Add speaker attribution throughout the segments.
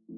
Speaker 1: 从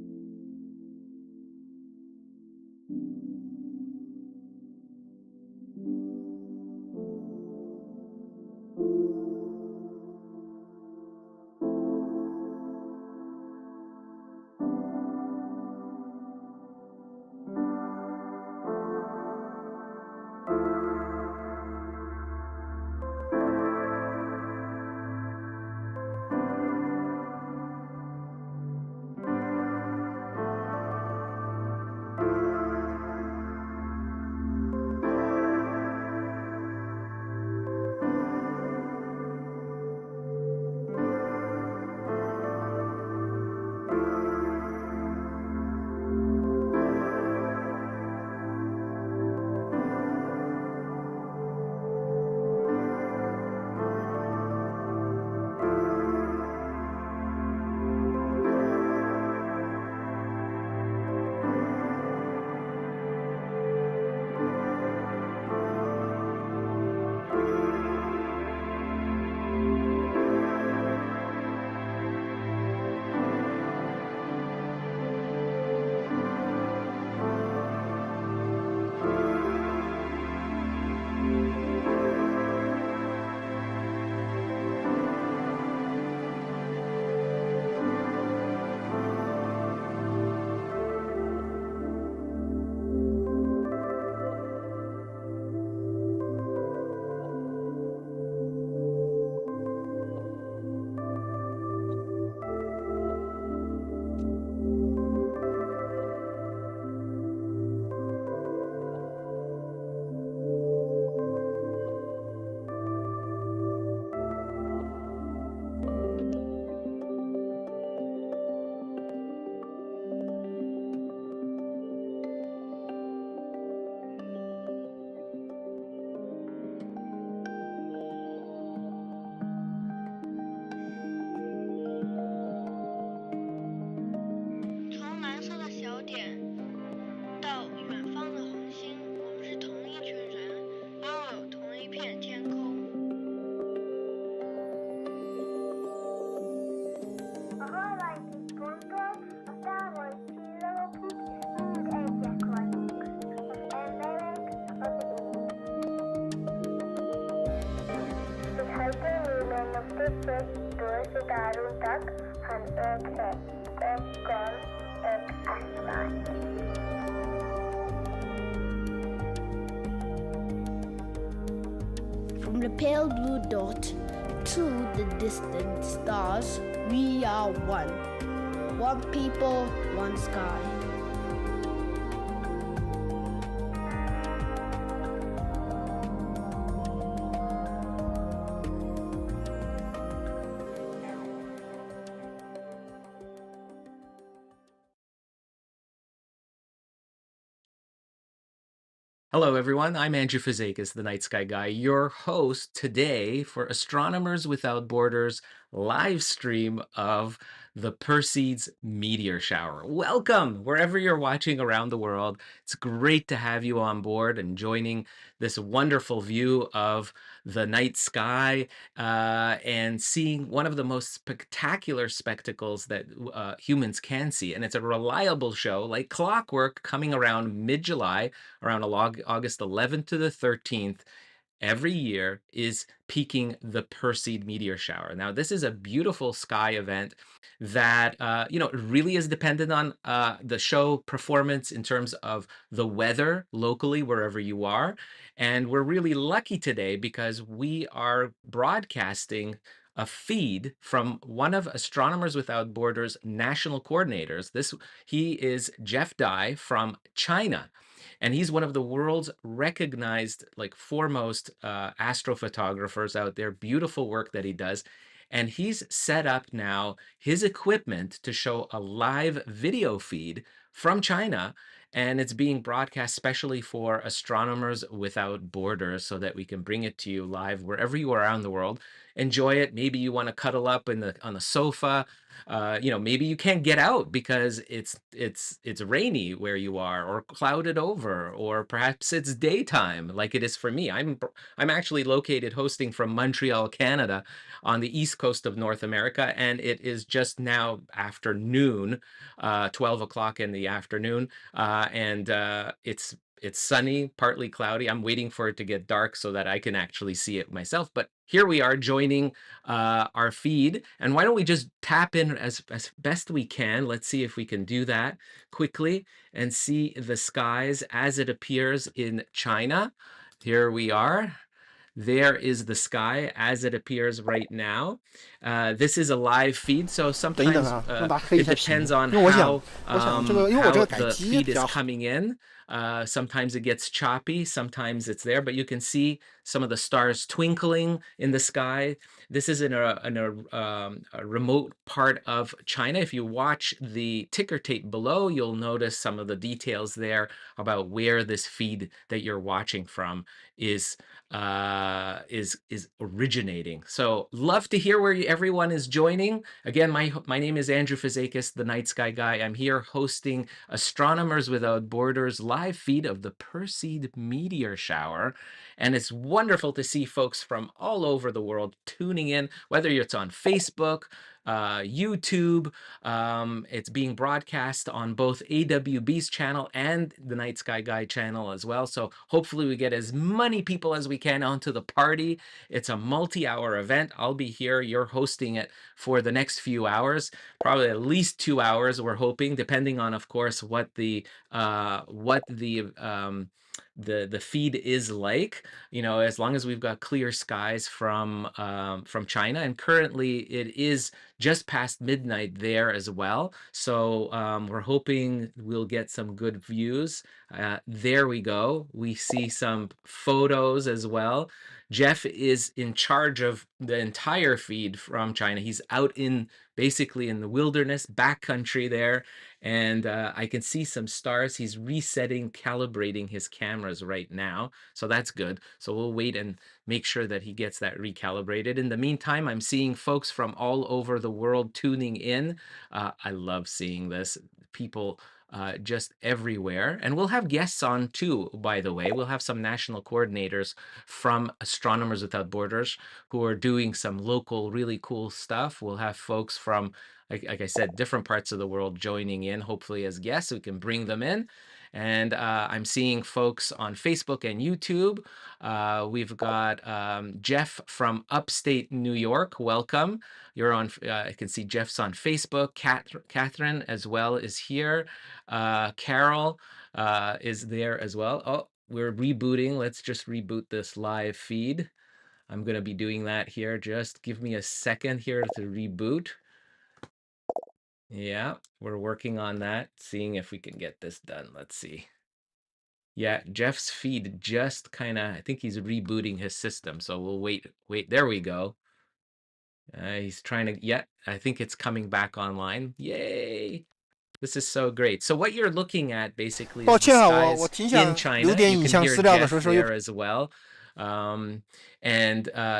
Speaker 1: 蓝色的小点到远方的恒星，我们是同一群人，拥有同一片天空。
Speaker 2: A highlight is Contour, a starlight geologic mood area chronics of endemic of the East. The hyperlumen of the first doors of Daruntak and Earth Gone Earth Asteroid.
Speaker 3: From the pale blue dot to the distant stars, we are one. One people, one sky.
Speaker 4: Hello, everyone. I'm Andrew Fazekas, the Night Sky Guy, your host today for Astronomers Without Borders live stream of the Perseids meteor shower. Welcome wherever you're watching around the world. It's great to have you on board and joining this wonderful view of the night sky and seeing one of the most spectacular spectacles that humans can see. And it's a reliable show like clockwork coming around mid-July, around August 11th to the 13th. Every year is peaking the Perseid meteor shower. Now, this is a beautiful sky event that, really is dependent on the show performance in terms of the weather locally, wherever you are. And we're really lucky today because we are broadcasting a feed from one of Astronomers Without Borders national coordinators. He is Jeff Dai from China. And he's one of the world's recognized, foremost astrophotographers out there. Beautiful work that he does. And he's set up now his equipment to show a live video feed from China, and it's being broadcast specially for Astronomers Without Borders so that we can bring it to you live wherever you are around the world. Enjoy it. Maybe you want to cuddle up on the sofa. Maybe you can't get out because it's rainy where you are, or clouded over, or perhaps it's daytime like it is for me. I'm actually located hosting from Montreal, Canada, on the east coast of North America, and it is just now afternoon, 12 o'clock in the afternoon, and it's sunny, partly cloudy. I'm waiting for it to get dark so that I can actually see it myself. But here we are joining our feed. And why don't we just tap in as best we can? Let's see if we can do that quickly and see the skies as it appears in China. Here we are. There is the sky as it appears right now. This is a live feed, so
Speaker 5: 等一等
Speaker 4: sometimes
Speaker 5: 啊，让大家黑一
Speaker 4: it
Speaker 5: 下屏，
Speaker 4: depends on
Speaker 5: 因为我想
Speaker 4: how
Speaker 5: 因为我这
Speaker 4: how
Speaker 5: 个改
Speaker 4: the
Speaker 5: 机比
Speaker 4: feed is
Speaker 5: 较好。
Speaker 4: coming in. Sometimes it gets choppy, sometimes it's there, but you can see some of the stars twinkling in the sky. This is in a remote part of China. If you watch the ticker tape below, you'll notice some of the details there about where this feed that you're watching from is originating. So love to hear where everyone is joining. Again, my name is Andrew Fazekas, the Night Sky Guy. I'm here hosting Astronomers Without Borders live feed of the Perseid meteor shower. And it's wonderful to see folks from all over the world tuning in, whether it's on Facebook, YouTube. It's being broadcast on both AWB's channel and the Night Sky Guy channel as well. So hopefully we get as many people as we can onto the party. It's a multi-hour event. I'll be here. You're hosting it for the next few hours, probably at least 2 hours, we're hoping, depending on, of course, what the feed is like. As long as we've got clear skies from China, and currently it is just past midnight there as well. So we're hoping we'll get some good views. There we go. We see some photos as well. Jeff is in charge of the entire feed from China. He's out basically in the wilderness, backcountry there, and I can see some stars. He's resetting, calibrating his cameras right now, so that's good. So we'll wait and make sure that he gets that recalibrated. In the meantime, I'm seeing folks from all over the world tuning in. I love seeing this. People just everywhere. And we'll have guests on too, by the way. We'll have some national coordinators from Astronomers Without Borders who are doing some local, really cool stuff. We'll have folks from, like I said, different parts of the world joining in, hopefully as guests. We can bring them in. And I'm seeing folks on Facebook and YouTube. We've got Jeff from upstate New York. Welcome. You're on. I can see Jeff's on Facebook. Catherine as well is here. Carol is there as well. Oh, we're rebooting. Let's just reboot this live feed. I'm going to be doing that here. Just give me a second here to reboot. Yeah, we're working on that, seeing if we can get this done. Let's see. Yeah, Jeff's feed just kind of, I think he's rebooting his system. So we'll wait. There we go. He's trying to, yeah, I think it's coming back online. Yay. This is so great. So what you're looking at basically is
Speaker 5: 抱
Speaker 4: the
Speaker 5: 歉啊，我
Speaker 4: skies
Speaker 5: 挺
Speaker 4: in
Speaker 5: 想留
Speaker 4: China.
Speaker 5: 点
Speaker 4: You
Speaker 5: 影
Speaker 4: can
Speaker 5: 像
Speaker 4: hear
Speaker 5: 资料的
Speaker 4: Jeff
Speaker 5: 时候，说有
Speaker 4: there as well.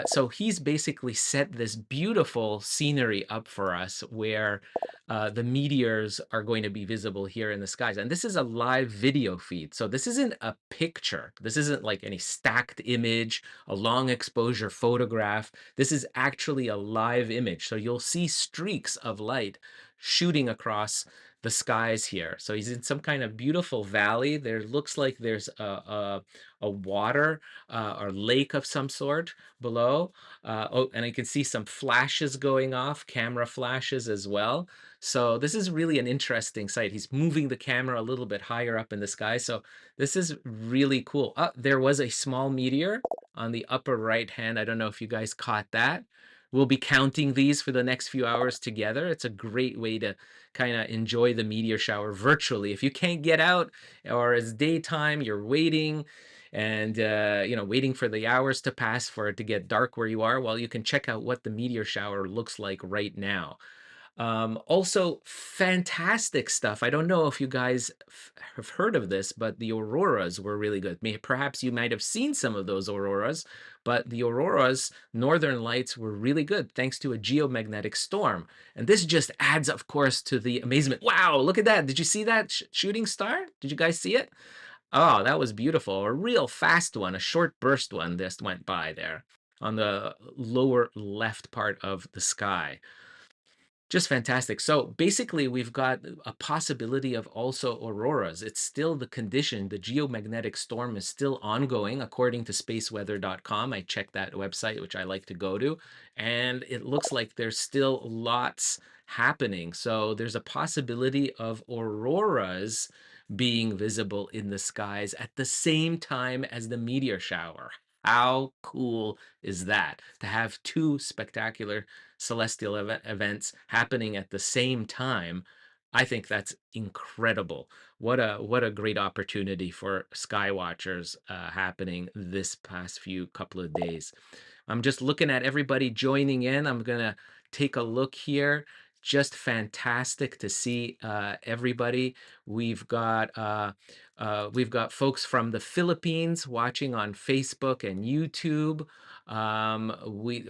Speaker 4: So he's basically set this beautiful scenery up for us where the meteors are going to be visible here in the skies. And this is a live video feed. So this isn't a picture. This isn't like any stacked image, a long exposure photograph. This is actually a live image. So you'll see streaks of light shooting across the skies here. So he's in some kind of beautiful valley. There looks like there's a water or lake of some sort below. Oh, and I can see some flashes going off, camera flashes as well. So this is really an interesting sight. He's moving the camera a little bit higher up in the sky. So this is really cool. There was a small meteor on the upper right hand. I don't know if you guys caught that. We'll be counting these for the next few hours together. It's a great way to kind of enjoy the meteor shower virtually. If you can't get out or it's daytime, you're waiting and waiting for the hours to pass for it to get dark where you are, well, you can check out what the meteor shower looks like right now. Also, fantastic stuff. I don't know if you guys have heard of this, but the auroras were really good. Perhaps you might have seen some of those auroras, but the auroras, northern lights, were really good thanks to a geomagnetic storm. And this just adds, of course, to the amazement. Wow, look at that. Did you see that shooting star? Did you guys see it? Oh, that was beautiful. A real fast one, a short burst one just went by there on the lower left part of the sky. Just fantastic. So basically, we've got a possibility of also auroras. It's still the condition. The geomagnetic storm is still ongoing, according to spaceweather.com. I checked that website, which I like to go to, and it looks like there's still lots happening. So there's a possibility of auroras being visible in the skies at the same time as the meteor shower. How cool is that to have two spectacular celestial events happening at the same time? I think that's incredible. What a great opportunity for sky watchers happening this past few couple of days. I'm just looking at everybody joining in. I'm gonna take a look here. Just fantastic to see everybody. We've got folks from the Philippines watching on Facebook and YouTube. We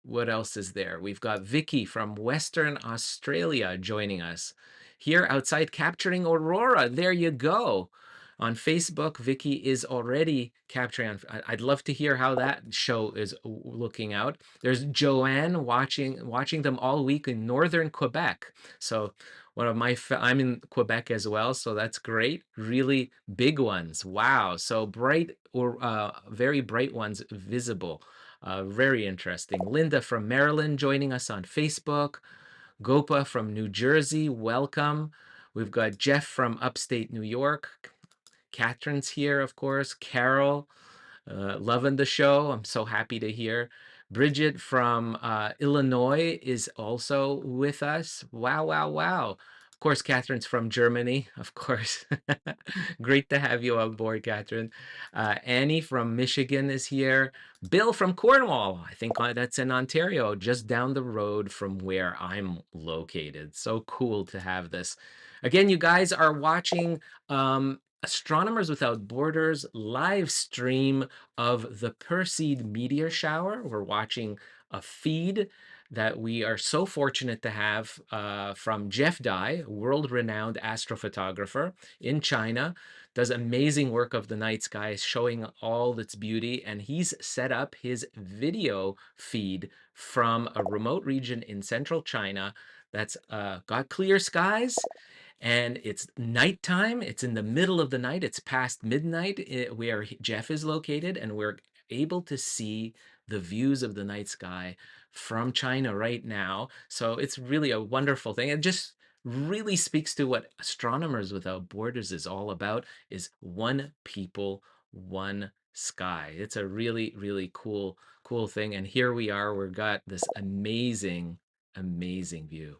Speaker 4: What else is there? We've got Vicky from Western Australia joining us here outside capturing Aurora. There you go. On Facebook, Vicky is already capturing. I'd love to hear how that show is looking out. There's Joanne watching them all week in northern Quebec. So one of my I'm in Quebec as well, so that's great. Really big ones. Wow. So bright or very bright ones visible. Very interesting. Linda from Maryland joining us on Facebook. Gopa from New Jersey, welcome. We've got Jeff from upstate New York. Catherine's here, of course. Carol, loving the show. I'm so happy to hear. Bridget from Illinois is also with us. Wow, wow, wow. Of course, Catherine's from Germany, of course. Great to have you on board, Catherine. Annie from Michigan is here. Bill from Cornwall, I think that's in Ontario, just down the road from where I'm located. So cool to have this. Again, you guys are watching Astronomers Without Borders live stream of the Perseid meteor shower. We're watching a feed that we are so fortunate to have from Jeff Dye, world-renowned astrophotographer in China, does amazing work of the night sky, showing all its beauty, and he's set up his video feed from a remote region in central China that's got clear skies, and it's nighttime. It's in the middle of the night. It's past midnight where Jeff is located, and we're able to see the views of the night sky from China right now. So it's really a wonderful thing. It just really speaks to what Astronomers Without Borders is all about, is one people, one sky. It's a really, really cool thing. And here we are, we've got this amazing view.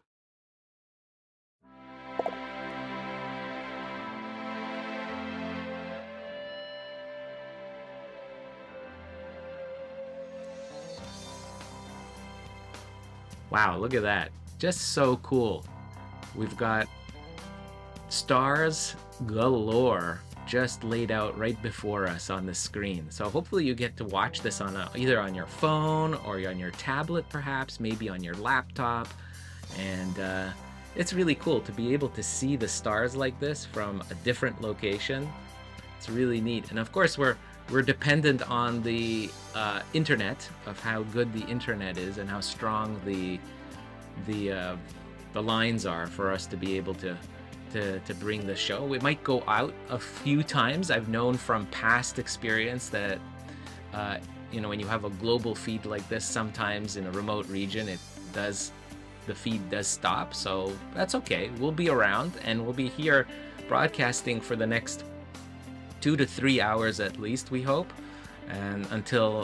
Speaker 4: Wow, look at that. Just so cool. We've got stars galore just laid out right before us on the screen. So hopefully you get to watch this on either on your phone or on your tablet, perhaps, maybe on your laptop. And it's really cool to be able to see the stars like this from a different location. It's really neat. And of course, we're dependent on the internet, of how good the internet is and how strong the lines are for us to be able to bring the show. We might go out a few times. I've known from past experience that when you have a global feed like this, sometimes in a remote region the feed does stop. So that's okay. We'll be around, and we'll be here broadcasting for the next 2 to 3 hours at least, we hope, and until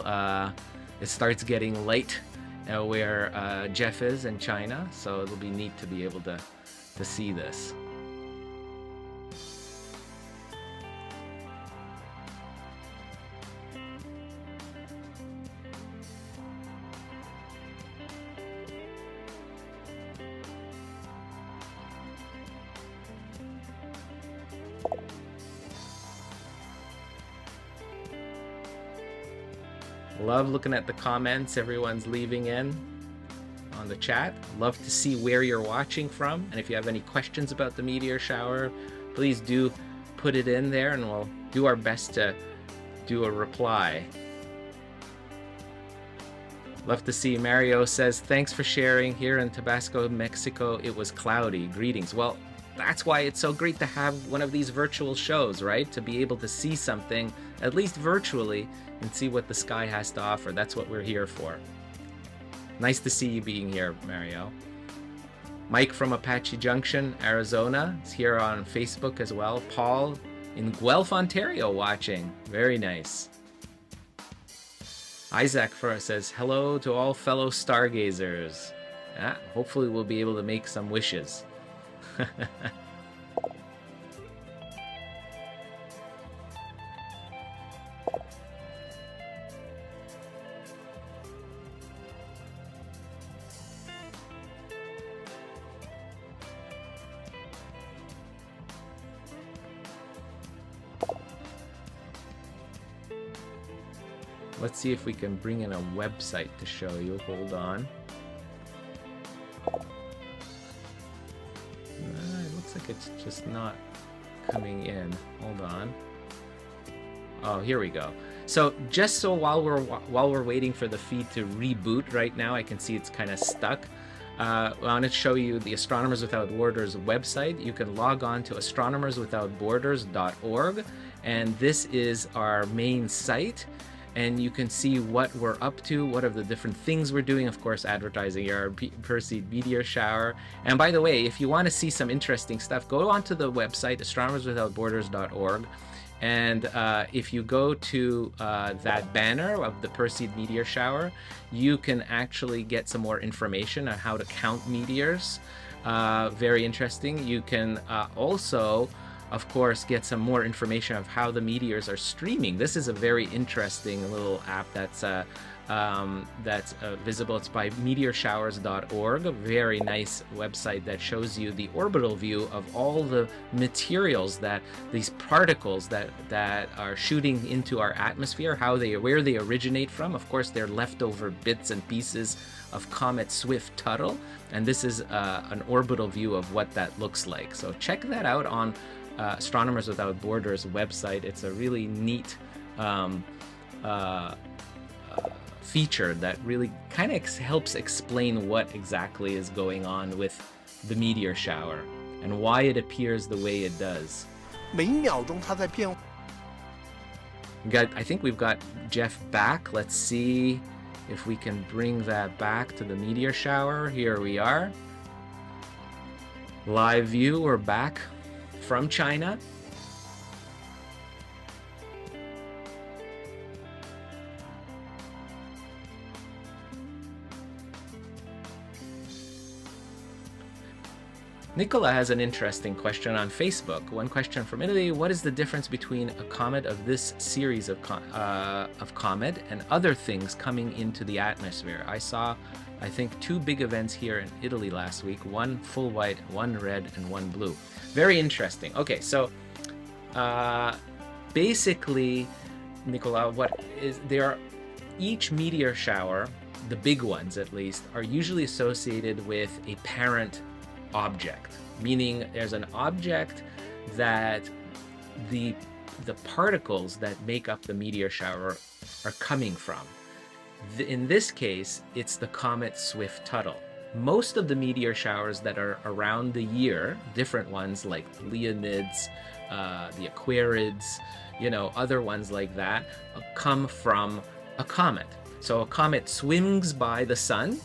Speaker 4: it starts getting light where Jeff is in China. So it'll be neat to be able to see this. Love looking at the comments everyone's leaving in on the chat. Love to see where you're watching from. And if you have any questions about the meteor shower, please do put it in there and we'll do our best to do a reply. Love to see. Mario says, thanks for sharing. Here in Tabasco, Mexico, it was cloudy. Greetings. Well, that's why it's so great to have one of these virtual shows, right? To be able to see something, at least virtually, and see what the sky has to offer. That's what we're here for. Nice to see you being here, Mario. Mike from Apache Junction, Arizona, is here on Facebook as well. Paul in Guelph, Ontario, watching. Very nice. Isaac says, hello to all fellow stargazers. Hopefully we'll be able to make some wishes. Let's see if we can bring in a website to show you. Hold on. It looks like it's just not coming in. Hold on. Oh, here we go. So just so while we're waiting for the feed to reboot right now, I can see it's kind of stuck. I want to show you the Astronomers Without Borders website. You can log on to astronomerswithoutborders.org, and this is our main site. And you can see what we're up to, what are the different things we're doing, of course, advertising our Perseid meteor shower. And by the way, if you want to see some interesting stuff, go onto the website, astronomerswithoutborders.org. And if you go to that banner of the Perseid meteor shower, you can actually get some more information on how to count meteors. Very interesting. You can also, of course, get some more information of how the meteors are streaming. This is a very interesting little app that's visible. It's by meteorshowers.org, a very nice website that shows you the orbital view of all the materials that these particles that are shooting into our atmosphere, where they originate from. Of course, they're leftover bits and pieces of Comet Swift-Tuttle, and this is an orbital view of what that looks like. So check that out on Astronomers Without Borders website. It's a really neat feature that really kind of helps explain what exactly is going on with the meteor shower and why it appears the way it does.
Speaker 5: 每一秒钟它在变。
Speaker 4: I think we've got Jeff back. Let's see if we can bring that back to the meteor shower. Here we are. Live view, we're back from China. Nicola has an interesting question on Facebook. One question from Italy: what is the difference between a comet of this series of comet and other things coming into the atmosphere? I saw, I think, 2 big events here in Italy last week, one full white, one red, and one blue. Very interesting. Okay, so basically, Nicola, each meteor shower, the big ones at least, are usually associated with a parent object, meaning there's an object that the particles that make up the meteor shower are coming from. In this case, it's the comet Swift-Tuttle. Most of the meteor showers that are around the year, different ones like Leonids, the Aquarids, other ones like that, come from a comet. So a comet swings by the sun.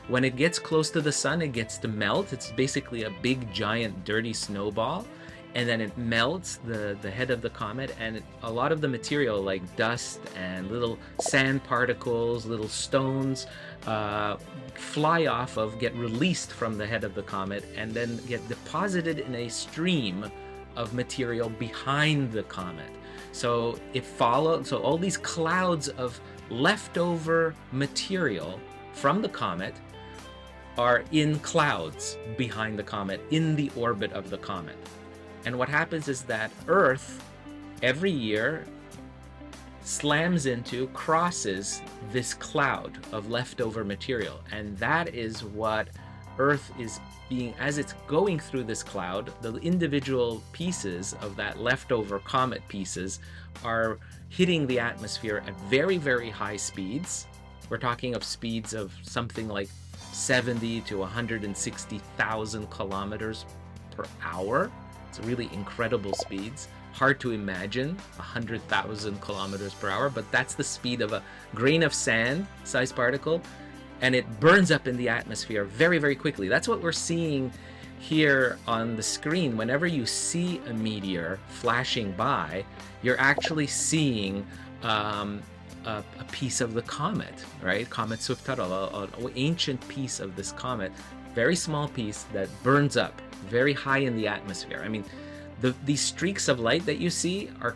Speaker 4: When it gets close to the sun, it gets to melt. It's basically a big, giant, dirty snowball. And then it melts the head of the comet, and a lot of the material like dust and little sand particles, little stones, fly off of, get released from the head of the comet, and then get deposited in a stream of material behind the comet. So it follows, so all these clouds of leftover material from the comet are in clouds behind the comet, in the orbit of the comet. And what happens is that Earth, every year, slams into, crosses this cloud of leftover material. And that is what Earth is being, as it's going through this cloud, the individual pieces of that leftover comet pieces are hitting the atmosphere at very, very high speeds. We're talking of speeds of something like 70 to 160,000 kilometers per hour. It's really incredible speeds. Hard to imagine 100,000 kilometers per hour, but that's the speed of a grain of sand sized particle, and it burns up in the atmosphere very, very quickly. That's what we're seeing here on the screen. Whenever you see a meteor flashing by, you're actually seeing a piece of the comet, right? Comet Swift-Tuttle, an ancient piece of this comet, very small piece that burns up very high in the atmosphere. I mean, these streaks of light that you see are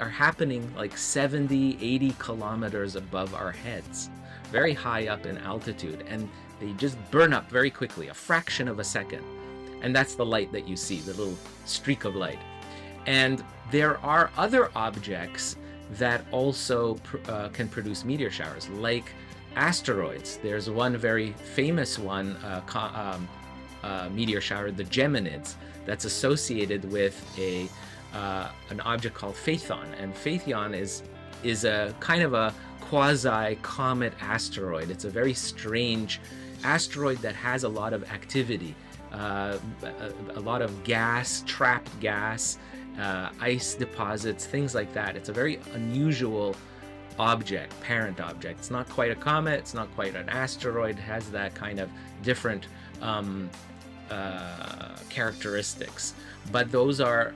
Speaker 4: happening like 70, 80 kilometers above our heads, very high up in altitude, and they just burn up very quickly, a fraction of a second. And that's the light that you see, the little streak of light. And there are other objects that also can produce meteor showers, like asteroids. There's one very famous one, meteor shower, the Geminids, that's associated with an object called Phaethon. And Phaethon is a kind of a quasi-comet asteroid. It's a very strange asteroid that has a lot of activity, a lot of gas, trapped gas, ice deposits, things like that. It's a very unusual object, parent object. It's not quite a comet, it's not quite an asteroid, it has that kind of different characteristics. But those are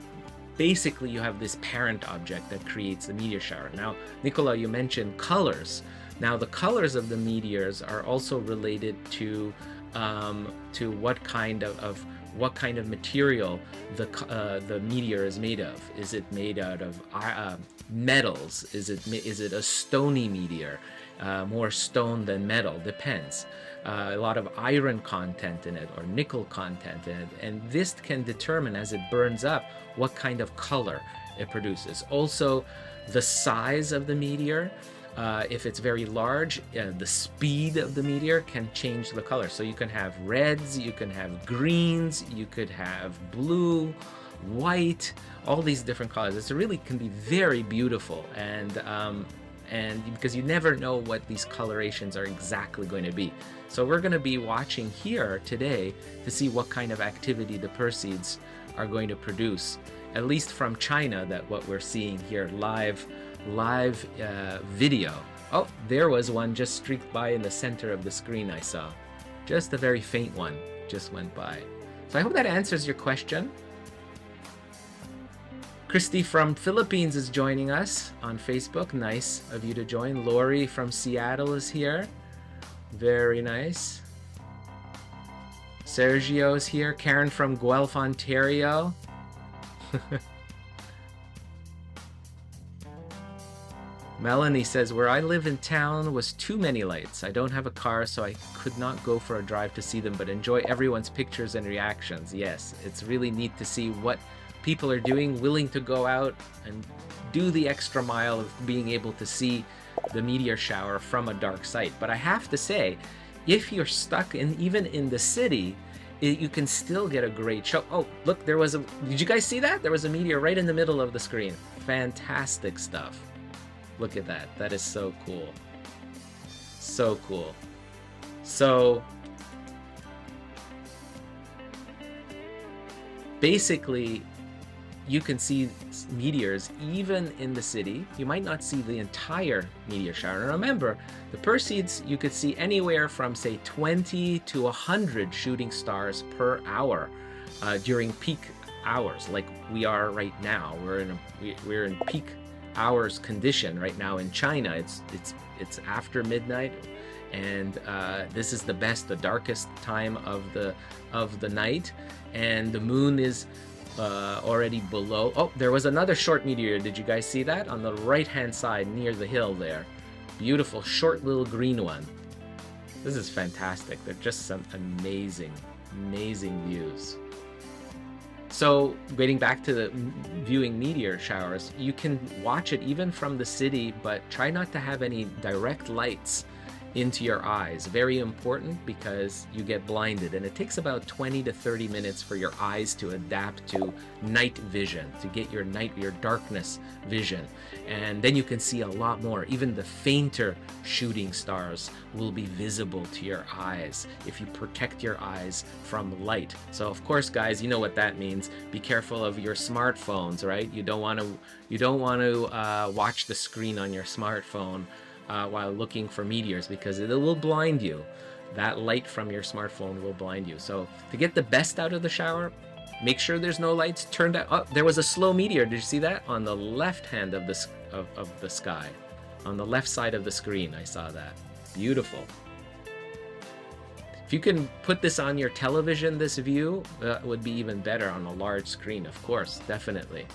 Speaker 4: basically, you have this parent object that creates the meteor shower. Now, Nicola, you mentioned colors. Now, the colors of the meteors are also related to what kind of material the meteor is made of. Is it made out of metals? Is it a stony meteor? More stone than metal, depends. A lot of iron content in it or nickel content in it, and this can determine, as it burns up, what kind of color it produces. Also, the size of the meteor. If it's very large, the speed of the meteor can change the color. So you can have reds, you can have greens, you could have blue, white, all these different colors. It really can be very beautiful, and because you never know what these colorations are exactly going to be. So we're going to be watching here today to see what kind of activity the Perseids are going to produce, at least from China, that what we're seeing here live video. Oh, there was one just streaked by in the center of the screen. I saw just a very faint one just went by. So I hope that answers your question. Christy from Philippines is joining us on Facebook. Nice of you to join. Lori from Seattle is here. Very nice. Sergio's here. Karen from Guelph, Ontario. Melanie says, where I live in town was too many lights. I don't have a car, so I could not go for a drive to see them, but enjoy everyone's pictures and reactions. Yes, it's really neat to see what people are doing, willing to go out and do the extra mile of being able to see the meteor shower from a dark site. But I have to say, if you're stuck even in the city, you can still get a great show. Oh, look, did you guys see that? There was a meteor right in the middle of the screen. Fantastic stuff. Look at that. That is so cool. So cool. So basically, you can see meteors even in the city. You might not see the entire meteor shower. And remember, the Perseids, you could see anywhere from, say, 20 to 100 shooting stars per hour during peak hours, like we are right now. We're in peak hours condition right now in China. It's after midnight, and this is the darkest time of the night, and the moon is already below. Oh, there was another short meteor. Did you guys see that on the right hand side near the hill there? Beautiful short little green one. This is fantastic. They're just some amazing views. So getting back to the viewing meteor showers, you can watch it even from the city, but try not to have any direct lights into your eyes. Very important because you get blinded, and it takes about 20 to 30 minutes for your eyes to adapt to night vision, to get your darkness vision, and then you can see a lot more. Even the fainter shooting stars will be visible to your eyes if you protect your eyes from light. So of course, guys, you know what that means. Be careful of your smartphones, right? You don't want to watch the screen on your smartphone while looking for meteors, because it will blind you. That light from your smartphone will blind you. So to get the best out of the shower, make sure there's no lights turned out. Oh, there was a slow meteor. Did you see that? On the left hand of the sky. On the left side of the screen, I saw that. Beautiful. If you can put this on your television, this view, that would be even better on a large screen, of course, definitely.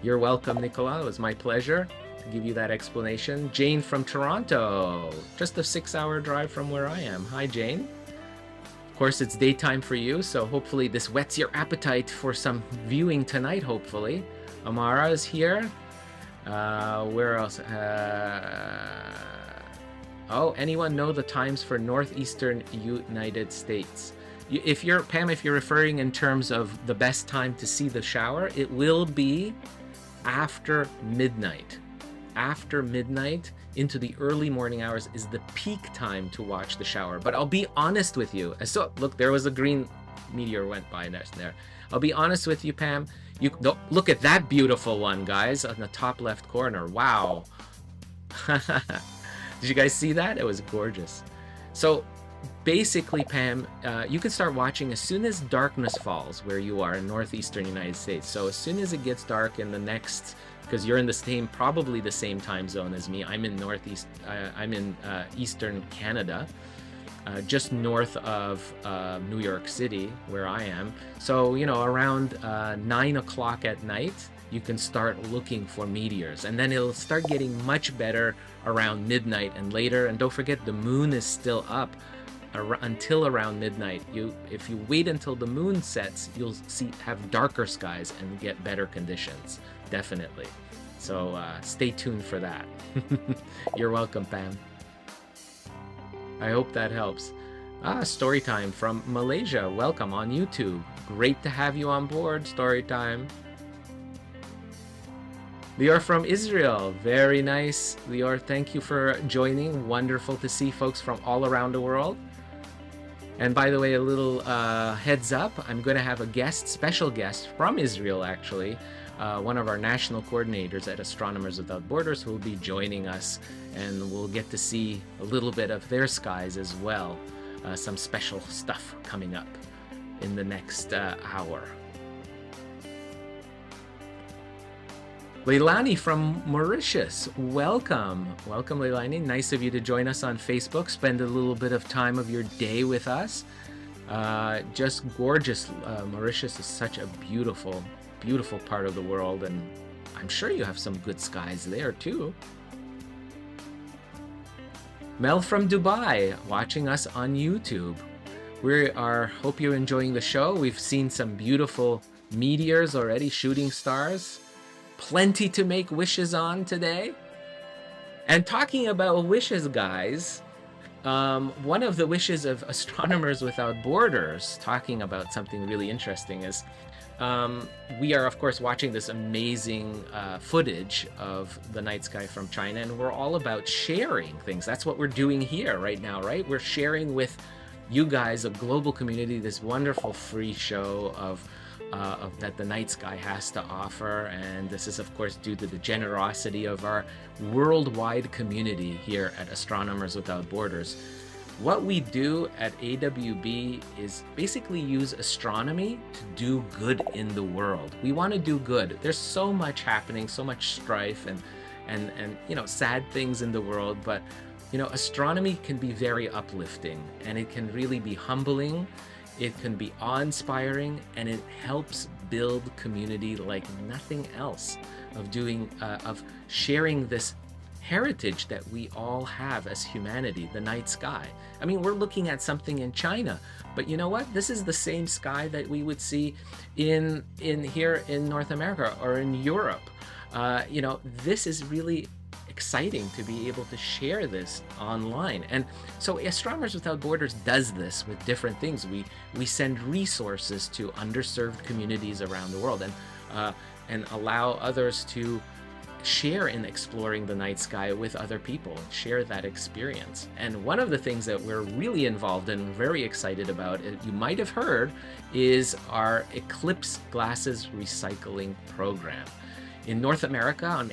Speaker 4: You're welcome, Nicola. It was my pleasure to give you that explanation. Jane from Toronto, just a 6-hour drive from where I am. Hi, Jane. Of course, it's daytime for you, so hopefully this whets your appetite for some viewing tonight, hopefully. Amara is here. Where else? Oh, anyone know the times for northeastern United States? If you're, Pam, if you're referring in terms of the best time to see the shower, it will be after midnight. After midnight into the early morning hours is the peak time to watch the shower. But I'll be honest with you. So look, there was a green meteor went by there. I'll be honest with you, Pam. You look at that beautiful one, guys, on the top left corner. Wow. Did you guys see that? It was gorgeous. So basically, Pam, you can start watching as soon as darkness falls where you are in northeastern United States. So as soon as it gets dark in the next, because you're in probably the same time zone as me. I'm in eastern Canada, just north of New York City, where I am. So, you know, around 9 o'clock at night, you can start looking for meteors, and then it'll start getting much better around midnight and later. And don't forget, the moon is still up until around midnight. If you wait until the moon sets, you'll have darker skies and get better conditions, definitely. So stay tuned for that. You're welcome, Pam. I hope that helps. Storytime from Malaysia. Welcome on YouTube. Great to have you on board, Storytime. Lior from Israel. Very nice. Lior, thank you for joining. Wonderful to see folks from all around the world. And by the way, a little heads up, I'm going to have a special guest from Israel, actually. One of our national coordinators at Astronomers Without Borders, who will be joining us, and we'll get to see a little bit of their skies as well. Some special stuff coming up in the next hour. Leilani from Mauritius, welcome. Welcome, Leilani. Nice of you to join us on Facebook. Spend a little bit of time of your day with us. Just gorgeous. Mauritius is such a beautiful, beautiful part of the world, and I'm sure you have some good skies there too. Mel from Dubai, watching us on YouTube. Hope you're enjoying the show. We've seen some beautiful meteors already, shooting stars. Plenty to make wishes on today. And talking about wishes, guys, one of the wishes of Astronomers Without Borders, talking about something really interesting, is we are, of course, watching this amazing footage of the night sky from China, and we're all about sharing things. That's what we're doing here right now, right? We're sharing with you guys, a global community, this wonderful free show of that the night sky has to offer. And this is, of course, due to the generosity of our worldwide community here at Astronomers Without Borders. What we do at AWB is basically use astronomy to do good in the world. We want to do good. There's so much happening, so much strife and you know, sad things in the world, but you know, astronomy can be very uplifting, and it can really be humbling. It can be awe-inspiring, and it helps build community like nothing else, of sharing this heritage that we all have as humanity, the night sky. I mean, we're looking at something in China, but you know what? This is the same sky that we would see in here in North America or in Europe. You know, this is really exciting to be able to share this online. And so Astronomers Without Borders does this with different things. We send resources to underserved communities around the world, and allow others to share in exploring the night sky with other people and share that experience. And one of the things that we're really involved in, very excited about, you might have heard, is our eclipse glasses recycling program. In North America,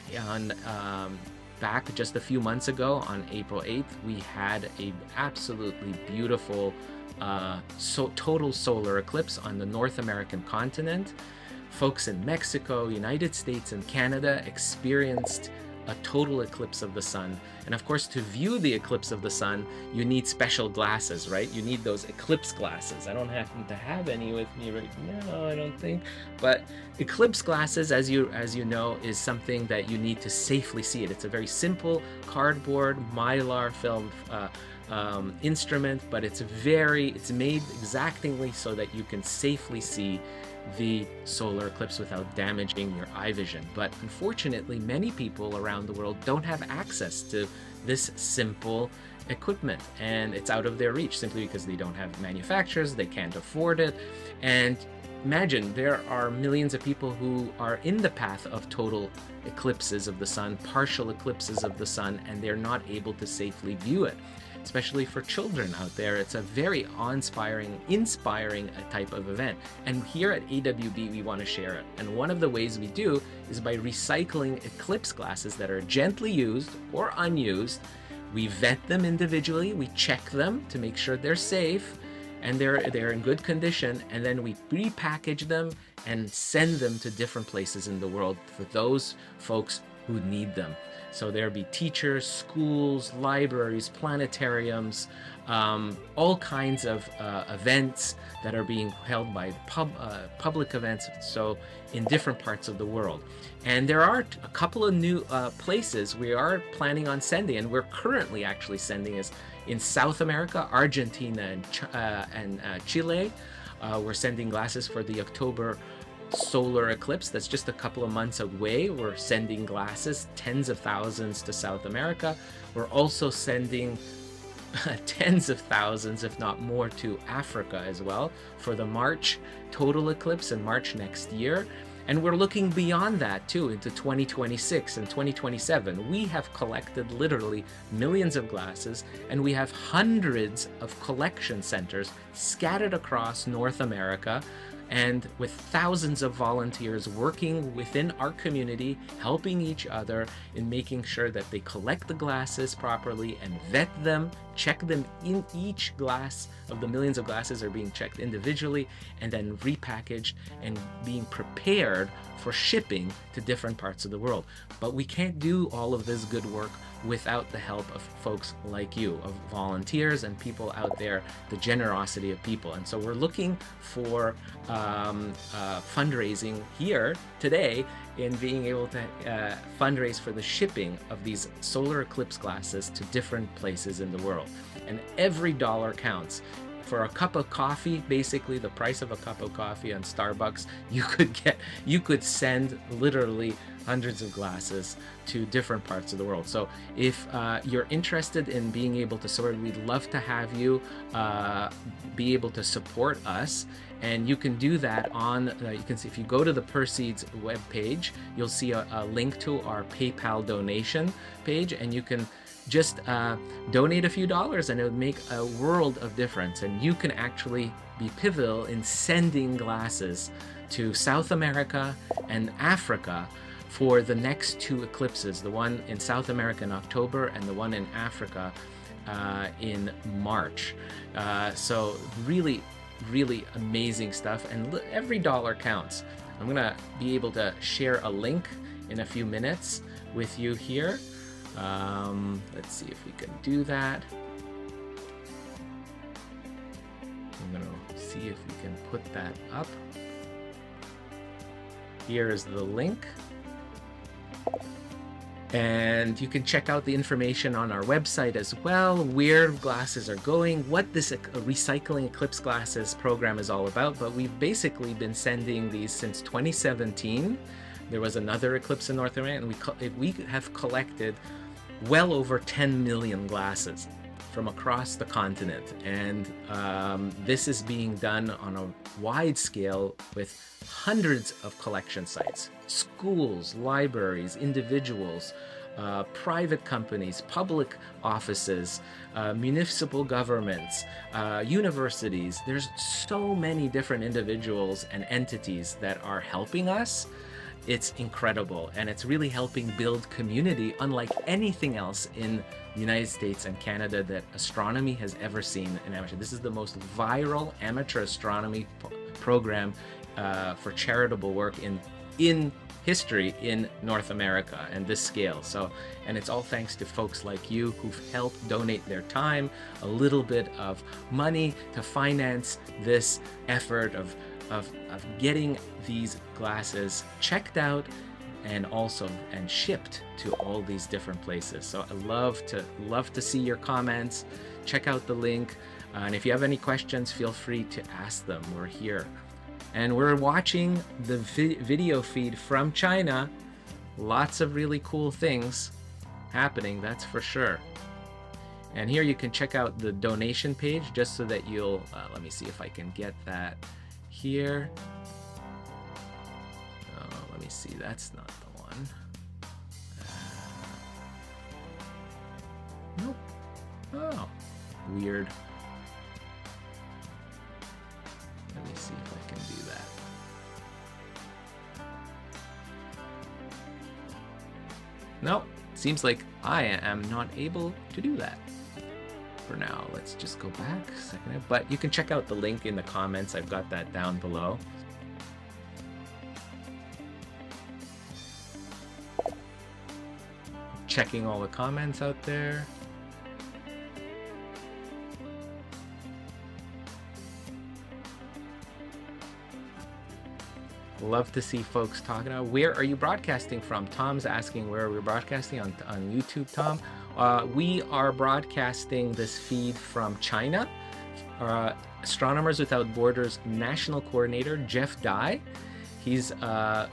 Speaker 4: back just a few months ago on April 8th, we had a absolutely beautiful total solar eclipse on the North American continent. Folks in Mexico, United States, and Canada experienced a total eclipse of the sun. And of course, to view the eclipse of the sun, you need special glasses, right? You need those eclipse glasses. I don't happen to have any with me right now, I don't think. But eclipse glasses, as you know, is something that you need to safely see it. It's a very simple cardboard mylar film instrument, but it's made exactingly so that you can safely see the solar eclipse without damaging your eye vision. But unfortunately, many people around the world don't have access to this simple equipment, and it's out of their reach simply because they don't have manufacturers, they can't afford it. And imagine, there are millions of people who are in the path of total eclipses of the sun, partial eclipses of the sun, and they're not able to safely view it. Especially for children out there, it's a very inspiring type of event. And here at AWB, we want to share it. And one of the ways we do is by recycling eclipse glasses that are gently used or unused. We vet them individually, we check them to make sure they're safe and they're in good condition, and then we repackage them and send them to different places in the world for those folks who need them. So there'll be teachers, schools, libraries, planetariums, all kinds of events that are being held by public events, so in different parts of the world. And there are a couple of new places we are planning on sending, and we're currently actually sending is in South America, Argentina, and Chile. We're sending glasses for the October solar eclipse that's just a couple of months away. We're sending glasses, tens of thousands, to South America. We're also sending tens of thousands, if not more, to Africa as well for the March total eclipse in March next year. And we're looking beyond that too, into 2026 and 2027. We have collected literally millions of glasses, and we have hundreds of collection centers scattered across North America, and with thousands of volunteers working within our community, helping each other in making sure that they collect the glasses properly and vet them, check them in each glass of the millions of glasses are being checked individually and then repackaged and being prepared for shipping to different parts of the world. But we can't do all of this good work without the help of folks like you, of volunteers and people out there, the generosity of people. And so we're looking for fundraising here today in being able to fundraise for the shipping of these solar eclipse glasses to different places in the world. And every dollar counts. For a cup of coffee, basically the price of a cup of coffee on Starbucks, you could send literally hundreds of glasses to different parts of the world. So if you're interested in being able to support, we'd love to have you be able to support us. And you can do that on, you can see, if you go to the Perseids webpage, you'll see a link to our PayPal donation page, and you can just donate a few dollars and it would make a world of difference. And you can actually be pivotal in sending glasses to South America and Africa for the next two eclipses, the one in South America in October and the one in Africa in March. So really, really amazing stuff, and every dollar counts. I'm gonna be able to share a link in a few minutes with you here. Let's see if we can do that. I'm gonna see if we can put that up. Here is the link. And you can check out the information on our website as well, where glasses are going, what this recycling eclipse glasses program is all about. But we've basically been sending these since 2017. There was another eclipse in North America, and we have collected well over 10 million glasses from across the continent. And this is being done on a wide scale with hundreds of collection sites, schools, libraries, individuals, private companies, public offices, municipal governments, universities. There's so many different individuals and entities that are helping us. It's incredible, and it's really helping build community unlike anything else in the United States and Canada that astronomy has ever seen in amateur. This is the most viral amateur astronomy program for charitable work in history in North America and this scale. So, and it's all thanks to folks like you who've helped donate their time, a little bit of money to finance this effort of getting these glasses checked out and shipped to all these different places. So I love to see your comments. Check out the link, and if you have any questions, feel free to ask them. We're here, and we're watching the video feed from China. Lots of really cool things happening, that's for sure. And here you can check out the donation page just so that you'll let me see if I can get that here. Let me see, that's not the one. Nope. Oh, weird. Let me see if I can do that. Nope, seems like I am not able to do that. For now, let's just go back a second. But you can check out the link in the comments. I've got that down below. Checking all the comments out there. Love to see folks talking about where are you broadcasting from. Tom's asking where we're broadcasting on YouTube, Tom. We are broadcasting this feed from China. Astronomers Without Borders National Coordinator Jeff Dai. He's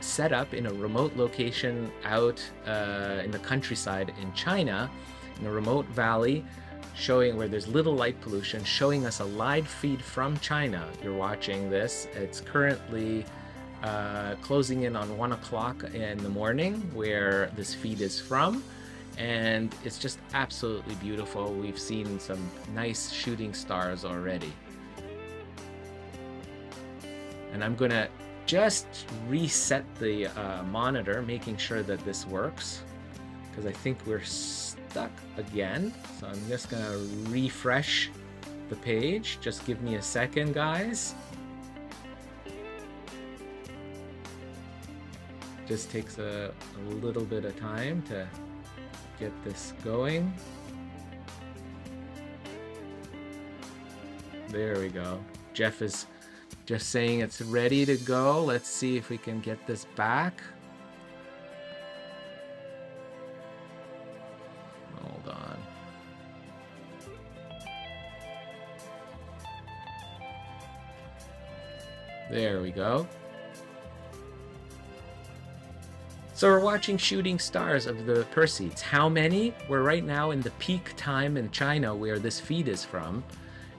Speaker 4: set up in a remote location out in the countryside in China, in a remote valley, showing where there's little light pollution, showing us a live feed from China. You're watching this. It's currently closing in on 1 o'clock in the morning where this feed is from. And it's just absolutely beautiful. We've seen some nice shooting stars already. And I'm gonna just reset the monitor, making sure that this works, because I think we're stuck again. So I'm just gonna refresh the page. Just give me a second, guys. Just takes a little bit of time to get this going. There we go. Jeff is just saying it's ready to go. Let's see if we can get this back. Hold on. There we go. So we're watching shooting stars of the Perseids. How many? We're right now in the peak time in China where this feed is from.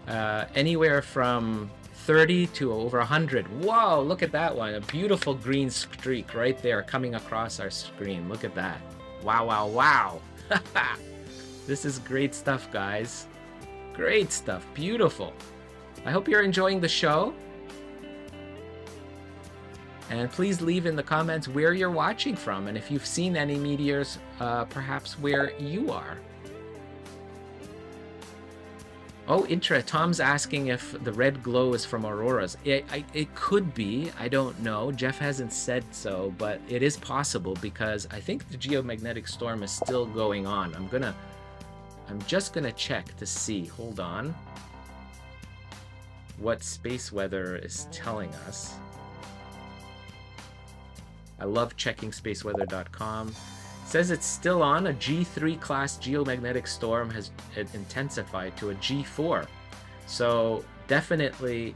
Speaker 4: Anywhere from 30 to over 100. Whoa, look at that one. A beautiful green streak right there coming across our screen. Look at that. Wow, wow, wow. This is great stuff, guys. Great stuff. Beautiful. I hope you're enjoying the show. And please leave in the comments where you're watching from, and if you've seen any meteors, perhaps where you are. Oh, Tom's asking if the red glow is from auroras. It could be, I don't know. Jeff hasn't said so, but it is possible because I think the geomagnetic storm is still going on. I'm just gonna check to see, hold on, what space weather is telling us. I love checking spaceweather.com. says it's still on. A G3 class geomagnetic storm has intensified to a G4. So definitely,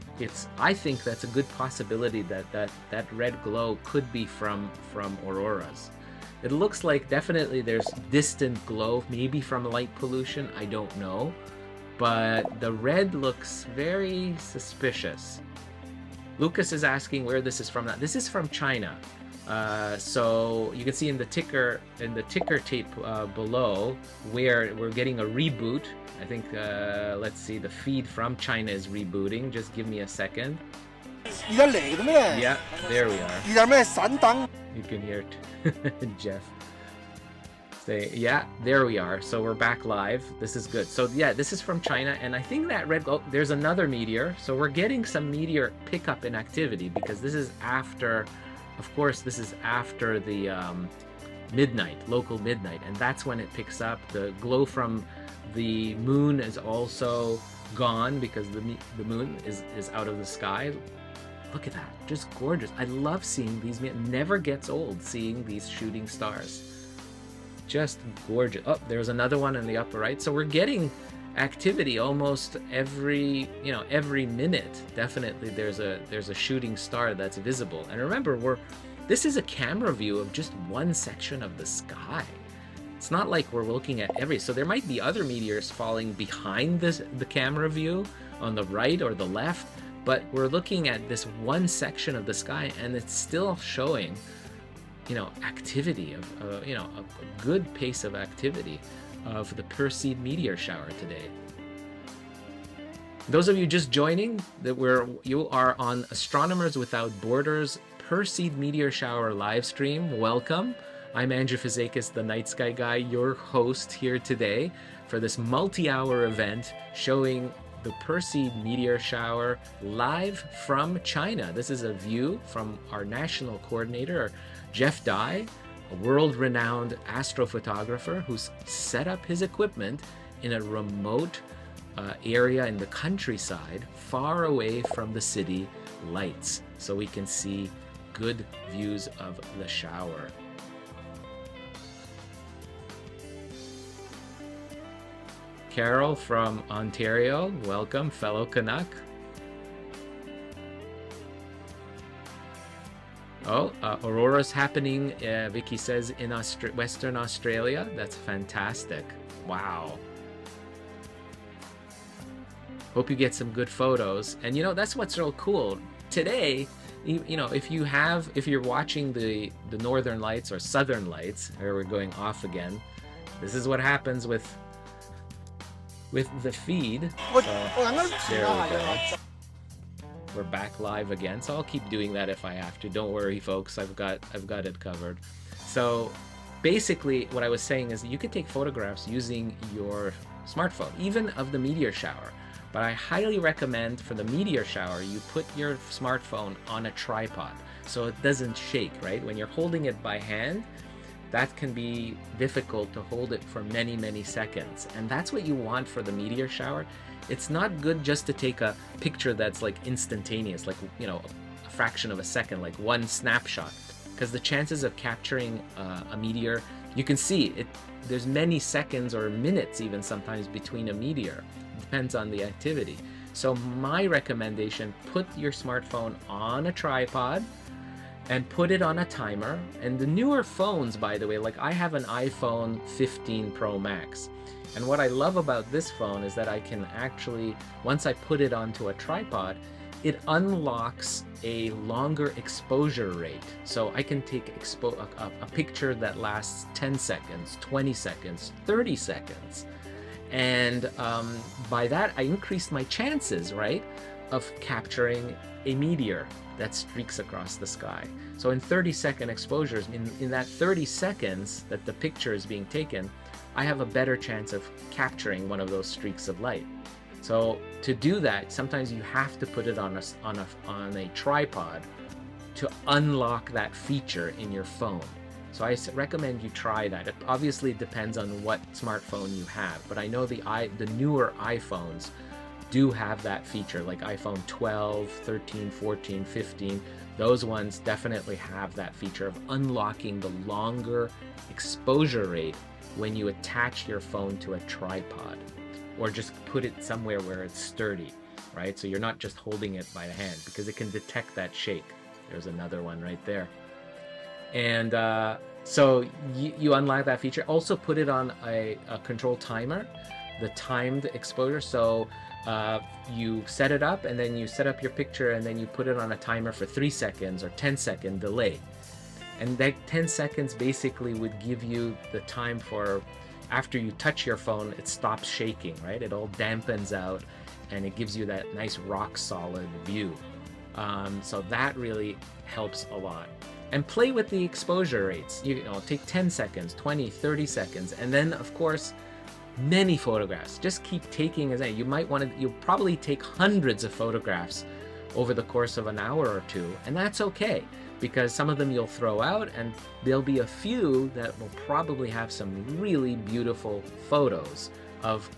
Speaker 4: I think that's a good possibility that red glow could be from auroras. It looks like definitely there's distant glow, maybe from light pollution, I don't know. But the red looks very suspicious. Lucas is asking where this is from. This is from China. So you can see in the ticker tape below where we're getting a reboot. I think let's see, the feed from China is rebooting. Just give me a second. Yeah, there we are. You can hear it. Jeff say, yeah, there we are. So we're back live. This is good. So yeah, this is from China, and I think that there's another meteor. So we're getting some meteor pickup in activity because this is after, of course, this is after the local midnight, and that's when it picks up. The glow from the moon is also gone because the moon is out of the sky. Look at that, just gorgeous. I love seeing these. Never gets old seeing these shooting stars. Just gorgeous. Oh, there's another one in the upper right. So we're getting activity almost every minute. Definitely there's a shooting star that's visible. And remember, this is a camera view of just one section of the sky. It's not like we're looking at so there might be other meteors falling behind the camera view on the right or the left, but we're looking at this one section of the sky, and it's still showing activity of a good pace of activity of the Perseid meteor shower today. Those of you just joining, you are on Astronomers Without Borders Perseid meteor shower live stream. Welcome. I'm Andrew Fazekas, the Night Sky Guy, your host here today for this multi-hour event showing the Perseid meteor shower live from China. This is a view from our national coordinator, Jeff Dye, a world-renowned astrophotographer who's set up his equipment in a remote area in the countryside, far away from the city lights, so we can see good views of the shower. Carol from Ontario, welcome, fellow Canuck. Oh, aurora's happening, Vicky says, in Western Australia. That's fantastic. Wow. Hope you get some good photos. And that's what's real cool. Today, if you're watching the Northern Lights or Southern Lights, or we're going off again, this is what happens with the feed. So, there we go. We're back live again, so I'll keep doing that if I have to. Don't worry, folks. I've got it covered. So basically, what I was saying is you could take photographs using your smartphone, even of the meteor shower. But I highly recommend for the meteor shower, you put your smartphone on a tripod so it doesn't shake, right? When you're holding it by hand, that can be difficult to hold it for many, many seconds. And that's what you want for the meteor shower. It's not good just to take a picture that's like instantaneous, like, a fraction of a second, like one snapshot, because the chances of capturing a meteor, you can see it, there's many seconds or minutes even sometimes between a meteor. It depends on the activity. So my recommendation, put your smartphone on a tripod and put it on a timer. And the newer phones, by the way, like I have an iPhone 15 Pro Max. And what I love about this phone is that I can actually, once I put it onto a tripod, it unlocks a longer exposure rate. So I can take a picture that lasts 10 seconds, 20 seconds, 30 seconds. And by that, I increased my chances, right, of capturing a meteor that streaks across the sky. So in 30-second exposures, in that 30 seconds that the picture is being taken, I have a better chance of capturing one of those streaks of light. So to do that, sometimes you have to put it on a tripod to unlock that feature in your phone. So I recommend you try that. It obviously depends on what smartphone you have, but I know the newer iPhones do have that feature, like iPhone 12, 13, 14, 15. those ones definitely have that feature of unlocking the longer exposure rate when you attach your phone to a tripod or just put it somewhere where it's sturdy, right? So you're not just holding it by the hand, because it can detect that shake. There's another one right there. And so you unlock that feature. Also put it on a control timer, the timed exposure. So you set it up, and then you set up your picture, and then you put it on a timer for 3 seconds or 10-second delay. And that 10 seconds basically would give you the time for, after you touch your phone, it stops shaking, right? It all dampens out, and it gives you that nice rock solid view. So that really helps a lot. And play with the exposure rates. You know, take 10 seconds, 20, 30 seconds, and then of course, many photographs. Just keep taking as you might want to, you'll probably take hundreds of photographs over the course of an hour or two, and that's okay, because some of them you'll throw out, and there'll be a few that will probably have some really beautiful photos of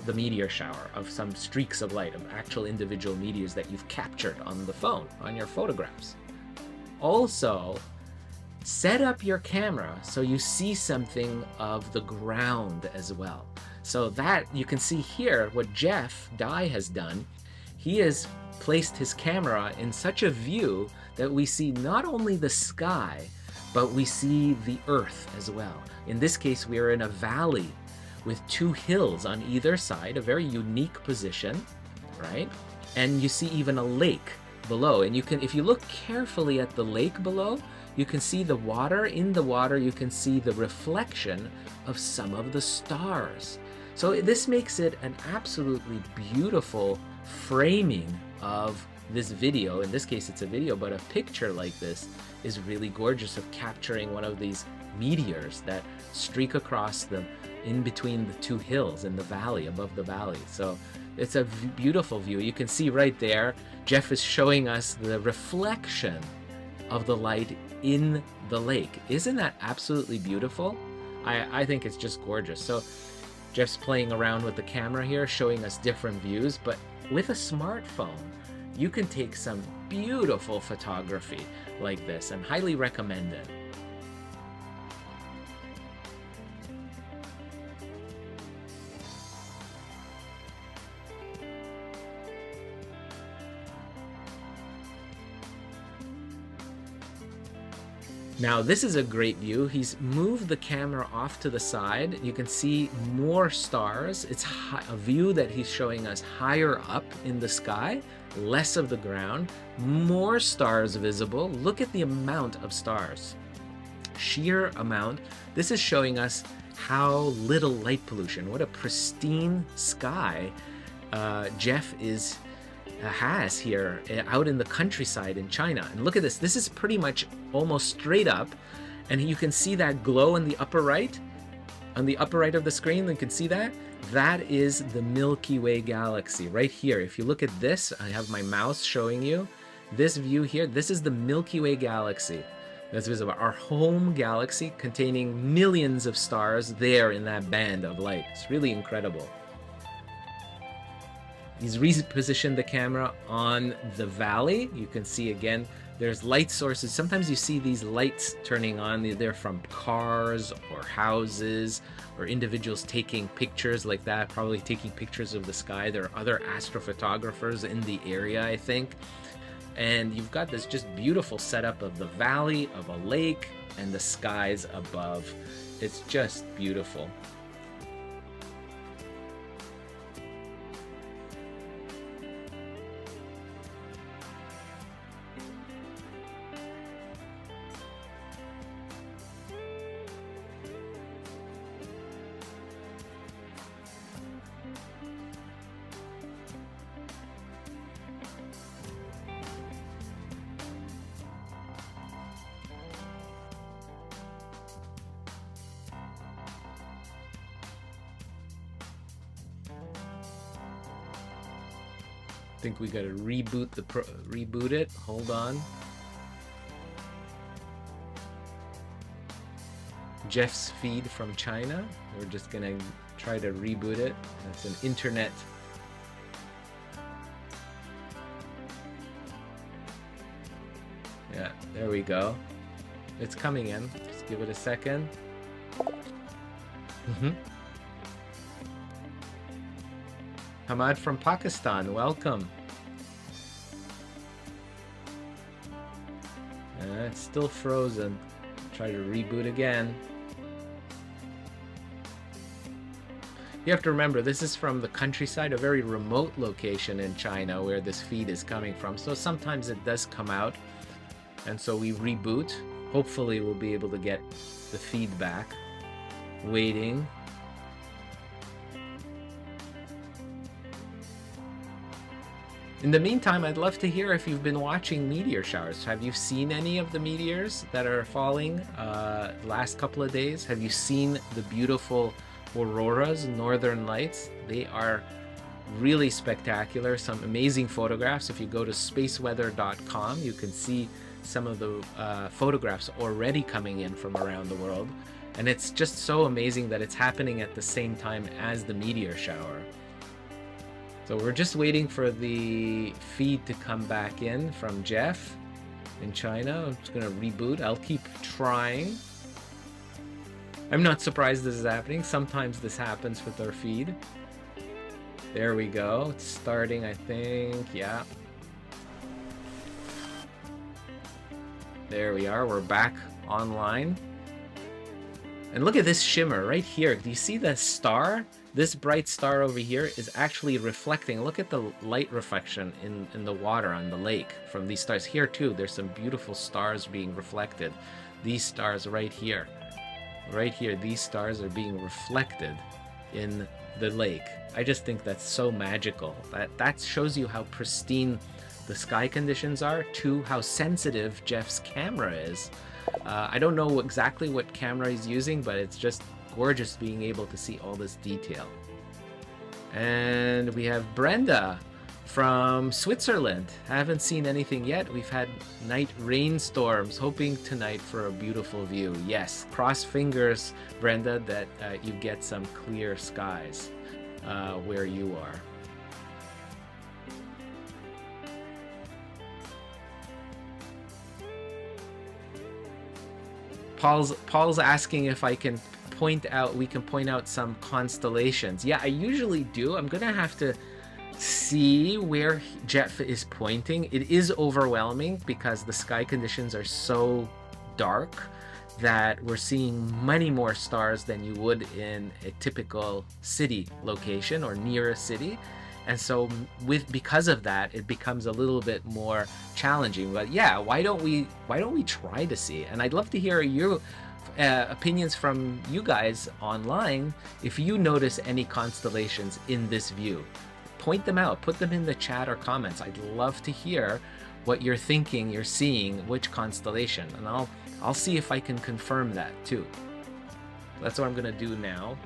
Speaker 4: the meteor shower, of some streaks of light, of actual individual meteors that you've captured on the phone, on your photographs. Also, set up your camera so you see something of the ground as well. So that you can see here what Jeff Dye has done. He has placed his camera in such a view that we see not only the sky, but we see the earth as well. In this case, we are in a valley with 2 hills on either side, a very unique position, right? And you see even a lake below. And you can, if you look carefully at the lake below, you can see the water. In the water, you can see the reflection of some of the stars. So this makes it an absolutely beautiful framing of this video. In this case, it's a video, but a picture like this is really gorgeous, of capturing one of these meteors that streak across the, in between the 2 hills in the valley, above the valley. So it's a beautiful view. You can see right there, Jeff is showing us the reflection of the light in the lake. Isn't that absolutely beautiful? I think it's just gorgeous. So Jeff's playing around with the camera here, showing us different views, but with a smartphone, you can take some beautiful photography like this, and highly recommend it. Now this is a great view. He's moved the camera off to the side. You can see more stars. It's a view that he's showing us higher up in the sky, less of the ground, more stars visible. Look at the amount of stars, sheer amount. This is showing us how little light pollution, what a pristine sky Jeff has here out in the countryside in China. And look at this. This is pretty much almost straight up, and you can see that glow in the upper right. On the upper right of the screen, you can see that. That is the Milky Way galaxy right here. If you look at this, I have my mouse showing you this view here. This is the Milky Way galaxy that's visible. Our home galaxy, containing millions of stars there in that band of light. It's really incredible. He's repositioned the camera on the valley. You can see again, there's light sources. Sometimes you see these lights turning on. They're from cars or houses or individuals taking pictures like that, probably taking pictures of the sky. There are other astrophotographers in the area, I think. And you've got this just beautiful setup of the valley, of a lake, and the skies above. It's just beautiful. I think we gotta reboot it. Hold on. Jeff's feed from China. We're just gonna try to reboot it. It's an internet. Yeah, there we go. It's coming in. Just give it a second. Hamad from Pakistan, welcome. It's still frozen. Try to reboot again. You have to remember, this is from the countryside, a very remote location in China where this feed is coming from. So sometimes it does come out. And so we reboot. Hopefully we'll be able to get the feedback. Waiting. In the meantime, I'd love to hear if you've been watching meteor showers. Have you seen any of the meteors that are falling last couple of days? Have you seen the beautiful auroras, northern lights? They are really spectacular. Some amazing photographs. If you go to spaceweather.com, you can see some of the photographs already coming in from around the world. And it's just so amazing that it's happening at the same time as the meteor shower. So we're just waiting for the feed to come back in from Jeff in China. I'm just going to reboot. I'll keep trying. I'm not surprised this is happening. Sometimes this happens with our feed. There we go. It's starting, I think. Yeah. There we are. We're back online. And look at this shimmer right here. Do you see the star? This bright star over here is actually reflecting. Look at the light reflection in the water on the lake from these stars. Here too, there's some beautiful stars being reflected. These stars right here, these stars are being reflected in the lake. I just think that's so magical. That shows you how pristine the sky conditions are, to how sensitive Jeff's camera is. I don't know exactly what camera he's using, but it's just gorgeous being able to see all this detail. And we have Brenda from Switzerland. Haven't seen anything yet. We've had night rainstorms, hoping tonight for a beautiful view. Yes, cross fingers, Brenda, that you get some clear skies where you are. Paul's asking if I can we can point out some constellations. Yeah, I usually do. I'm gonna have to see where Jeff is pointing. It is overwhelming because the sky conditions are so dark that we're seeing many more stars than you would in a typical city location or near a city. And so because of that, it becomes a little bit more challenging. But yeah, why don't we try to see? And I'd love to hear your opinions from you guys online. If you notice any constellations in this view, point them out, put them in the chat or comments. I'd love to hear what you're thinking, you're seeing, which constellation, and I'll see if I can confirm that too. That's what I'm gonna do now.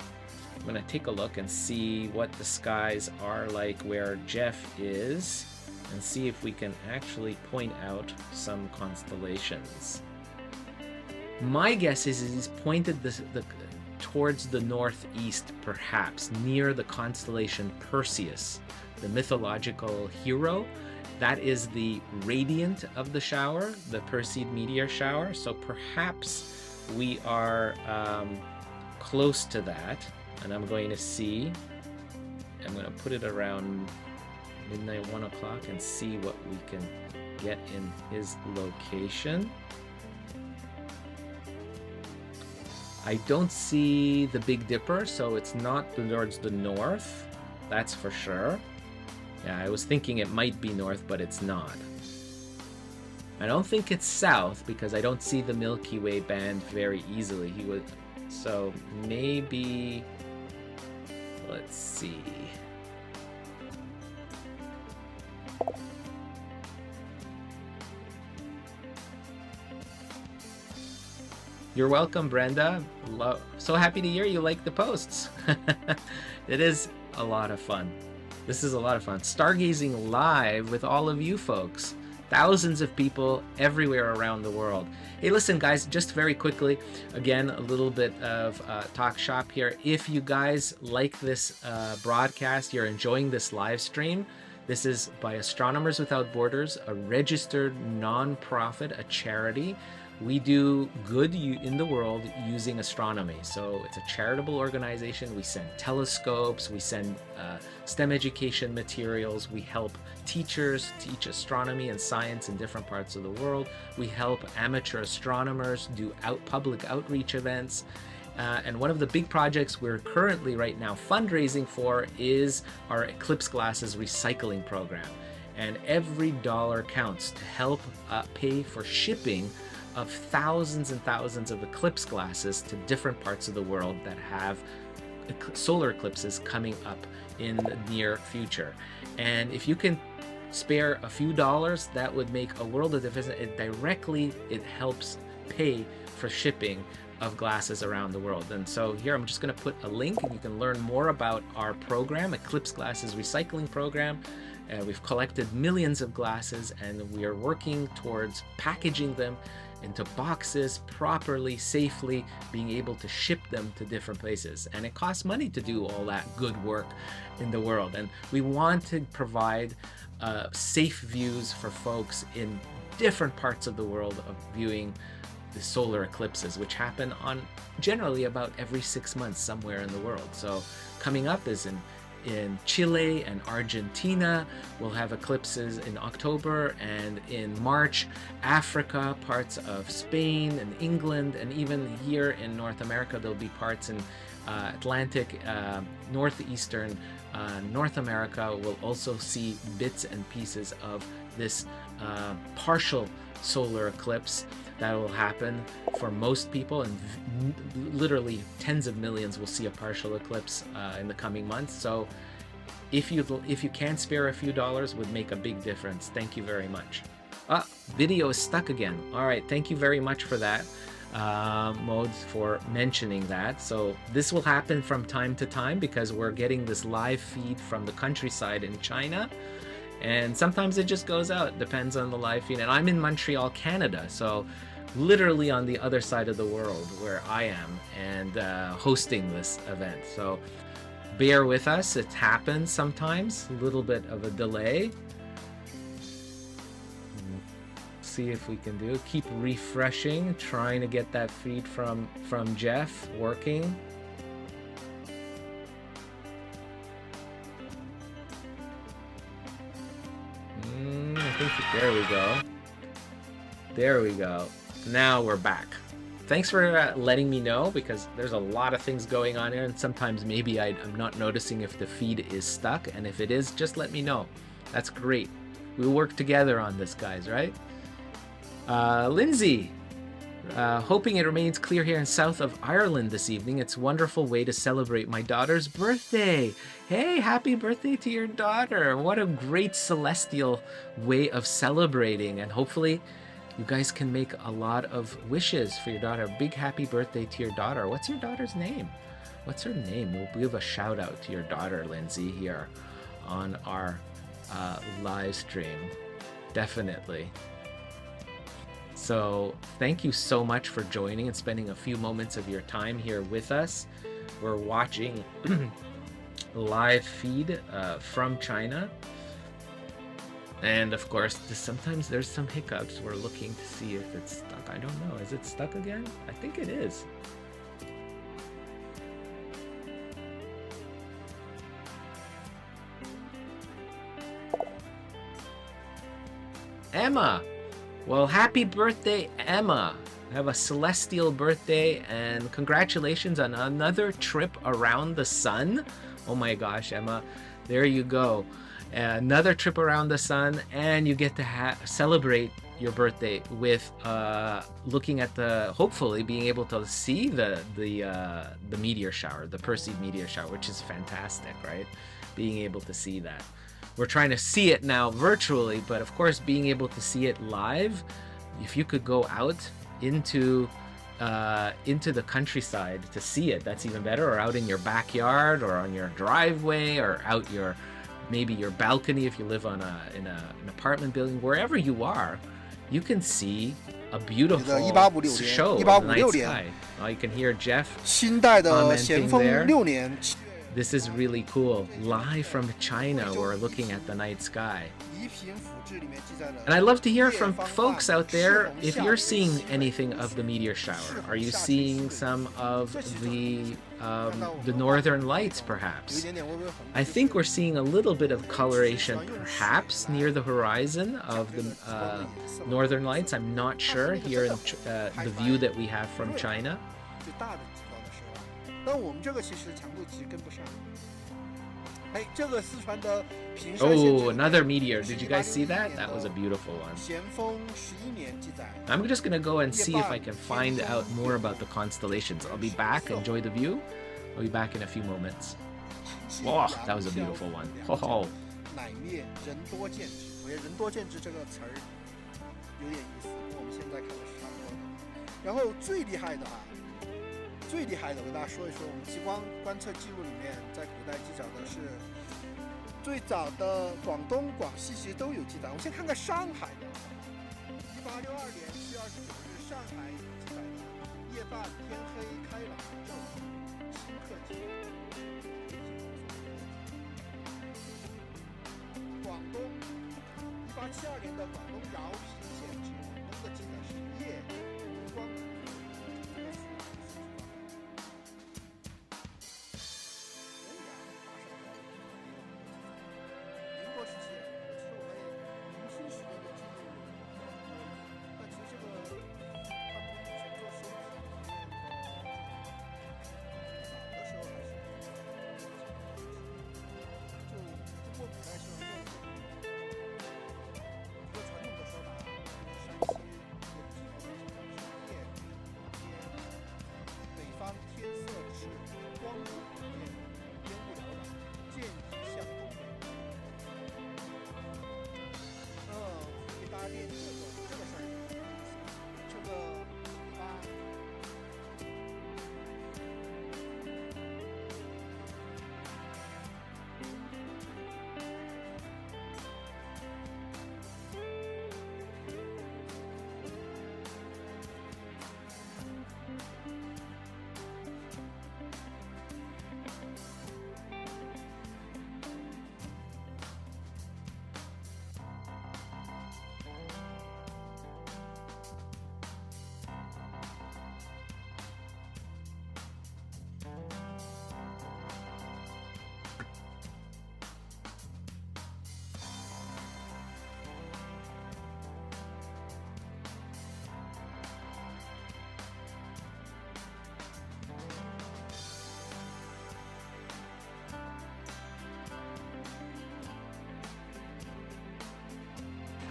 Speaker 4: I'm gonna take a look and see what the skies are like where Jeff is, and see if we can actually point out some constellations. My guess is he's pointed towards the northeast, perhaps, near the constellation Perseus, the mythological hero. That is the radiant of the shower, the Perseid meteor shower. So perhaps we are close to that. And I'm going to see, I'm going to put it around midnight, 1 o'clock, and see what we can get in his location. I don't see the Big Dipper, so it's not towards the north, that's for sure. Yeah, I was thinking it might be north, but it's not. I don't think it's south because I don't see the Milky Way band very easily. So maybe, let's see. You're welcome, Brenda. So happy to hear you like the posts. It is a lot of fun. This is a lot of fun. Stargazing live with all of you folks. Thousands of people everywhere around the world. Hey, listen, guys, just very quickly, again, a little bit of talk shop here. If you guys like this broadcast, you're enjoying this live stream, This is by Astronomers Without Borders, a registered non-profit, a charity. We do good in the world using astronomy. So it's a charitable organization. We send telescopes, we send STEM education materials, we help teachers teach astronomy and science in different parts of the world. We help amateur astronomers do public outreach events. And one of the big projects we're currently right now fundraising for is our eclipse glasses recycling program. And every dollar counts to help pay for shipping of thousands and thousands of eclipse glasses to different parts of the world that have solar eclipses coming up in the near future. And if you can spare a few dollars, that would make a world of difference. It helps pay for shipping of glasses around the world. And so here I'm just going to put a link and you can learn more about our program, Eclipse Glasses Recycling Program. We've collected millions of glasses and we are working towards packaging them into boxes properly, safely, being able to ship them to different places. And it costs money to do all that good work in the world. And we want to provide safe views for folks in different parts of the world of viewing the solar eclipses, which happen on generally about every 6 months somewhere in the world. So coming up is in Chile and Argentina, we'll have eclipses in October, and in March, Africa, parts of Spain and England, and even here in North America, there'll be parts in Atlantic, northeastern North America will also see bits and pieces of this partial solar eclipse that will happen for most people, and literally tens of millions will see a partial eclipse in the coming months. So if you can spare a few dollars, would make a big difference. Thank you very much. Video is stuck again. All right, thank you very much for that, Modes, for mentioning that. So this will happen from time to time because we're getting this live feed from the countryside in China. And sometimes it just goes out, depends on the live feed. And I'm in Montreal, Canada, so literally on the other side of the world where I am, and hosting this event. So bear with us, it happens sometimes, a little bit of a delay. See if we can do it. Keep refreshing, trying to get that feed from Jeff working. There we go. There we go. Now we're back. Thanks for letting me know, because there's a lot of things going on here, and sometimes maybe I'm not noticing if the feed is stuck, and if it is, just let me know. That's great. We'll work together on this, guys, right? Lindsay, hoping it remains clear here in south of Ireland this evening. It's a wonderful way to celebrate my daughter's birthday. Hey, happy birthday to your daughter. What a great celestial way of celebrating. And hopefully you guys can make a lot of wishes for your daughter. Big happy birthday to your daughter. What's your daughter's name? What's her name? We'll give a shout out to your daughter, Lindsay, here on our live stream. Definitely. So thank you so much for joining and spending a few moments of your time here with us. We're watching live feed from China. And of course, sometimes there's some hiccups. We're looking to see if it's stuck. I don't know. Is it stuck again? I think it is. Emma. Well, happy birthday, Emma. Have a celestial birthday, and congratulations on another trip around the sun. Oh my gosh, Emma, there you go. Another trip around the sun, and you get to celebrate your birthday with looking at hopefully being able to see the meteor shower, the Perseid meteor shower, which is fantastic, right? Being able to see that. We're trying to see it now virtually, but of course, being able to see it live, if you could go out into the countryside to see it, that's even better, or out in your backyard or on your driveway or out maybe your balcony if you live in an apartment building, wherever you are, you can see a beautiful show of the night sky. You can hear Jeff
Speaker 5: 新代的咸丰
Speaker 4: commenting there.
Speaker 5: 6年
Speaker 4: This is really cool. Live from China, we're looking at the night sky. And I'd love to hear from folks out there if you're seeing anything of the meteor shower. Are you seeing some of the northern lights, perhaps? I think we're seeing a little bit of coloration, perhaps, near the horizon of the northern lights. I'm not sure here in the view that we have from China. Oh, another meteor. Did you guys see that? That was a beautiful one. I'm just going to go and see if I can find out more about the constellations. I'll be back. Enjoy the view. I'll be back in a few moments. Oh, that was a beautiful one. Oh.
Speaker 5: 最厉害的，我给大家说一说，我们极光观测记录里面，在古代记载的是最早的广东、广西其实都有记载。我们先看看上海的，1862年7月29日，上海记载的夜半天黑开朗正顷刻即广东1872年的广东饶平县志广东的记载是夜光。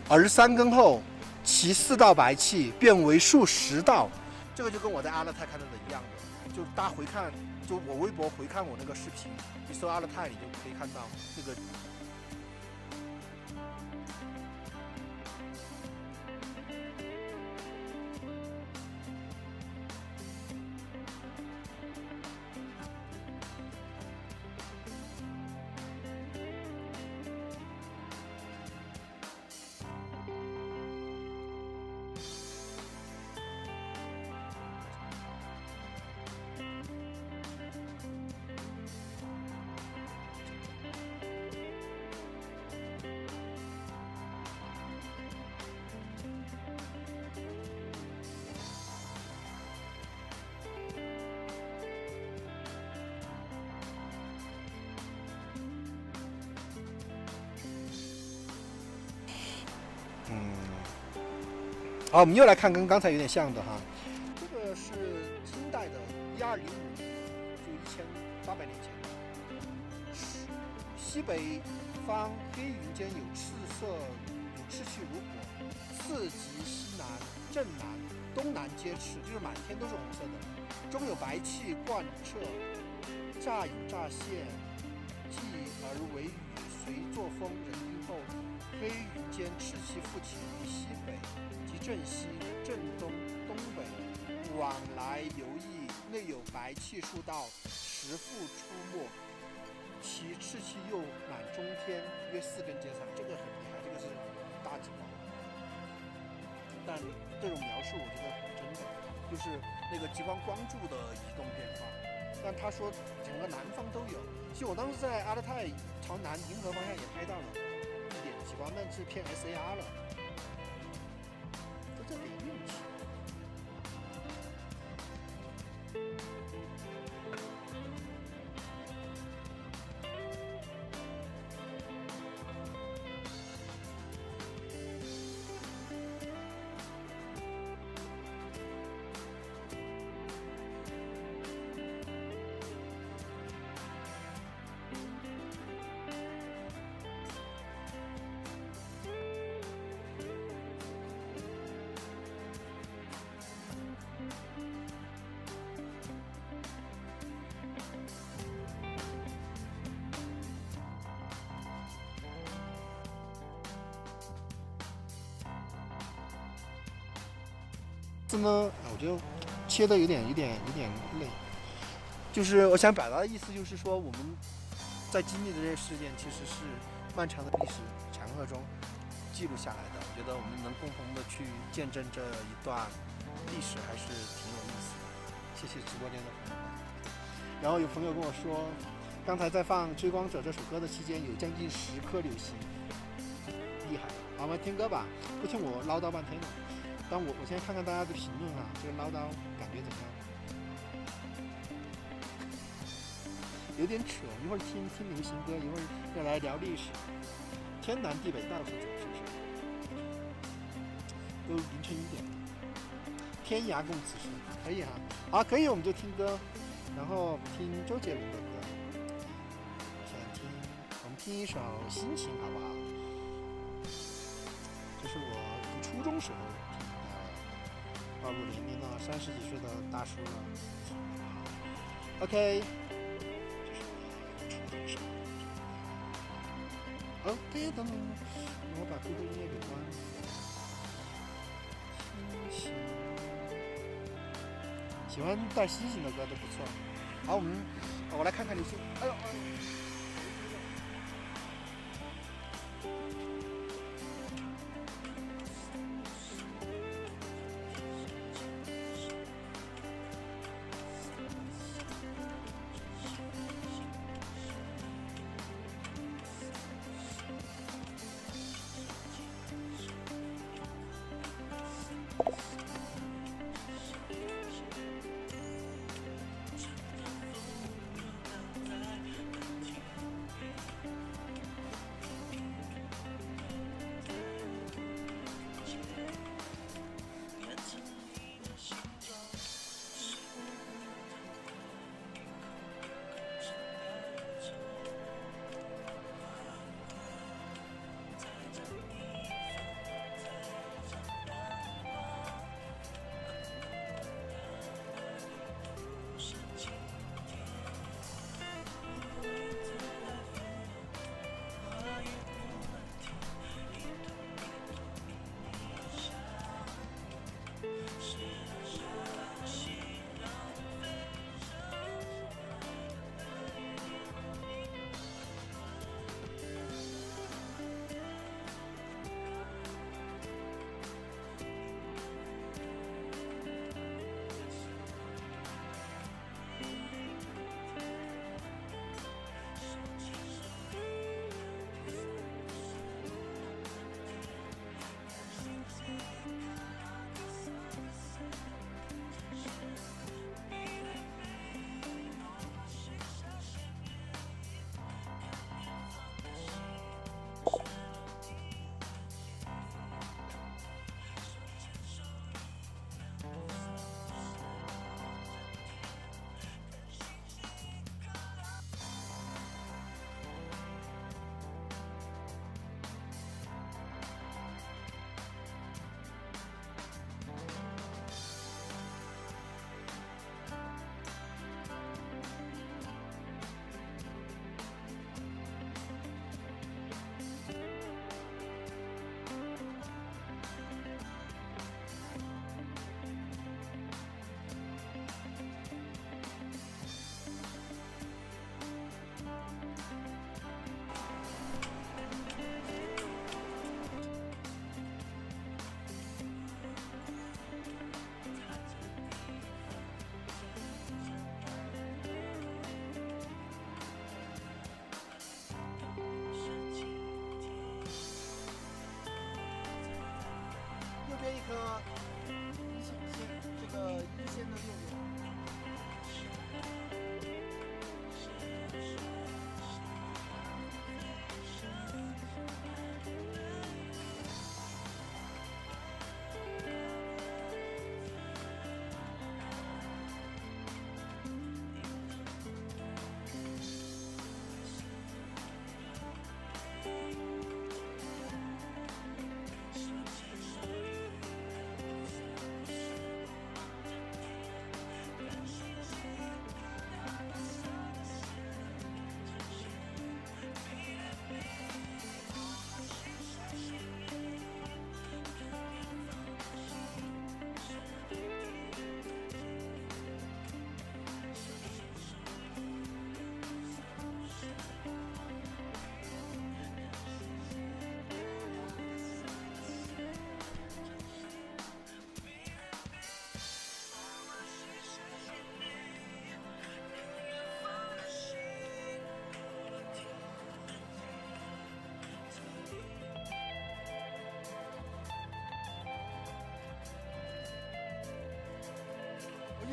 Speaker 5: 23更后，其4道白气变为数10道，这个就跟我在阿勒泰看到的一样的。就大家回看，就我微博回看我那个视频，你搜阿勒泰，你就可以看到那个。好，我们又来看跟刚才有点像的哈，这个是清代的1205年，就1800年前的。西北方黑云间有赤气如火，次极西南、正南、东南皆赤，就是满天都是红色的，中有白气贯彻，乍隐乍现，继而为雨，随作风，人听后，黑云间赤气复起于西北。正西、正东、东北往来游弋，内有白气数道，时复出没，其赤气又满中天，约4根接上。这个很厉害，这个是大极光。但这种描述我觉得很真的，就是那个极光光柱的移动变化。但他说整个南方都有。其实我当时在阿勒泰朝南银河方向也拍到了一点极光，但是偏 SAR 了，这点运气。呢，我觉得切的有点累，就是我想表达的意思就是说，我们在经历的这些事件，其实是漫长的历史长河中记录下来的。我觉得我们能共同的去见证这一段历史，还是挺有意思的。谢谢直播间的朋友们。然后有朋友跟我说，刚才在放《追光者》这首歌的期间，有将近10颗流星，厉害！好，我们听歌吧，不听我唠叨半天了。但我现在看看大家的评论啊，这个唠叨感觉怎么样？有点扯，一会儿听流行歌，一会儿要来聊历史，天南地北到处走，是不是？都凌晨1点了，天涯共此时，可以哈。好，可以，我们就听歌，然后听周杰伦的歌。我们听一首《心情》，好不好？这是我读初中时候听的。暴露年龄了，30几岁的大叔了。OK， 这是我初中时候听的。OK， 等等，我把 QQ 音乐给关了。星星，喜欢带星星的歌都不错。好，我来看看流星。哎呦。这个一线的六月。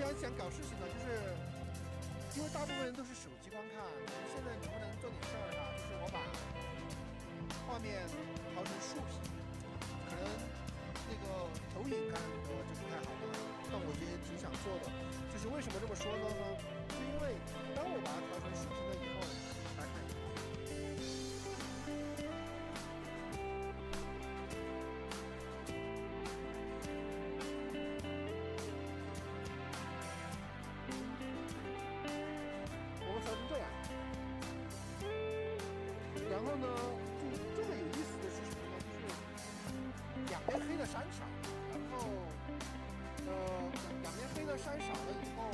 Speaker 5: 我就想搞事情呢，就是因为大部分人都是手机观看，现在能不能做点事儿呢？就是我把画面调成竖屏，可能那个投影看就不太好了，但我觉得挺想做的。就是为什么这么说呢？是因为当我把它调成竖屏了以后，大家看一下。然后呢，就这个有意思的是什么呢？就是两边黑的山少，然后两边黑的山少了以后，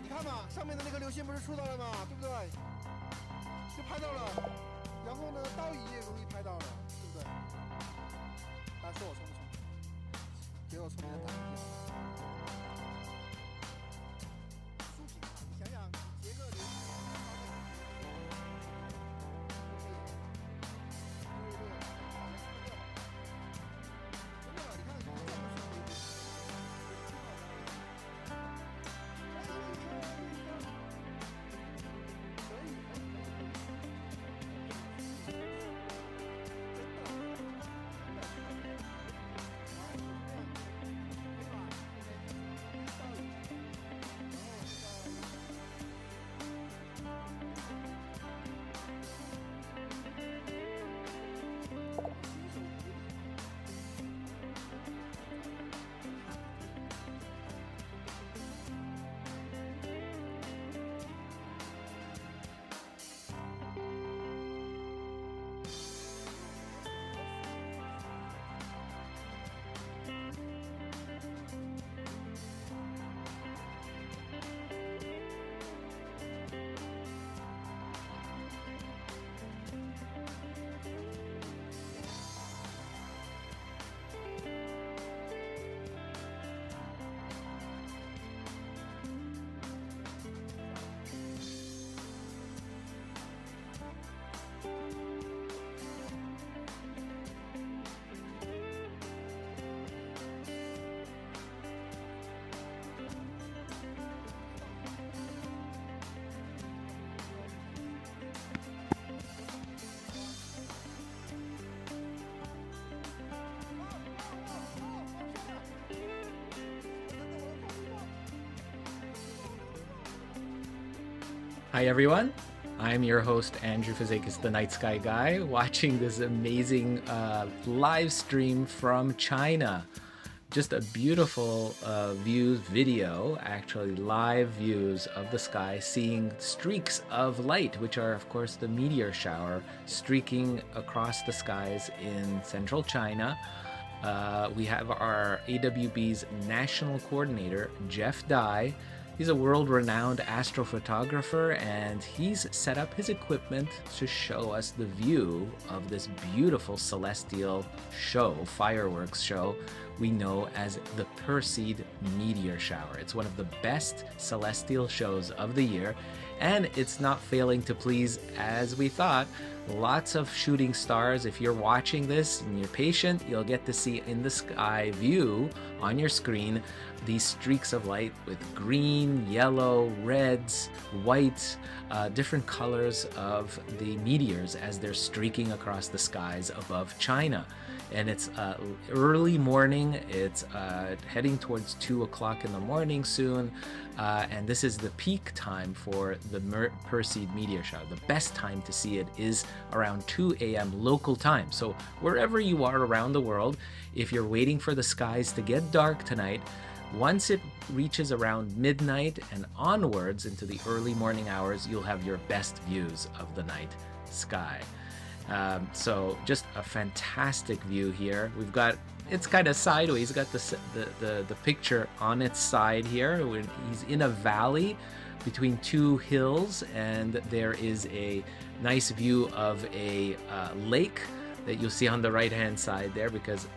Speaker 5: 你看嘛，上面的那个流星不是出到了吗？对不对？就拍到了。然后呢，倒影也容易拍到了，对不对？大家说我聪不聪明？给我聪明的打个屁！竖屏，你想想，截个流星。
Speaker 4: Hi everyone, I'm your host Andrew Fazekas, the Night Sky Guy, watching this amazing live stream from China. Just a beautiful video, actually live views of the sky, seeing streaks of light, which are of course the meteor shower streaking across the skies in central China. We have our AWB's national coordinator, Jeff Dye. He's a world-renowned astrophotographer, and he's set up his equipment to show us the view of this beautiful celestial show, fireworks show, we know as the Perseid meteor shower. It's one of the best celestial shows of the year, and it's not failing to please, as we thought, lots of shooting stars. If you're watching this and you're patient, you'll get to see in the sky view on your screen these streaks of light with green, yellow, reds, white, different colors of the meteors as they're streaking across the skies above China. And it's early morning. It's heading towards 2 o'clock in the morning soon. And this is the peak time for the Perseid meteor shower. The best time to see it is around 2 a.m. local time. So wherever you are around the world, if you're waiting for the skies to get dark tonight, once it reaches around midnight and onwards into the early morning hours, you'll have your best views of the night sky. So just a fantastic view here. We've got, it's kind of sideways. Got the picture on its side here. He's in a valley between two hills, and there is a nice view of a lake that you'll see on the right hand side there, because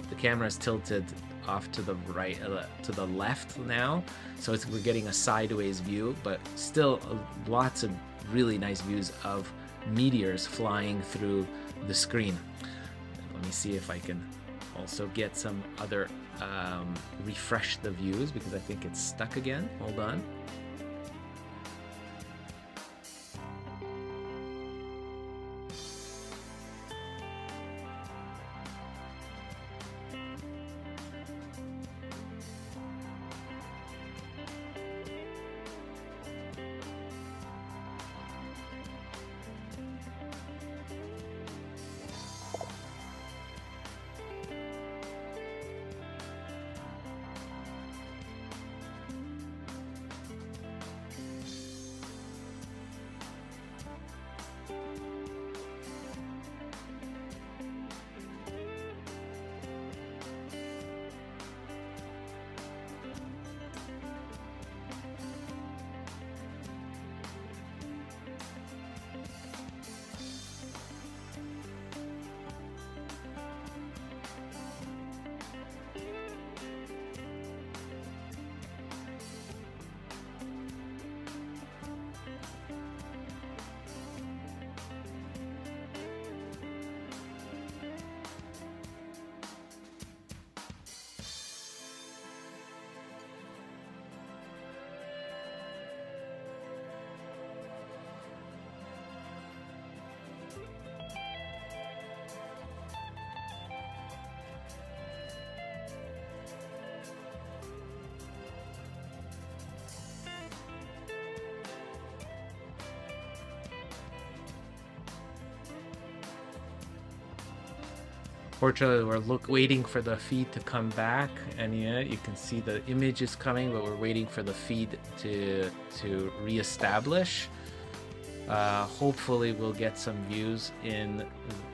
Speaker 4: the camera is tilted off to the right, to the left now, so we're getting a sideways view, but still lots of really nice views of meteors flying through the screen. Let me see if I can also get some other refresh the views, because I think it's stuck again. Hold on. Fortunately, we're waiting for the feed to come back, and yeah, you can see the image is coming, but we're waiting for the feed to reestablish. Hopefully, we'll get some views in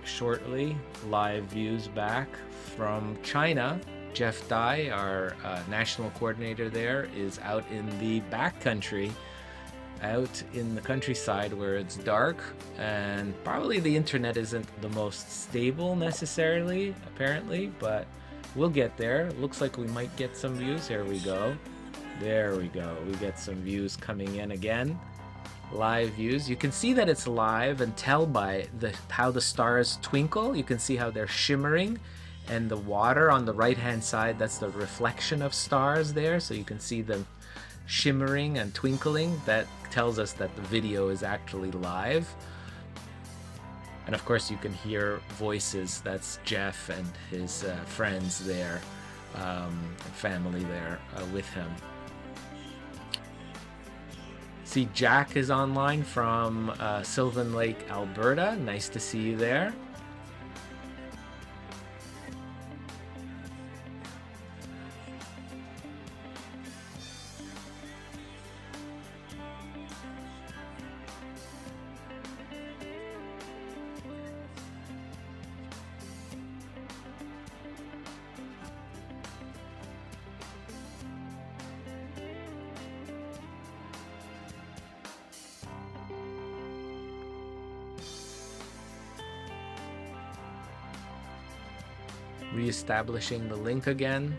Speaker 4: shortly. Live views back from China. Jeff Dai, our national coordinator there, is out in the backcountry, out in the countryside where it's dark, and probably the internet isn't the most stable necessarily, apparently, but we'll get there. Looks like we might get some views. Here we go. There we go. We get some views coming in again. Live views. You can see that it's live and tell by how the stars twinkle. You can see how they're shimmering, and the water on the right hand side, that's the reflection of stars there, so you can see them shimmering and twinkling. That tells us that the video is actually live. And of course you can hear voices. That's Jeff and his friends there, family there with him. See, Jack is online from Sylvan Lake, Alberta. Nice to see you there. Reestablishing the link again.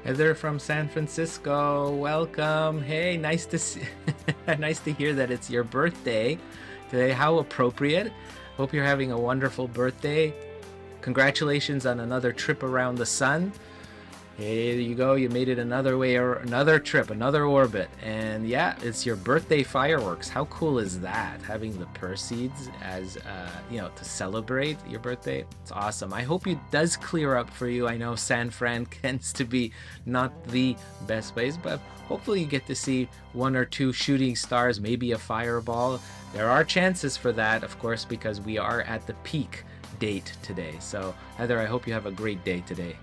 Speaker 4: Heather from San Francisco, welcome. Hey, nice to see, nice to hear that it's your birthday today. How appropriate. Hope you're having a wonderful birthday. Congratulations on another trip around the sun. Hey, there you go. You made it another way, or another trip, another orbit. And yeah, it's your birthday fireworks. How cool is that? Having the Perseids as, to celebrate your birthday. It's awesome. I hope it does clear up for you. I know San Fran tends to be not the best place, but hopefully you get to see one or two shooting stars, maybe a fireball. There are chances for that, of course, because we are at the peak date today. So Heather, I hope you have a great day today.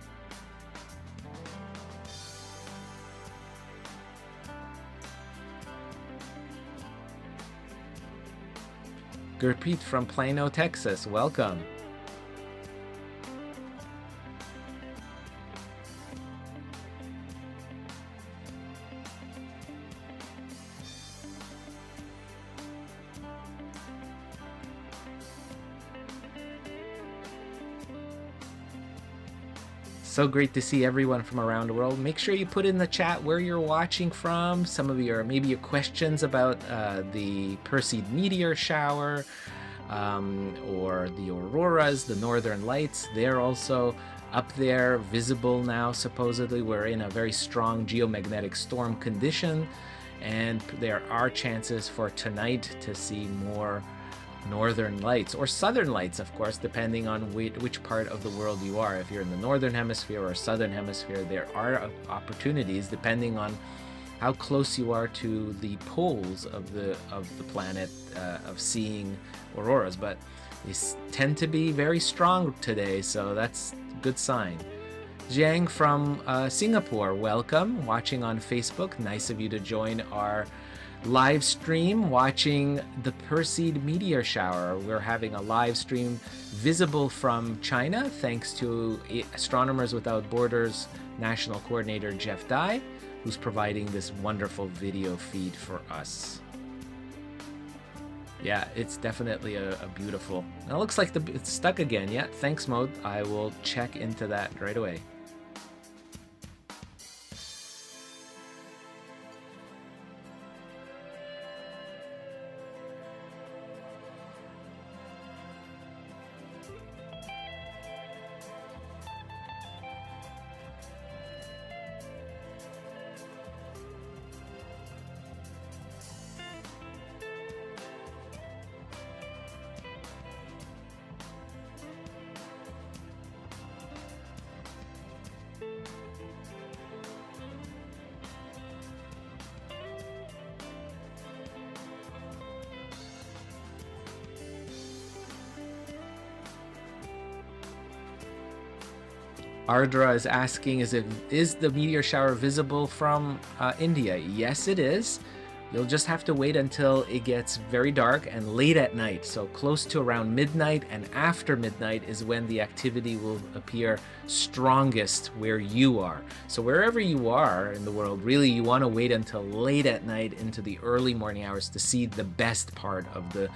Speaker 4: Gurpreet from Plano, Texas, welcome. So great to see everyone from around the world. Make sure you put in the chat where you're watching from, some of your questions about the Perseid meteor shower, or the auroras, the northern lights. They're also up there, visible now. Supposedly we're in a very strong geomagnetic storm condition, and there are chances for tonight to see more northern lights, or southern lights, of course, depending on which part of the world you are. If you're in the northern hemisphere or southern hemisphere, there are opportunities depending on how close you are to the poles of the planet of seeing auroras. But they tend to be very strong today, so that's a good sign. Jiang from Singapore, welcome, watching on Facebook. Nice of you to join our live stream watching the Perseid meteor shower. We're having a live stream visible from China thanks to Astronomers Without Borders National Coordinator Jeff Dye, who's providing this wonderful video feed for us. Yeah, it's definitely a beautiful. Now it looks like it's stuck again. Yeah, thanks Mode. I will check into that right away. Ardra is asking, is the meteor shower visible from India? Yes, it is. You'll just have to wait until it gets very dark and late at night. So close to around midnight and after midnight is when the activity will appear strongest where you are. So wherever you are in the world, really you want to wait until late at night into the early morning hours to see the best part of the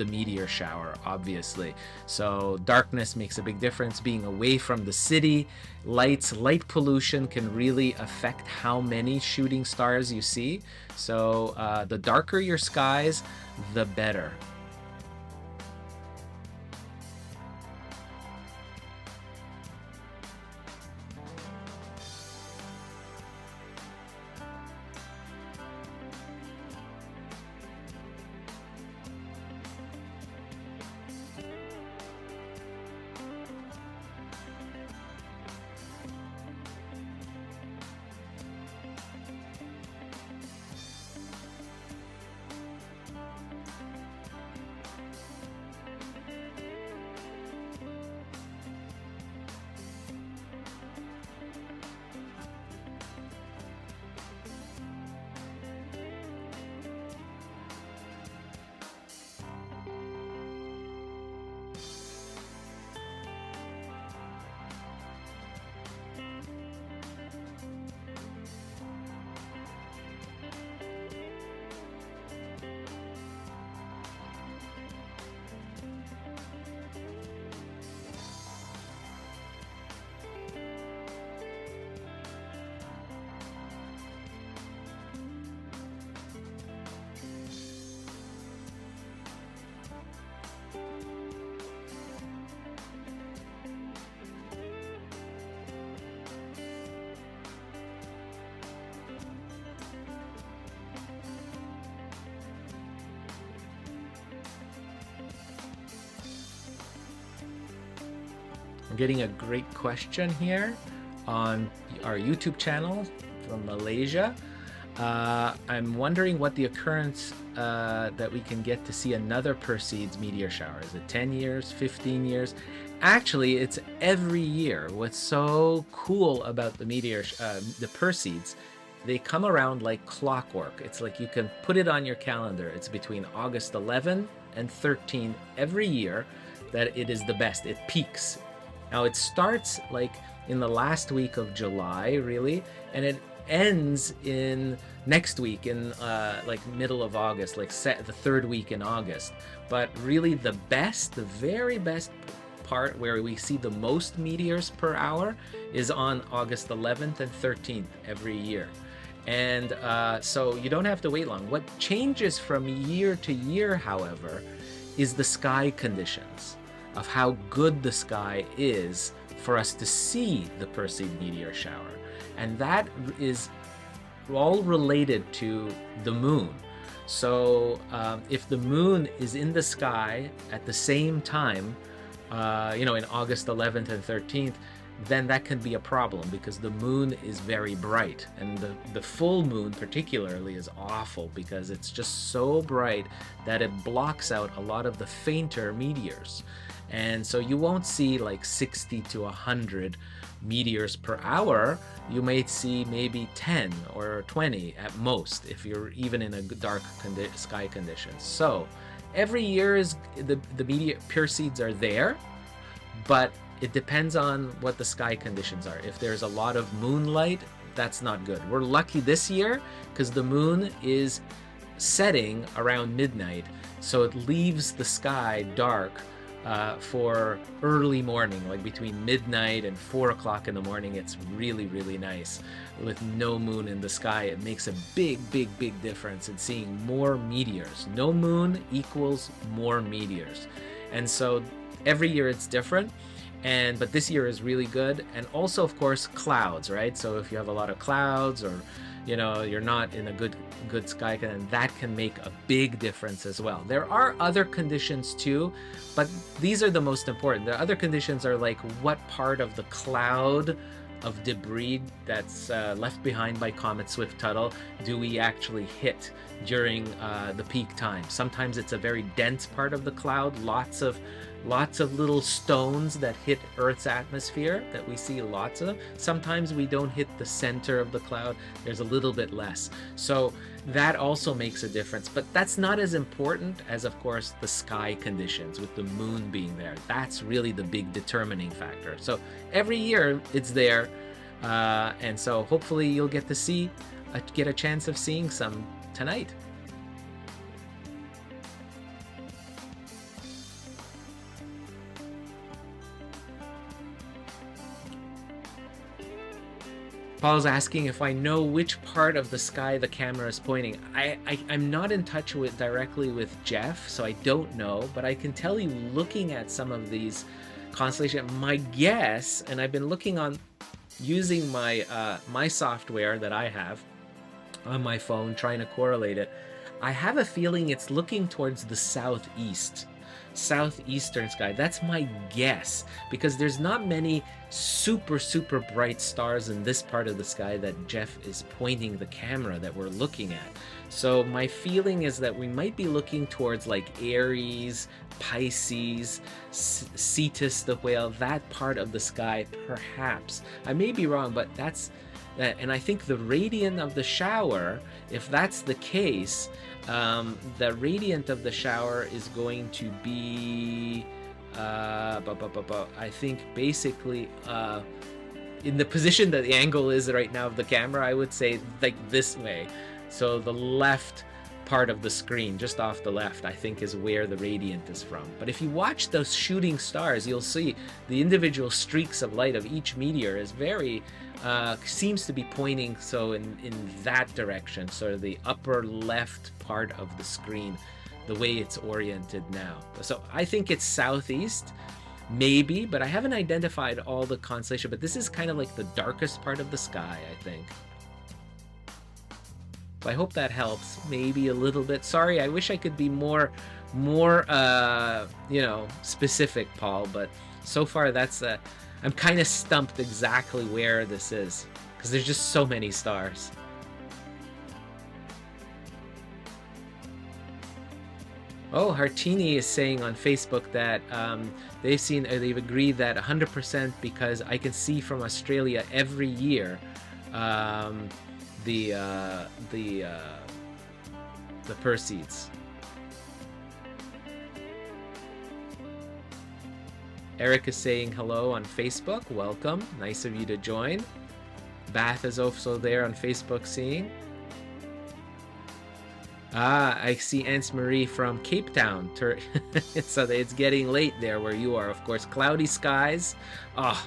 Speaker 4: meteor shower, obviously. So darkness makes a big difference. Being away from the city, light pollution can really affect how many shooting stars you see. So the darker your skies, the better. We're getting a great question here on our YouTube channel from Malaysia. I'm wondering what the occurrence that we can get to see another Perseids meteor shower. Is it 10 years, 15 years? Actually, it's every year. What's so cool about the the Perseids, they come around like clockwork. It's like you can put it on your calendar. It's between August 11 and 13 every year that it is the best. It peaks. Now it starts like in the last week of July, really, and it ends in next week in like middle of August, like the third week in August. But really the very best part where we see the most meteors per hour is on August 11th and 13th every year. And so you don't have to wait long. What changes from year to year, however, is the sky conditions of how good the sky is for us to see the Perseid meteor shower. And that is all related to the moon. So if the moon is in the sky at the same time, in August 11th and 13th, then that can be a problem because the moon is very bright, and the full moon particularly is awful because it's just so bright that it blocks out a lot of the fainter meteors. And so you won't see like 60 to 100 meteors per hour. You may see maybe 10 or 20 at most if you're even in a dark sky conditions. So every year is the meteor Perseids are there, but it depends on what the sky conditions are. If there's a lot of moonlight, that's not good. We're lucky this year because the moon is setting around midnight, so it leaves the sky dark for early morning, like between midnight and 4 o'clock in the morning. It's really, really nice with no moon in the sky. It makes a big difference in seeing more meteors. No moon equals more meteors. And so every year it's different. But this year is really good. And also, of course, clouds, right? So if you have a lot of clouds, or you're not in a good sky, and that can make a big difference as well. There are other conditions too, but these are the most important. The other conditions are like what part of the cloud of debris that's left behind by Comet Swift-Tuttle do we actually hit during the peak time. Sometimes it's a very dense part of the cloud, lots of little stones that hit Earth's atmosphere that we see lots of. Sometimes we don't hit the center of the cloud. There's a little bit less. So that also makes a difference. But that's not as important as, of course, the sky conditions with the moon being there. That's really the big determining factor. So every year it's there. And so hopefully you'll get to get a chance of seeing some tonight. Paul's asking if I know which part of the sky the camera is pointing. I'm not in touch directly with Jeff, so I don't know, but I can tell you, looking at some of these constellations, my guess, and I've been looking on using my my software that I have on my phone, trying to correlate it. I have a feeling it's looking towards the southeastern sky. That's my guess, because there's not many super bright stars in this part of the sky that Jeff is pointing the camera that we're looking at. So my feeling is that we might be looking towards like Aries, Pisces, Cetus the whale, that part of the sky perhaps. I may be wrong, but that's that. And I think the radiant of the shower, if that's the case, the radiant of the shower is going to be I think basically in the position that the angle is right now of the camera, I would say like this way. So the left part of the screen, just off the left, I think is where the radiant is from. But if you watch those shooting stars, you'll see the individual streaks of light of each meteor is very seems to be pointing so in that direction, sort of the upper left part of the screen, the way it's oriented now. So I think it's southeast, maybe, but I haven't identified all the constellation. But this is kind of like the darkest part of the sky, I think. So I hope that helps, maybe a little bit. Sorry, I wish I could be more specific, Paul, but so far that's I'm kind of stumped exactly where this is because there's just so many stars. Oh, Hartini is saying on Facebook that they've agreed that 100% because I can see from Australia every year the Perseids. Eric is saying hello on Facebook. Welcome. Nice of you to join. Bath is also there on Facebook seeing. I see Aunt Marie from Cape Town. So it's getting late there where you are, of course. Cloudy skies. Oh,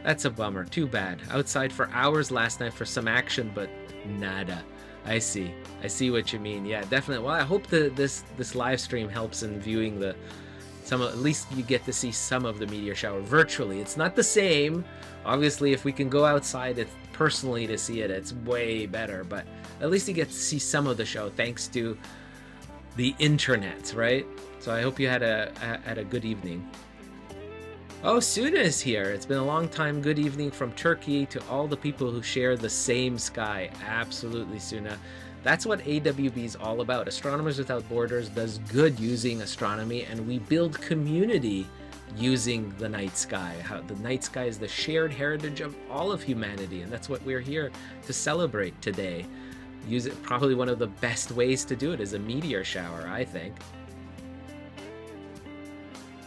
Speaker 4: that's a bummer. Too bad. Outside for hours last night for some action, but nada. I see what you mean. Yeah, definitely. Well, I hope that this live stream helps in viewing at least you get to see some of the meteor shower virtually. It's not the same. Obviously, if we can go outside personally to see it, it's way better, but at least you get to see some of the show thanks to the internet, right? So I hope you had a good evening. Oh, Suna is here. It's been a long time. Good evening from Turkey to all the people who share the same sky. Absolutely, Suna. That's what AWB is all about. Astronomers Without Borders does good using astronomy, and we build community using the night sky. The night sky is the shared heritage of all of humanity, and that's what we're here to celebrate today. Use it. Probably one of the best ways to do it is a meteor shower, I think.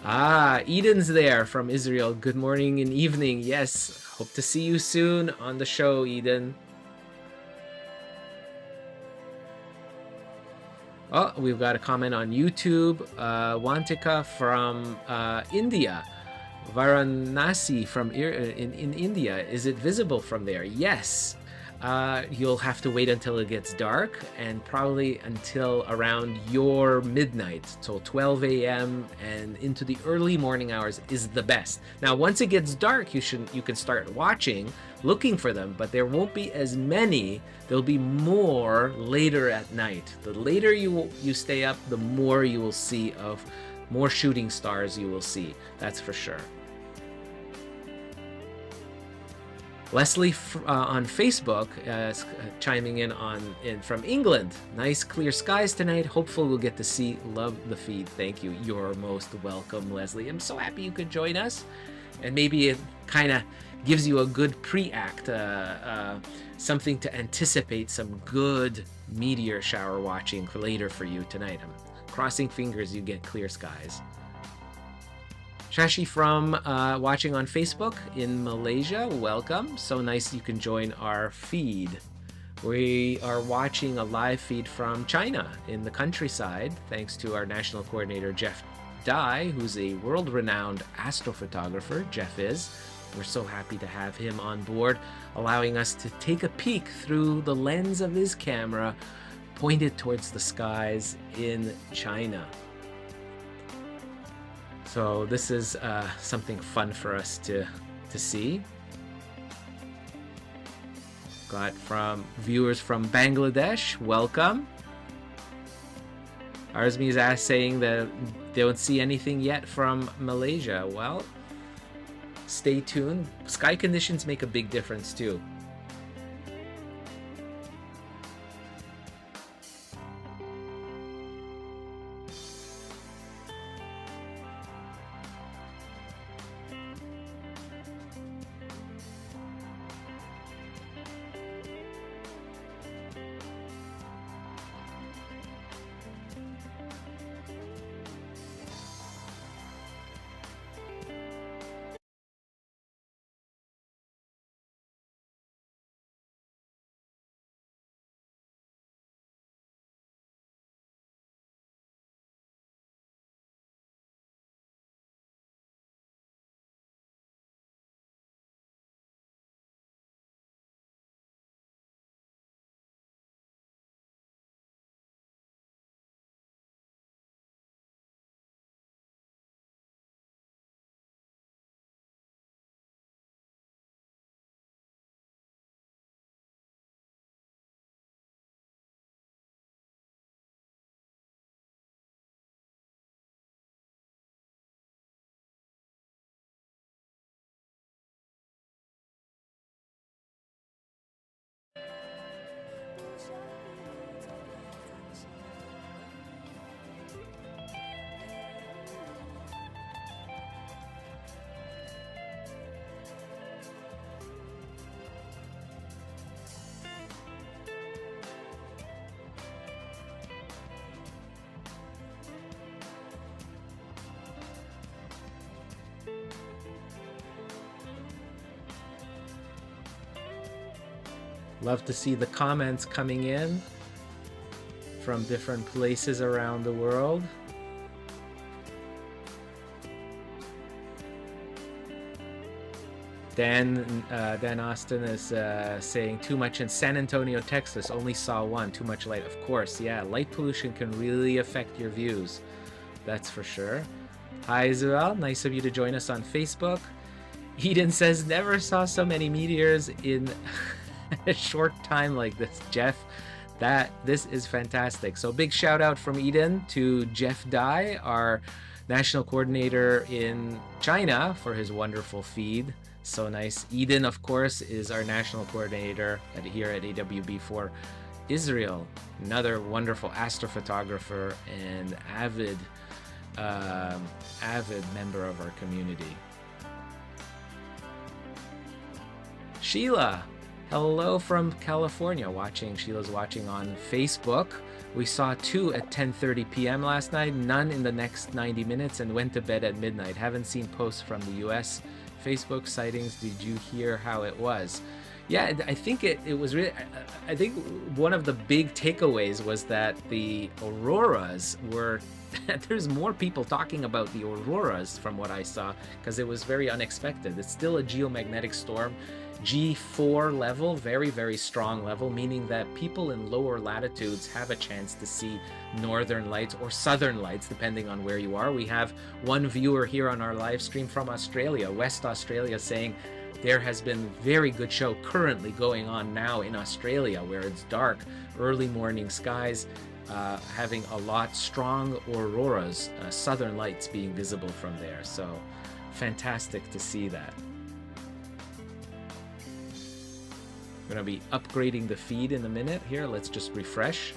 Speaker 4: Eden's there from Israel. Good morning and evening. Yes, hope to see you soon on the show, Eden. Oh, we've got a comment on YouTube. Wantika from India. Varanasi from in India. Is it visible from there? Yes. You'll have to wait until it gets dark and probably until around your midnight. So 12 a.m. and into the early morning hours is the best. Now, once it gets dark, you can start watching, looking for them, but there won't be as many. There'll be more later at night. The later you stay up, the more you will see more shooting stars you will see. That's for sure. Leslie on Facebook chiming in from England. Nice clear skies tonight. Hopefully we'll get to love the feed. Thank you. You're most welcome, Leslie. I'm so happy you could join us. And maybe it kind of gives you a good pre-act, something to anticipate some good meteor shower watching later for you tonight. I'm crossing fingers you get clear skies. Shashi from watching on Facebook in Malaysia, welcome. So nice you can join our feed. We are watching a live feed from China in the countryside, thanks to our national coordinator, Jeff Dai, who's a world-renowned astrophotographer. Jeff is. We're so happy to have him on board, allowing us to take a peek through the lens of his camera pointed towards the skies in China. So this is something fun for us to see. Got from viewers from Bangladesh, welcome. Arzmi is saying that they don't see anything yet from Malaysia. Well, stay tuned. Sky conditions make a big difference too. Love to see the comments coming in from different places around the world. Dan Austin is saying too much in San Antonio, Texas. Only saw one. Too much light. Of course, yeah. Light pollution can really affect your views. That's for sure. Hi, Isabel. Nice of you to join us on Facebook. Eden says, never saw so many meteors in a short time like this, Jeff. This is fantastic. So big shout out from Eden to Jeff Dai, our national coordinator in China, for his wonderful feed. So nice. Eden, of course, is our national coordinator here at AWB for Israel. Another wonderful astrophotographer and avid member of our community. Sheila, hello from California. Sheila's watching on Facebook. We saw 2 at 10:30 p.m. last night, none in the next 90 minutes, and went to bed at midnight. Haven't seen posts from the US Facebook sightings. Did you hear how it was? Yeah, I think it was really, I think one of the big takeaways was that the auroras were, there's more people talking about the auroras from what I saw, because it was very unexpected. It's still a geomagnetic storm, G4 level, very, very strong level, meaning that people in lower latitudes have a chance to see northern lights or southern lights, depending on where you are. We have one viewer here on our live stream from Australia, West Australia, saying there has been very good show currently going on now in Australia, where it's dark, early morning skies, having a lot strong auroras, southern lights being visible from there. So fantastic to see that. We're going to be upgrading the feed in a minute here. Let's just refresh.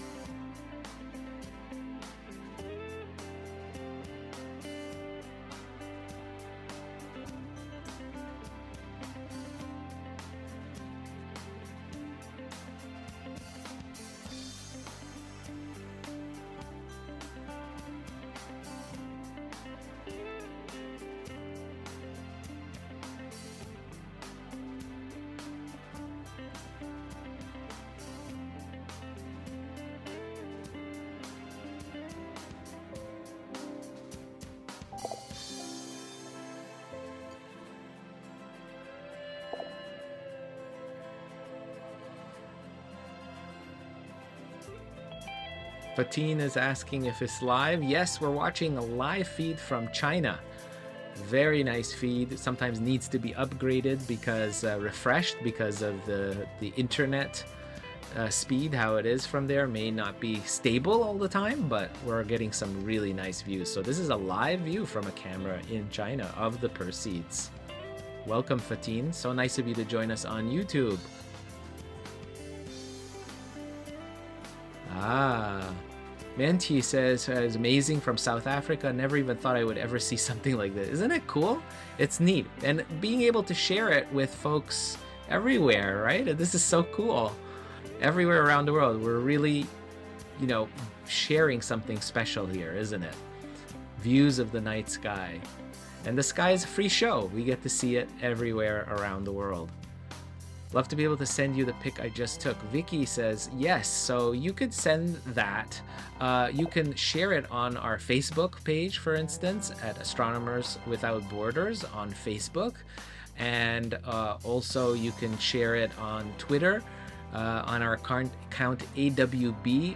Speaker 4: Fatine is asking if it's live. Yes, we're watching a live feed from China. Very nice feed. Sometimes needs to be upgraded because refreshed because of the internet speed. How it is from there may not be stable all the time, but we're getting some really nice views. So this is a live view from a camera in China of the Perseids. Welcome, Fatine. So nice of you to join us on YouTube. Menti says, it's amazing from South Africa. Never even thought I would ever see something like this. Isn't it cool? It's neat. And being able to share it with folks everywhere, right? This is so cool. Everywhere around the world, we're really, sharing something special here, isn't it? Views of the night sky. And the sky is a free show. We get to see it everywhere around the world. Love to be able to send you the pic I just took. Vicky says, yes, so you could send that. You can share it on our Facebook page, for instance, at Astronomers Without Borders on Facebook. And also you can share it on Twitter on our account AWB_org.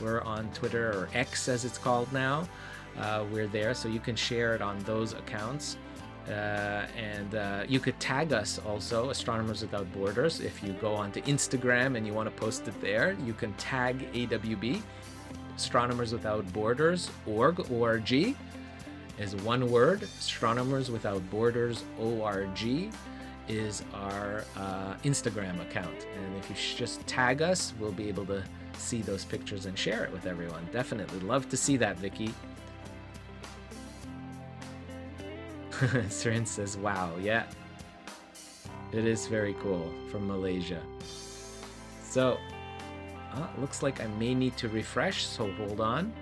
Speaker 4: We're on Twitter, or X as it's called now. We're there, so you can share it on those accounts. And you could tag us also, Astronomers Without Borders. If you go onto Instagram and you want to post it there, you can tag AWB, Astronomers Without Borders, org is one word. Astronomers Without Borders, org is our Instagram account. And if you just tag us, we'll be able to see those pictures and share it with everyone. Definitely love to see that, Vicky. Seren says, wow, yeah. It is very cool from Malaysia. So, looks like I may need to refresh, so hold on.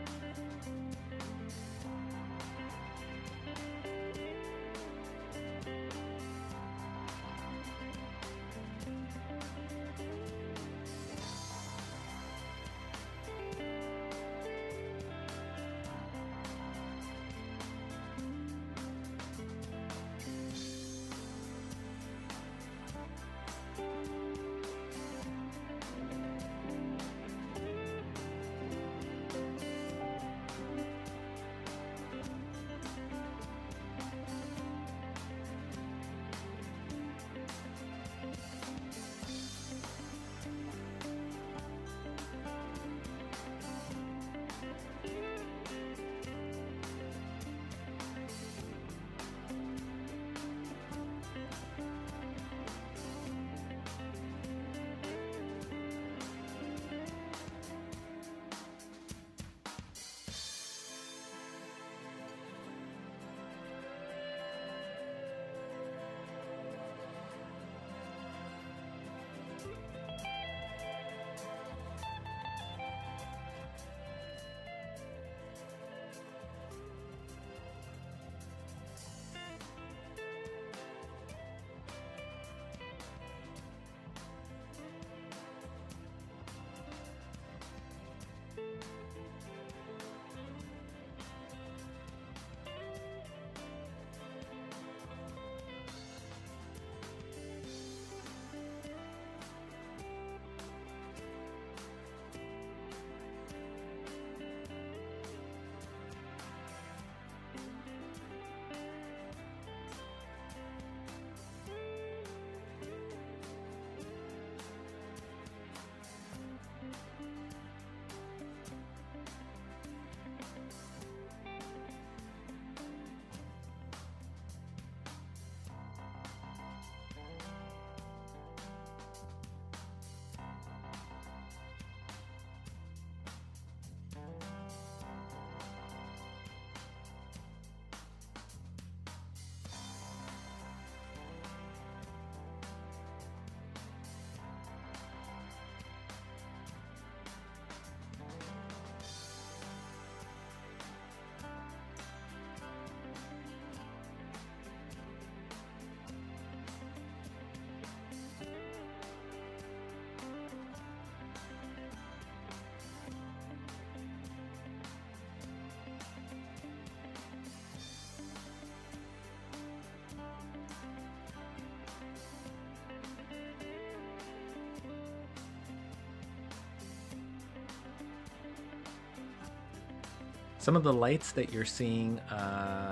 Speaker 4: Some of the lights that you're seeing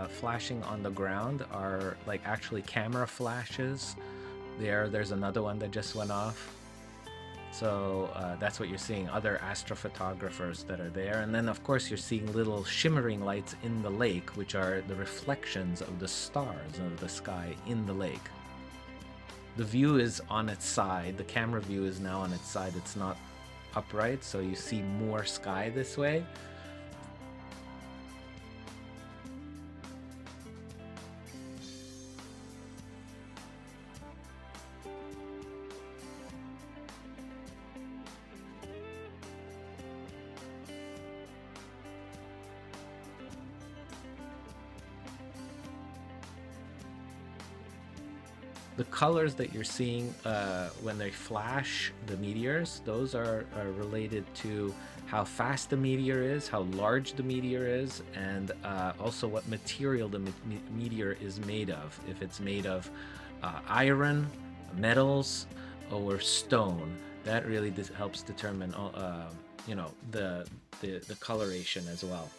Speaker 4: flashing on the ground are like actually camera flashes. There's another one that just went off. So that's what you're seeing, other astrophotographers that are there. And then, of course, you're seeing little shimmering lights in the lake, which are the reflections of the stars of the sky in the lake. The view is on its side. The camera view is now on its side. It's not upright, so you see more sky this way. The colors that you're seeing when they flash the meteors, those are related to how fast the meteor is, how large the meteor is, and also what material the meteor is made of. If it's made of iron, metals, or stone, that really helps determine, the coloration as well.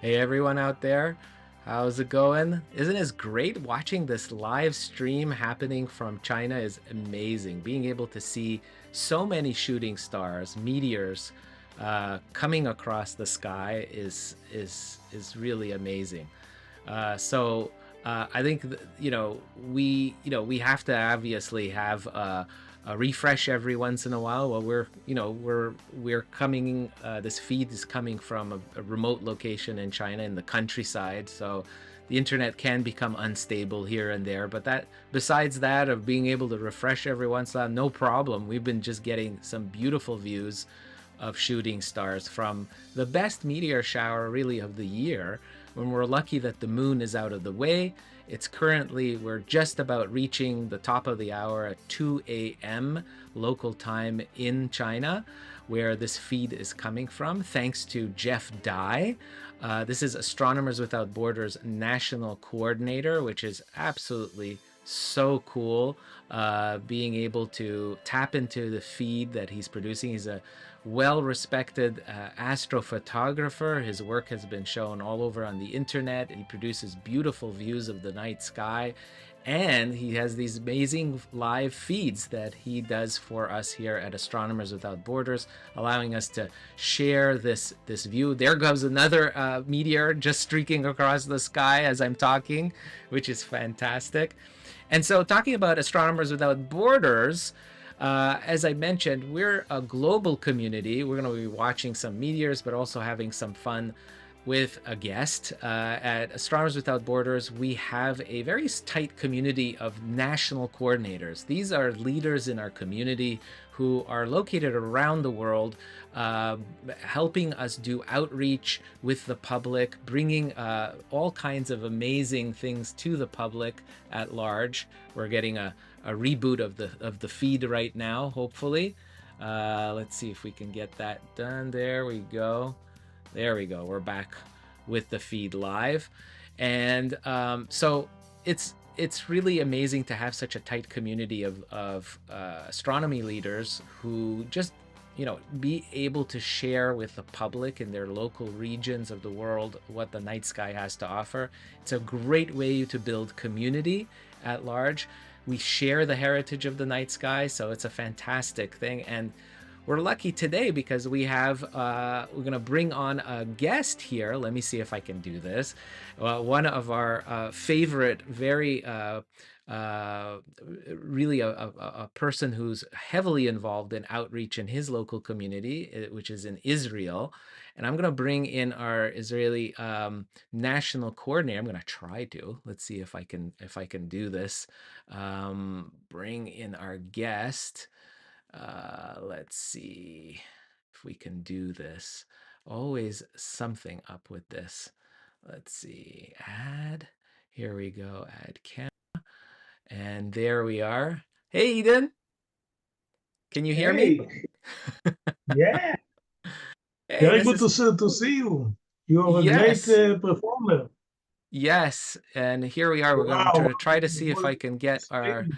Speaker 4: Hey everyone out there, how's it going? Isn't it great watching this live stream happening from China? Is amazing. Being able to see so many shooting stars, meteors coming across the sky is really amazing. I think we have to obviously have a refresh every once in a while. Well, we're coming. This feed is coming from a remote location in China in the countryside, so the internet can become unstable here and there. But besides that, of being able to refresh every once in a while, no problem. We've been just getting some beautiful views of shooting stars from the best meteor shower really of the year, when we're lucky that the moon is out of the way. We're just about reaching the top of the hour at 2 a.m. local time in China, where this feed is coming from, thanks to Jeff Dye. This is Astronomers Without Borders National Coordinator, which is absolutely so cool, being able to tap into the feed that he's producing. He's well-respected astrophotographer. His work has been shown all over on the internet. He produces beautiful views of the night sky, and he has these amazing live feeds that he does for us here at Astronomers Without Borders, allowing us to share this view. There goes another meteor just streaking across the sky as I'm talking, which is fantastic. And so, talking about Astronomers Without Borders, as I mentioned, we're a global community. We're going to be watching some meteors, but also having some fun with a guest. At Astronomers Without Borders, we have a very tight community of national coordinators. These are leaders in our community who are located around the world, helping us do outreach with the public, bringing all kinds of amazing things to the public at large. We're getting a reboot of the feed right now, hopefully. Let's see if we can get that done. There we go. There we go. We're back with the feed live. And so it's really amazing to have such a tight community of astronomy leaders who just, be able to share with the public in their local regions of the world what the night sky has to offer. It's a great way to build community at large. We share the heritage of the night sky, so it's a fantastic thing. And we're lucky today because we have, we're going to bring on a guest here. Let me see if I can do this. One of our favorite, very, really a person who's heavily involved in outreach in his local community, which is in Israel. And I'm going to bring in our Israeli national coordinator. I'm going to try to. Let's see if I can do this. Bring in our guest. Let's see if we can do this. Always something up with this. Let's see. Add. Here we go. Add camera. And there we are. Hey, Eden. Can you hear me?
Speaker 6: Yeah.
Speaker 4: Hey,
Speaker 6: Very good to see you. You are a
Speaker 4: Yes.
Speaker 6: great performer.
Speaker 4: Yes. And here we are. We're going to try to see if I can get our
Speaker 6: What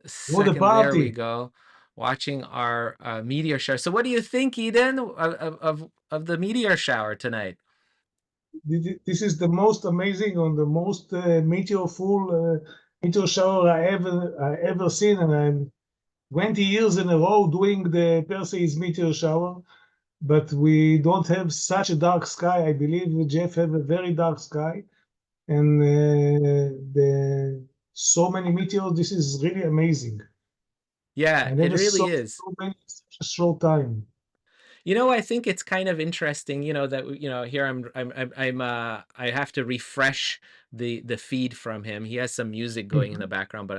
Speaker 6: a
Speaker 4: second. There we
Speaker 6: party.
Speaker 4: go. Watching our meteor shower. So what do you think, Eden, of the meteor shower tonight?
Speaker 6: This is the most amazing and the most meteorful meteor shower I ever seen, and I'm 20 years in a row doing the Perseid meteor shower, but we don't have such a dark sky. I believe Jeff have a very dark sky, and so many meteors. This is really amazing.
Speaker 4: Yeah,
Speaker 6: I
Speaker 4: it
Speaker 6: never
Speaker 4: really
Speaker 6: saw
Speaker 4: is.
Speaker 6: so many in such a short time.
Speaker 4: I think it's kind of interesting, that here I have to refresh the feed from him. He has some music going in the background, but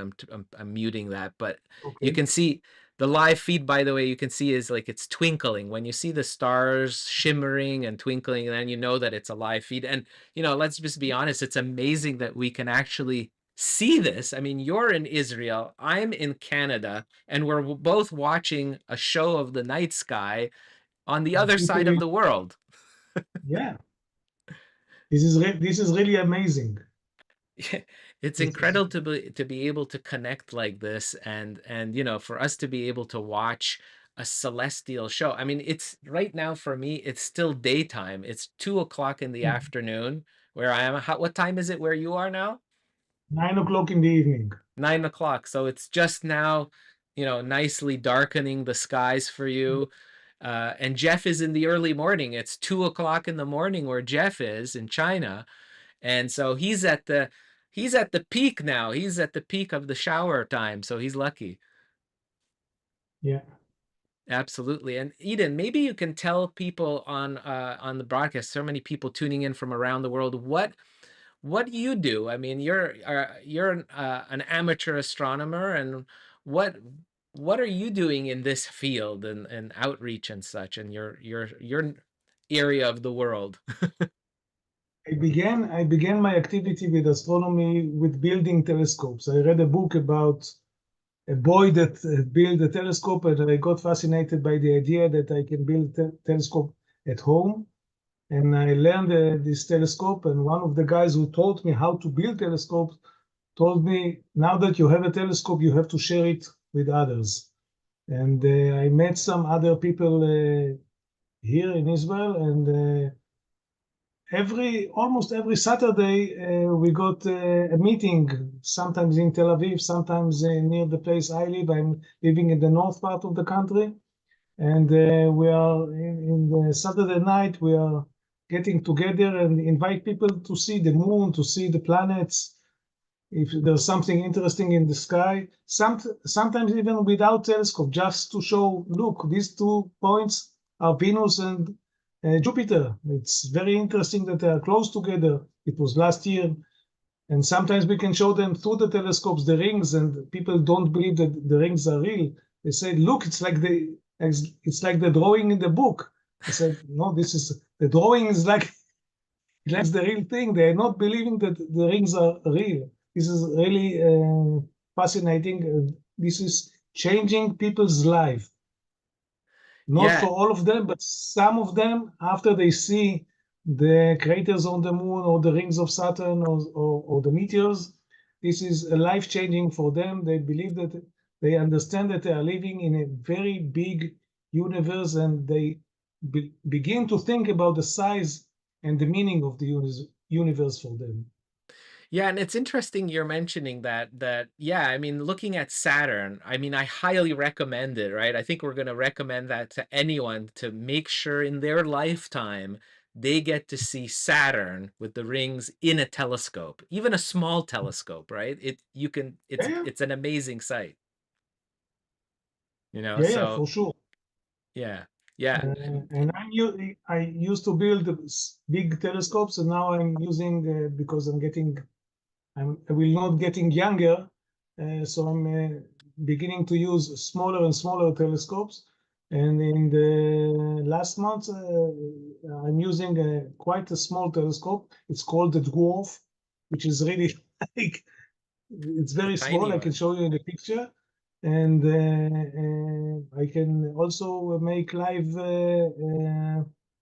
Speaker 4: I'm muting that. But you
Speaker 6: Okay.
Speaker 4: can see the live feed, by the way, you can see is like it's twinkling. When you see the stars shimmering and twinkling, then you know that it's a live feed. And let's just be honest, it's amazing that we can actually see this. I mean, you're in Israel, I'm in Canada, and we're both watching a show of the night sky on the other side of the world.
Speaker 6: Yeah. This is really amazing.
Speaker 4: It's incredible to be able to connect like this, and for us to be able to watch a celestial show. I mean, it's right now for me, it's still daytime. It's 2:00 in the afternoon where I am. What time is it where you are now?
Speaker 6: 9 o'clock in the evening.
Speaker 4: 9:00. So it's just now, nicely darkening the skies for you. And Jeff is in the early morning. It's 2:00 in the morning where Jeff is in China. And so he's at the peak now. He's at the peak of the shower time. So he's lucky.
Speaker 6: Yeah.
Speaker 4: Absolutely. And Eden, maybe you can tell people on the broadcast, so many people tuning in from around the world, what do you do? I mean, you're an amateur astronomer, and what are you doing in this field and outreach and such in your area of the world?
Speaker 6: I began my activity with astronomy with building telescopes. I read a book about a boy that built a telescope, and I got fascinated by the idea that I can build a telescope at home. And I learned this telescope, and one of the guys who taught me how to build telescopes told me, now that you have a telescope, you have to share it with others. And I met some other people here in Israel, and almost every Saturday we got a meeting. Sometimes in Tel Aviv, sometimes near the place I live. I'm living in the north part of the country, and we are in the Saturday night. We are getting together and invite people to see the moon, to see the planets. If there's something interesting in the sky, sometimes even without telescope, just to show, look, these 2 points are Venus and Jupiter. It's very interesting that they are close together. It was last year. And sometimes we can show them through the telescopes, the rings, and people don't believe that the rings are real. They say, look, it's like the drawing in the book. I said, no, the drawing is like that's the real thing. They're not believing that the rings are real. This is really fascinating. This is changing people's life. Not
Speaker 4: Yeah.
Speaker 6: for all of them, but some of them, after they see the craters on the moon or the rings of Saturn or the meteors, this is life-changing for them. They believe that they understand that they are living in a very big universe, and they begin to think about the size and the meaning of the universe for them.
Speaker 4: Yeah, and it's interesting you're mentioning that yeah, I mean, looking at Saturn, I mean, I highly recommend it, right? I think we're going to recommend that to anyone to make sure in their lifetime they get to see Saturn with the rings in a telescope, even a small telescope, right?
Speaker 6: Yeah,
Speaker 4: It's an amazing sight,
Speaker 6: yeah,
Speaker 4: so
Speaker 6: for sure.
Speaker 4: yeah. Yeah.
Speaker 6: And I used to build big telescopes, and now I'm using because I will not getting younger, so I'm beginning to use smaller and smaller telescopes. And in the last month, I'm using quite a small telescope. It's called the Dwarf, which is really like it's
Speaker 4: The
Speaker 6: very
Speaker 4: tiny
Speaker 6: small. I can
Speaker 4: one.
Speaker 6: show you in the picture, and I can also make live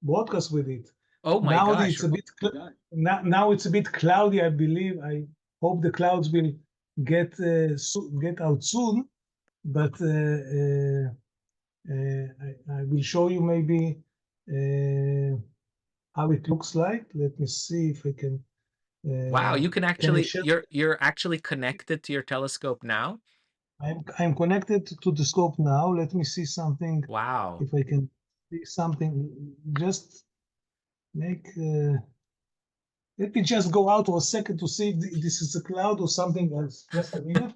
Speaker 6: broadcast with it.
Speaker 4: Oh my
Speaker 6: Now
Speaker 4: gosh.
Speaker 6: it's a bit now it's a bit cloudy. I believe. I hope the clouds will get out soon. But I will show you maybe how it looks like. Let me see if I can.
Speaker 4: Wow, you
Speaker 6: Can I share?
Speaker 4: you're actually connected to your telescope now?
Speaker 6: I'm connected to the scope now. Let me see something.
Speaker 4: Wow.
Speaker 6: If I can see something, just make. Let me just go out for a second to see if this is a cloud or something else. Just a minute.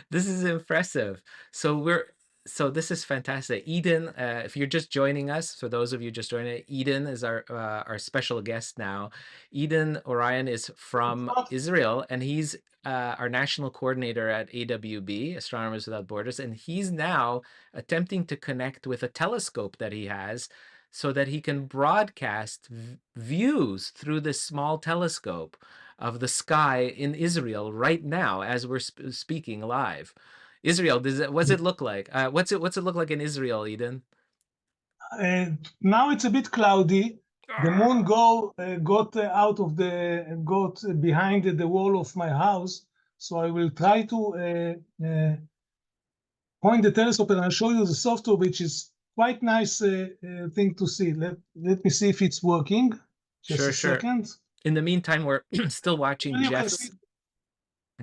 Speaker 4: This is impressive. So this is fantastic. Eden, if you're just joining us, for those of you just joining, Eden is our special guest now. Eden Orion is from Israel, and he's our national coordinator at AWB, Astronomers Without Borders, and he's now attempting to connect with a telescope that he has so that he can broadcast views through this small telescope of the sky in Israel right now as we're speaking live. Israel, what's it look like? What's it look like in Israel, Eden?
Speaker 6: Now it's a bit cloudy. The moon got behind the wall of my house, so I will try to point the telescope and I'll show you the software, which is quite nice thing to see. Let me see if it's working. Just
Speaker 4: Sure,
Speaker 6: a
Speaker 4: sure.
Speaker 6: second.
Speaker 4: In the meantime, we're still watching
Speaker 6: You can see.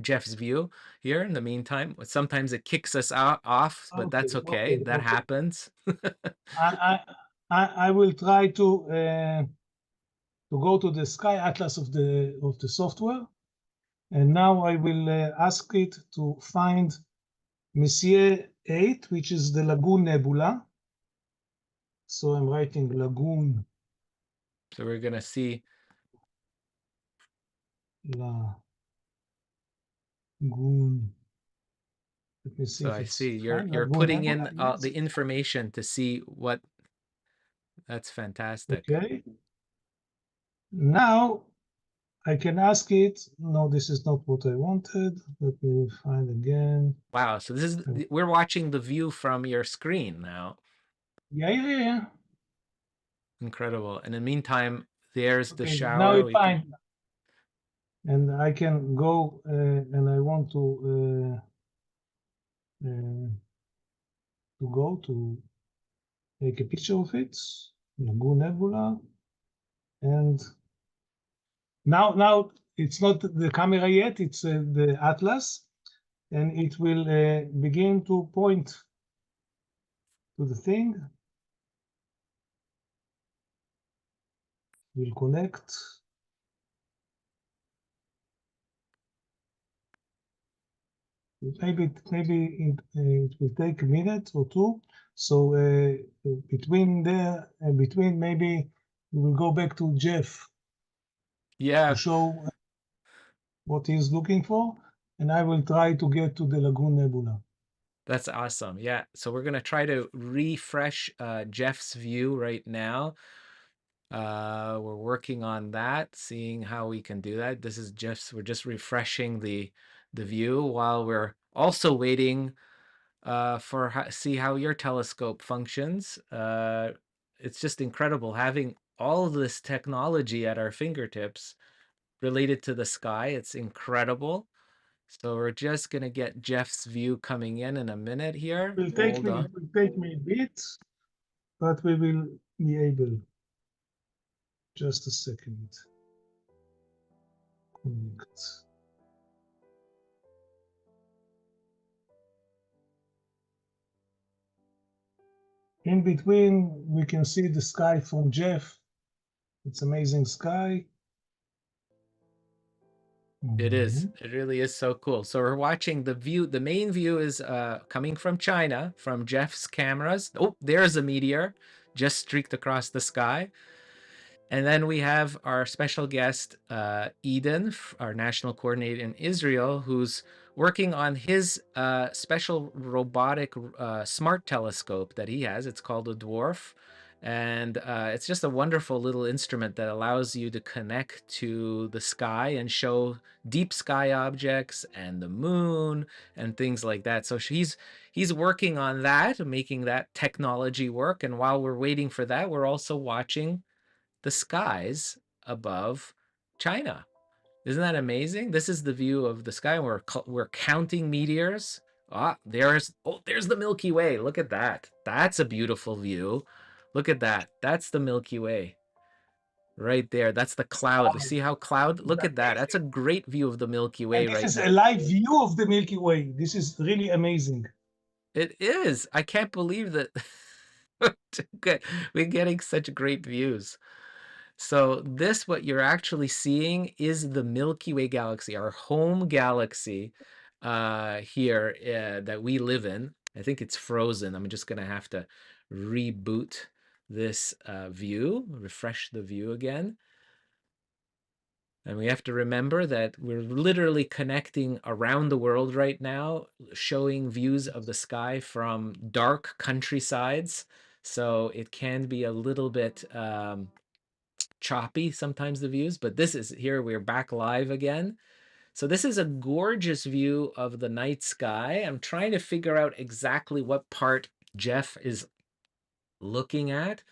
Speaker 4: Jeff's view here. In the meantime, sometimes it kicks us off, but that's okay. That happens.
Speaker 6: I will try to go to the sky atlas of the software, and now I will ask it to find Messier 8, which is the Lagoon Nebula. So I'm writing Lagoon.
Speaker 4: So we're gonna see
Speaker 6: Lagoon. Let me see
Speaker 4: So
Speaker 6: if
Speaker 4: I
Speaker 6: it's
Speaker 4: see
Speaker 6: fine.
Speaker 4: you're
Speaker 6: Lagoon
Speaker 4: putting
Speaker 6: Nebula,
Speaker 4: in
Speaker 6: yes.
Speaker 4: the information to see what. That's fantastic.
Speaker 6: Okay. Now I can ask it. No, this is not what I wanted. Let me find again.
Speaker 4: Wow. So we're watching the view from your screen now.
Speaker 6: Yeah.
Speaker 4: Incredible. And in the meantime, there's the
Speaker 6: Okay, now
Speaker 4: shower.
Speaker 6: it's fine. And I can go and I want to go to take a picture of it, Lagoon Nebula, and now it's not the camera yet, it's the atlas, and it will begin to point to the thing. We'll connect. Maybe it will take a minute or two. So between maybe we will go back to Jeff
Speaker 4: Yeah,
Speaker 6: to show what he's looking for, and I will try to get to the Lagoon Nebula.
Speaker 4: that's awesome. Yeah, so we're gonna try to refresh Jeff's view right now. We're working on that, seeing how we can do that. This is just, we're just refreshing the view while we're also waiting for see how your telescope functions. It's just incredible having all of this technology at our fingertips related to the sky. It's incredible. So we're just gonna get Jeff's view coming in a minute here.
Speaker 6: It
Speaker 4: Hold on.
Speaker 6: will take me a bit, but we will be able. Just a second. Connect. In between, we can see the sky from Jeff. It's amazing sky.
Speaker 4: It is. It really is so cool. So we're watching the view. The main view is coming from China, from Jeff's cameras. Oh, there's a meteor just streaked across the sky. And then we have our special guest, Eden, our national coordinator in Israel, who's working on his special robotic smart telescope that he has. It's called a dwarf. And it's just a wonderful little instrument that allows you to connect to the sky and show deep sky objects and the moon and things like that. So he's working on that, making that technology work. And while we're waiting for that, we're also watching the skies above China. Isn't that amazing? This is the view of the sky. We're counting meteors. There's the Milky Way. Look at that. That's a beautiful view. Look at that. That's the Milky Way. Right there. That's the cloud. You see how cloud? Look at that. That's a great view of the Milky Way right now.
Speaker 6: This is a live view of the Milky Way. This is really amazing.
Speaker 4: It is. I can't believe that we're getting such great views. So this, what you're actually seeing, is the Milky Way galaxy, our home galaxy here that we live in. I think it's frozen. I'm just going to have to reboot this view, refresh the view again. And we have to remember that we're literally connecting around the world right now, showing views of the sky from dark countrysides. So it can be a little bit choppy sometimes, the views, but this is here, we're back live again. So this is a gorgeous view of the night sky. I'm trying to figure out exactly what part Jeff is looking at,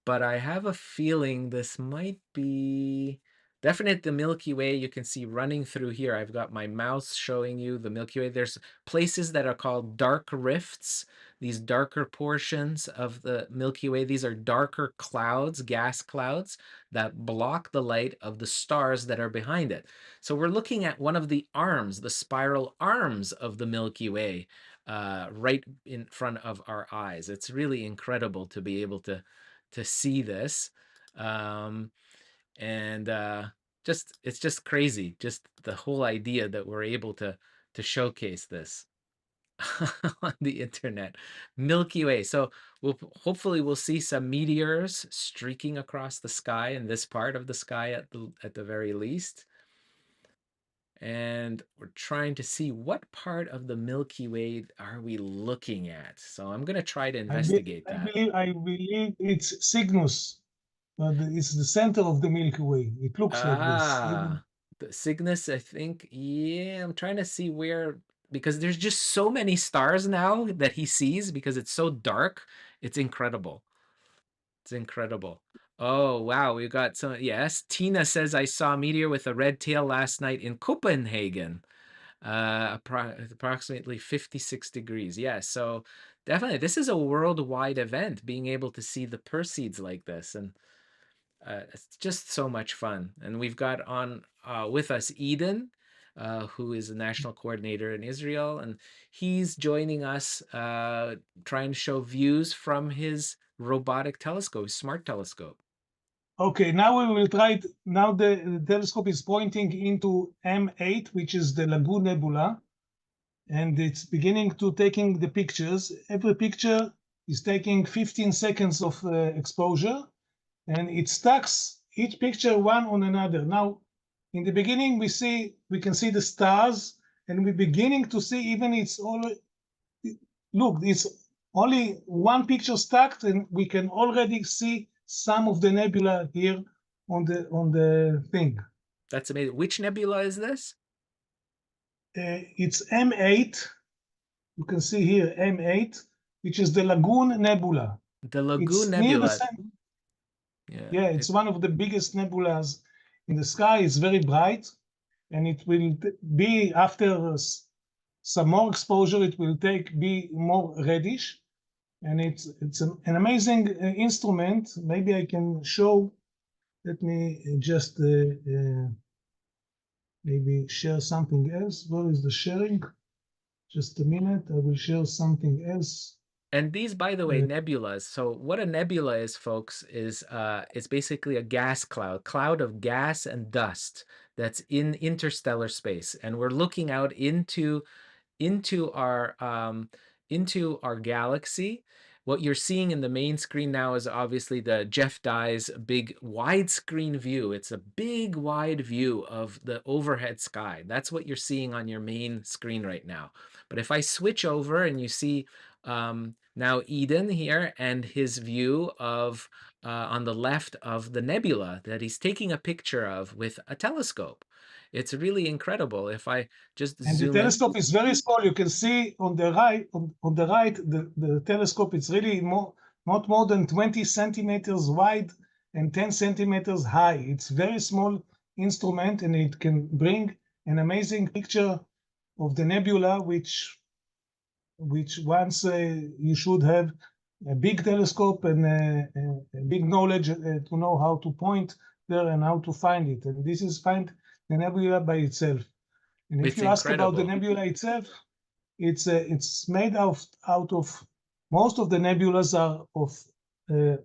Speaker 4: but I have a feeling this might be definitely the Milky Way. You can see running through here. I've got my mouse showing you the Milky Way. There's places that are called dark rifts, these darker portions of the Milky Way. These are darker clouds, gas clouds, that block the light of the stars that are behind it. So we're looking at one of the arms, the spiral arms of the Milky Way, right in front of our eyes. It's really incredible to be able to see this. It's just crazy, just the whole idea that we're able to showcase this on the internet. Milky Way. So hopefully we'll see some meteors streaking across the sky in this part of the sky at the very least. And we're trying to see what part of the Milky Way are we looking at. So I'm going to try to investigate that.
Speaker 6: I believe it's Cygnus. It's the center of the Milky Way. It looks like this.
Speaker 4: The Cygnus, I think. Yeah, I'm trying to see where, because there's just so many stars now that he sees because it's so dark. It's incredible. It's incredible. Oh, wow. We got some. Yes. Tina says, I saw a meteor with a red tail last night in Copenhagen. Approximately 56 degrees. Yeah. So Definitely. This is a worldwide event, being able to see the Perseids like this. And it's just so much fun. And we've got on with us Eden, who is a national coordinator in Israel. And he's joining us trying to show views from his robotic telescope, smart telescope.
Speaker 6: Okay, now we will try it. Now the telescope is pointing into M8, which is the Lagoon Nebula, and it's beginning to taking the pictures. Every picture is taking 15 seconds of exposure, and it stacks each picture one on another. Now, in the beginning, we can see the stars, and we're beginning to see even it's all. Look, it's only one picture stacked, and we can already see some of the nebula here on the thing.
Speaker 4: That's amazing. Which nebula is this?
Speaker 6: It's M8. You can see here M8, which is the Lagoon Nebula.
Speaker 4: The Lagoon
Speaker 6: It's near the
Speaker 4: Nebula.
Speaker 6: center.
Speaker 4: Yeah.
Speaker 6: Yeah, it's one of the biggest nebulas in the sky. It's very bright, and it will be after some more exposure. It will be more reddish, and it's an amazing instrument. Maybe I can show. Let me just maybe share something else. Where is the sharing? Just a minute. I will share something else.
Speaker 4: And these, by the way, nebulas. So what a nebula is, folks, is it's basically a gas cloud of gas and dust that's in interstellar space. And we're looking out into into our um, into our galaxy. What you're seeing in the main screen now is obviously the Jeff Dye's big widescreen view. It's a big wide view of the overhead sky. That's what you're seeing on your main screen right now. But if I switch over and you see now Eden here and his view of on the left of the nebula that he's taking a picture of with a telescope. It's really incredible. If I just
Speaker 6: And the
Speaker 4: zoom in.
Speaker 6: telescope is very small. You can see on the right, the telescope is really not more than 20 centimeters wide and 10 centimeters high. It's very small instrument, and it can bring an amazing picture of the nebula, which once you should have a big telescope and a big knowledge to know how to point there and how to find it. And this is find the nebula by itself. And if
Speaker 4: It's
Speaker 6: you ask about the
Speaker 4: incredible.
Speaker 6: nebula itself, it's made out of most of the nebulas are of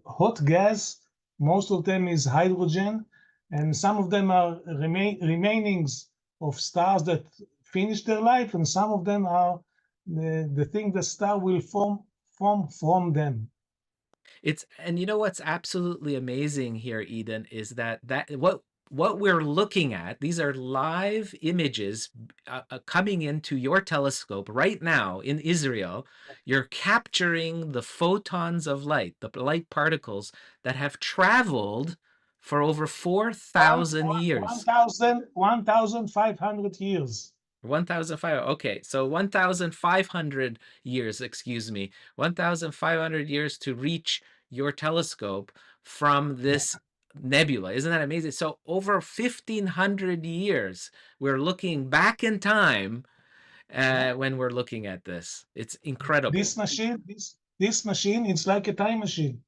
Speaker 6: hot gas. Most of them is hydrogen, and some of them are remainings of stars that finish their life, and some of them are the thing the star will form from them.
Speaker 4: And you know what's absolutely amazing here, Eden, is that what we're looking at, these are live images coming into your telescope right now in Israel. You're capturing the photons of light, the light particles that have traveled for over 4,000 years.
Speaker 6: 1,500 years.
Speaker 4: 1,500. Okay, so 1,500 years, excuse me, 1,500 years to reach your telescope from this nebula. Isn't that amazing? So over 1,500 years, we're looking back in time when we're looking at this. It's incredible.
Speaker 6: This machine, it's like a time machine.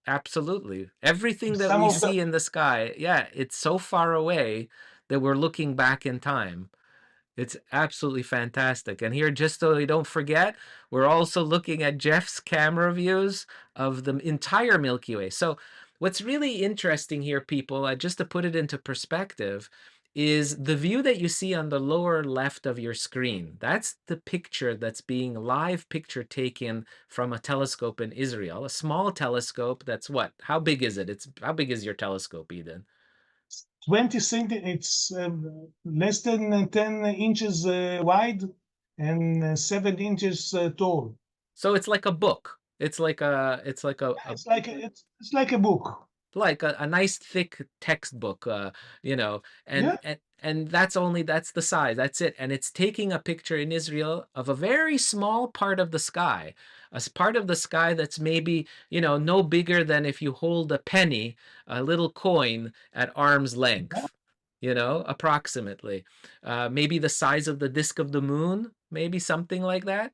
Speaker 4: Absolutely. Everything that we see in the sky, yeah, it's so far away that we're looking back in time. It's absolutely fantastic. And here, just so we don't forget, we're also looking at Jeff's camera views of the entire Milky Way. So what's really interesting here, people, just to put it into perspective, is the view that you see on the lower left of your screen. That's the picture that's being live picture taken from a telescope in Israel, a small telescope. That's what? How big is it? How big is your telescope, Eden?
Speaker 6: 20 centimeters, it's less than 10 inches wide and 7 inches tall.
Speaker 4: So it's like a book. It's like a
Speaker 6: it's like a book.
Speaker 4: Like a nice thick textbook, you know, and that's the size. That's it. And it's taking a picture in Israel of a very small part of the sky, a part of the sky that's maybe, you know, no bigger than if you hold a penny, a little coin at arm's length, you know, approximately. Maybe the size of the disk of the moon, maybe something like that.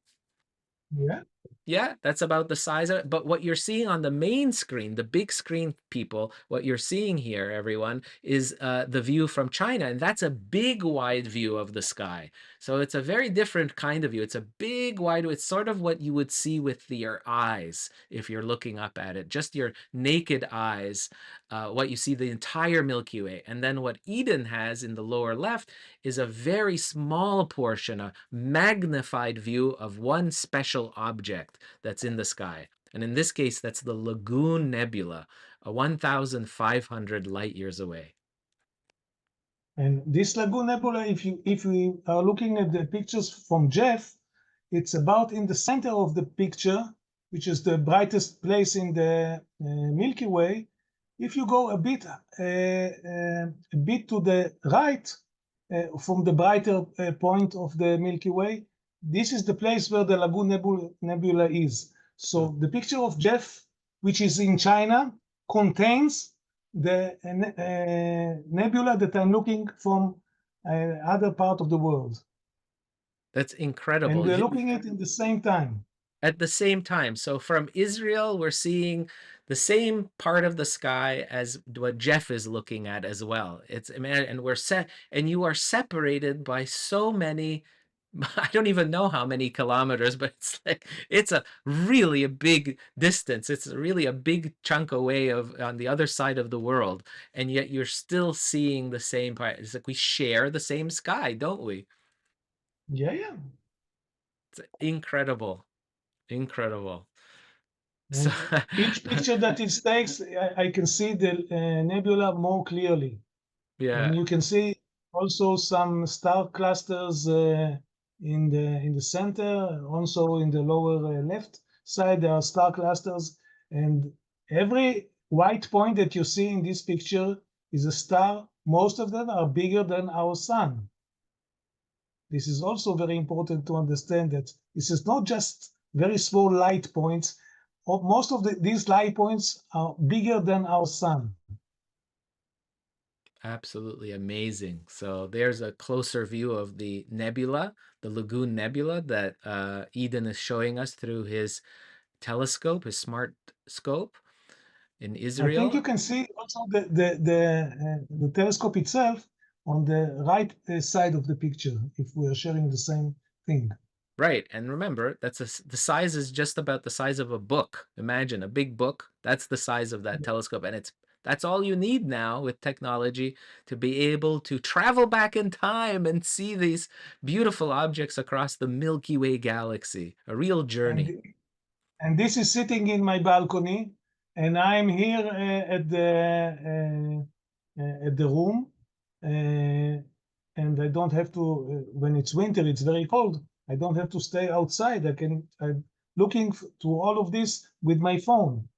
Speaker 6: Yeah,
Speaker 4: Yeah, that's about the size of it. But what you're seeing on the main screen, the big screen, people, what you're seeing here, everyone, is the view from China. And that's a big, wide view of the sky. So it's a very different kind of view. It's a big, wide, it's sort of what you would see with your eyes if you're looking up at it, just your naked eyes, what you see the entire Milky Way. And then what Eden has in the lower left is a very small portion, a magnified view of one special object that's in the sky. And in this case, that's the Lagoon Nebula, 1,500 light years away.
Speaker 6: And this Lagoon Nebula, if we are looking at the pictures from Jeff, it's about in the center of the picture, which is the brightest place in the Milky Way. If you go a bit to the right from the brighter point of the Milky Way, this is the place where the Lagoon Nebula is. So the picture of Jeff, which is in China, contains the nebula that I'm looking from other part of the world.
Speaker 4: That's incredible.
Speaker 6: And we're looking at it at the same time.
Speaker 4: At the same time. So from Israel, we're seeing the same part of the sky as what Jeff is looking at as well. And we're set, and you are separated by so many, I don't even know how many kilometers, but it's like it's a really a big distance. It's really a big chunk away on the other side of the world, and yet you're still seeing the same part. It's like we share the same sky, don't we?
Speaker 6: Yeah.
Speaker 4: It's incredible. Incredible.
Speaker 6: So each picture that it takes, I can see the nebula more clearly.
Speaker 4: Yeah.
Speaker 6: And you can see also some star clusters in the center. Also in the lower left side, there are star clusters. And every white point that you see in this picture is a star. Most of them are bigger than our sun. This is also very important to understand that this is not just very small light points. Most of these light points are bigger than our sun.
Speaker 4: Absolutely amazing. So there's a closer view of the nebula, the Lagoon Nebula that Eden is showing us through his telescope, his smart scope in Israel.
Speaker 6: I think you can see also the telescope itself on the right side of the picture if we are sharing the same thing.
Speaker 4: Right. And remember, the size is just about the size of a book. Imagine a big book. That's the size of that telescope. And that's all you need now with technology to be able to travel back in time and see these beautiful objects across the Milky Way galaxy. A real journey.
Speaker 6: And this is sitting in my balcony, and I'm here at the room, and I don't have to. When it's winter, it's very cold. I don't have to stay outside. I'm looking to all of this with my phone.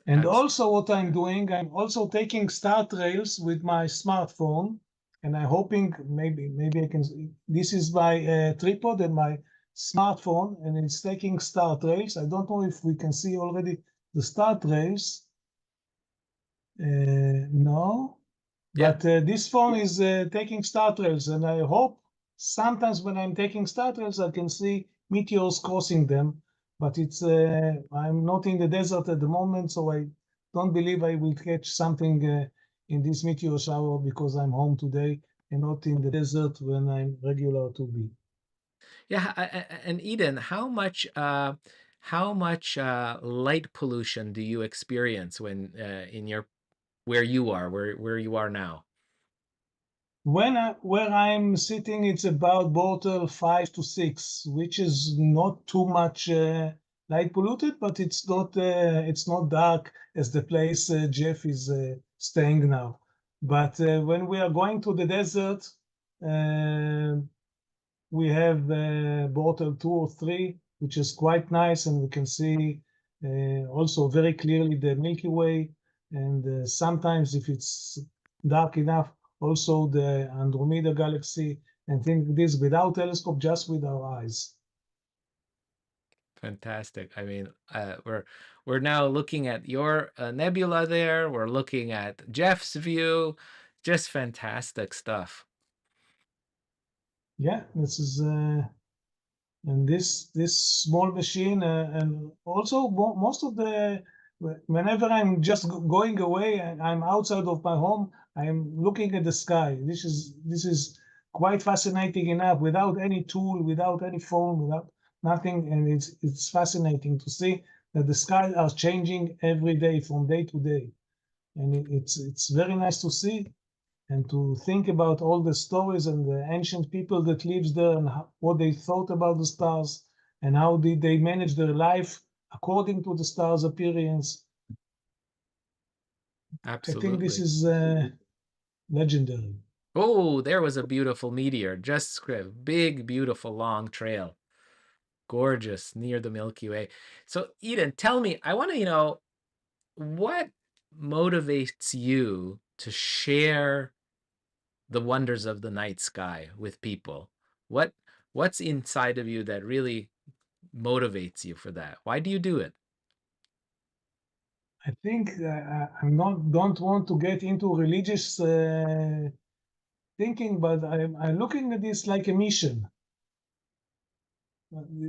Speaker 6: And also what I'm doing, I'm also taking star trails with my smartphone, and I'm hoping maybe I can. This is my tripod and my smartphone, and it's taking star trails. I don't know if we can see already the star trails. No, but this phone is taking star trails, and I hope sometimes when I'm taking star trails, I can see meteors crossing them. But I'm not in the desert at the moment, so I don't believe I will catch something in this meteor shower because I'm home today and not in the desert when I'm regular to be.
Speaker 4: Yeah, and Eden, how much light pollution do you experience when where you are now?
Speaker 6: Where I'm sitting, it's about bottle 5 to 6, which is not too much light polluted, but it's not dark as the place Jeff is staying now. But when we are going to the desert, we have bottle 2 or 3, which is quite nice, and we can see also very clearly the Milky Way. And sometimes, if it's dark enough, also the Andromeda galaxy, and things like this without telescope, just with our eyes.
Speaker 4: Fantastic. I mean, we're now looking at your nebula there. We're looking at Jeff's view. Just fantastic stuff.
Speaker 6: Yeah, this is And this small machine, and also most of the, whenever I'm just going away and I'm outside of my home, I'm looking at the sky. This is quite fascinating enough, without any tool, without any phone, without nothing, and it's fascinating to see that the skies are changing every day from day to day, and it's very nice to see and to think about all the stories and the ancient people that lives there, and what they thought about the stars, and how did they manage their life according to the stars' appearance. I think this
Speaker 4: Absolutely.
Speaker 6: is legendary.
Speaker 4: Oh, there was a beautiful meteor. Just script. Big, beautiful, long trail. Gorgeous near the Milky Way. So, Eden, tell me, I want to, what motivates you to share the wonders of the night sky with people? What's inside of you that really motivates you for that? Why do you do it?
Speaker 6: I think I don't want to get into religious thinking, but I'm looking at this like a mission.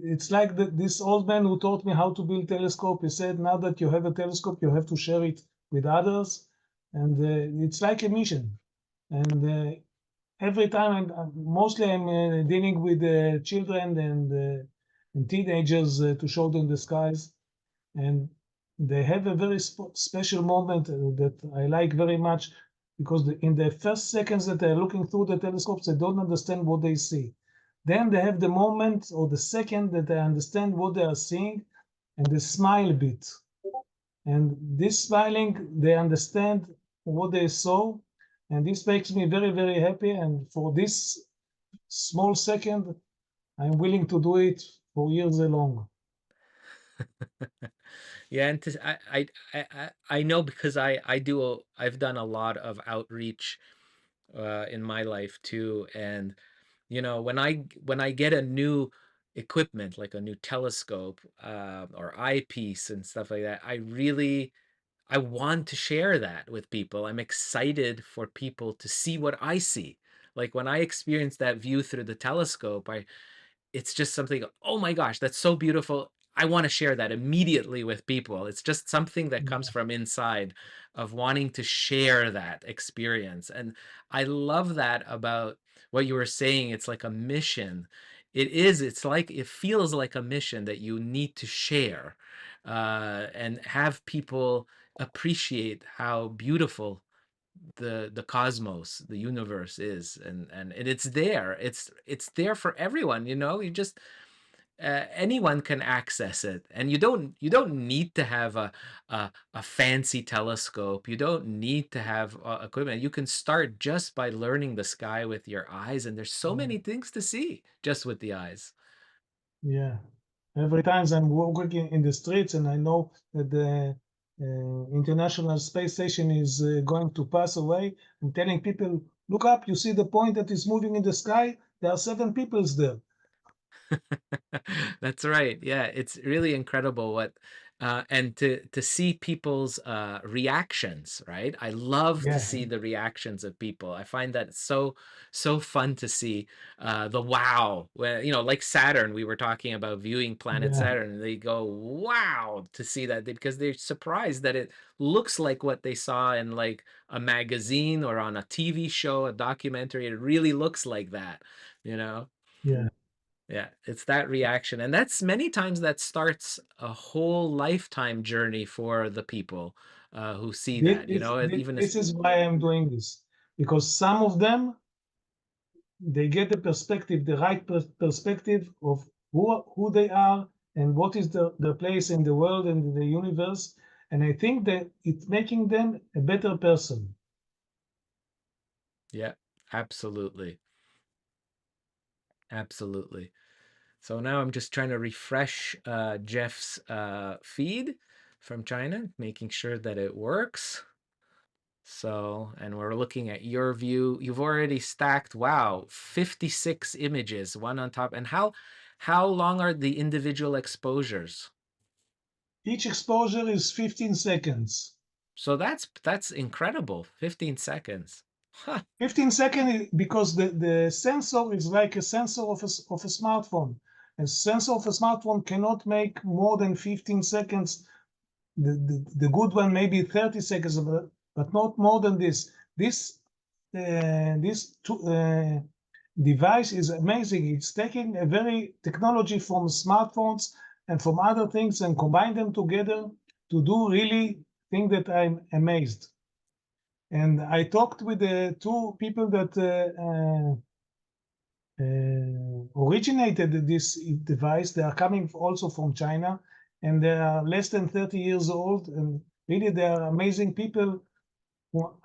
Speaker 6: It's like this old man who taught me how to build telescope. He said, now that you have a telescope, you have to share it with others. And it's like a mission. And every time, mostly I'm dealing with children and teenagers to show them the skies. And they have a very special moment that I like very much, because in the first seconds that they're looking through the telescopes, they don't understand what they see. Then they have the moment or the second that they understand what they are seeing, and they smile a bit. And this smiling, they understand what they saw, and this makes me very, very happy. And for this small second, I'm willing to do it for years along.
Speaker 4: Yeah, and I know, because I've done a lot of outreach in my life too, and when I get a new equipment, like a new telescope or eyepiece and stuff like that, I want to share that with people. I'm excited for people to see what I see. Like when I experience that view through the telescope, it's just something, oh my gosh, that's so beautiful. I want to share that immediately with people. It's just something that comes from inside, of wanting to share that experience. And I love that about what you were saying. It's like a mission. It feels like a mission that you need to share and have people appreciate how beautiful the cosmos, the universe is, and it's there for everyone. You just anyone can access it, and you don't need to have a fancy telescope. You don't need to have equipment. You can start just by learning the sky with your eyes, and there's so many things to see just with the eyes.
Speaker 6: Yeah. Every time I'm walking in the streets and I know that the International Space Station is going to pass away, I'm telling people, look up, you see the point that is moving in the sky? There are 7 peoples there.
Speaker 4: That's right. Yeah, it's really incredible and to see people's reactions, right? I love to
Speaker 6: Yeah,
Speaker 4: see the reactions of people. I find that so fun to see the wow. Where, like Saturn, we were talking about viewing planet
Speaker 6: yeah,
Speaker 4: Saturn, and they go wow to see that, because they're surprised that it looks like what they saw in like a magazine or on a TV show, a documentary. It really looks like that, you know?
Speaker 6: yeah.
Speaker 4: Yeah, it's that reaction. And that's many times that starts a whole lifetime journey for the people who see that, even as,
Speaker 6: This is why I'm doing this, because some of them, they get the perspective, the right perspective of who they are and what is their place in the world and in the universe. And I think that it's making them a better person.
Speaker 4: yeah, absolutely. Absolutely. So now I'm just trying to refresh Jeff's feed from China, making sure that it works. So, and we're looking at your view. You've already stacked, wow, 56 images, one on top. And how long are the individual exposures?
Speaker 6: Each exposure is 15 seconds.
Speaker 4: So that's incredible. 15 seconds. Huh.
Speaker 6: 15 seconds because the sensor is like a sensor of a smartphone. A sensor of a smartphone cannot make more than 15 seconds. The good one maybe 30 seconds, but not more than this. This device is amazing. It's taking a very technology from smartphones and from other things and combine them together to do really thing that I'm amazed. And I talked with the two people that originated this device. They are coming also from China, and they are less than 30 years old, and really they are amazing people.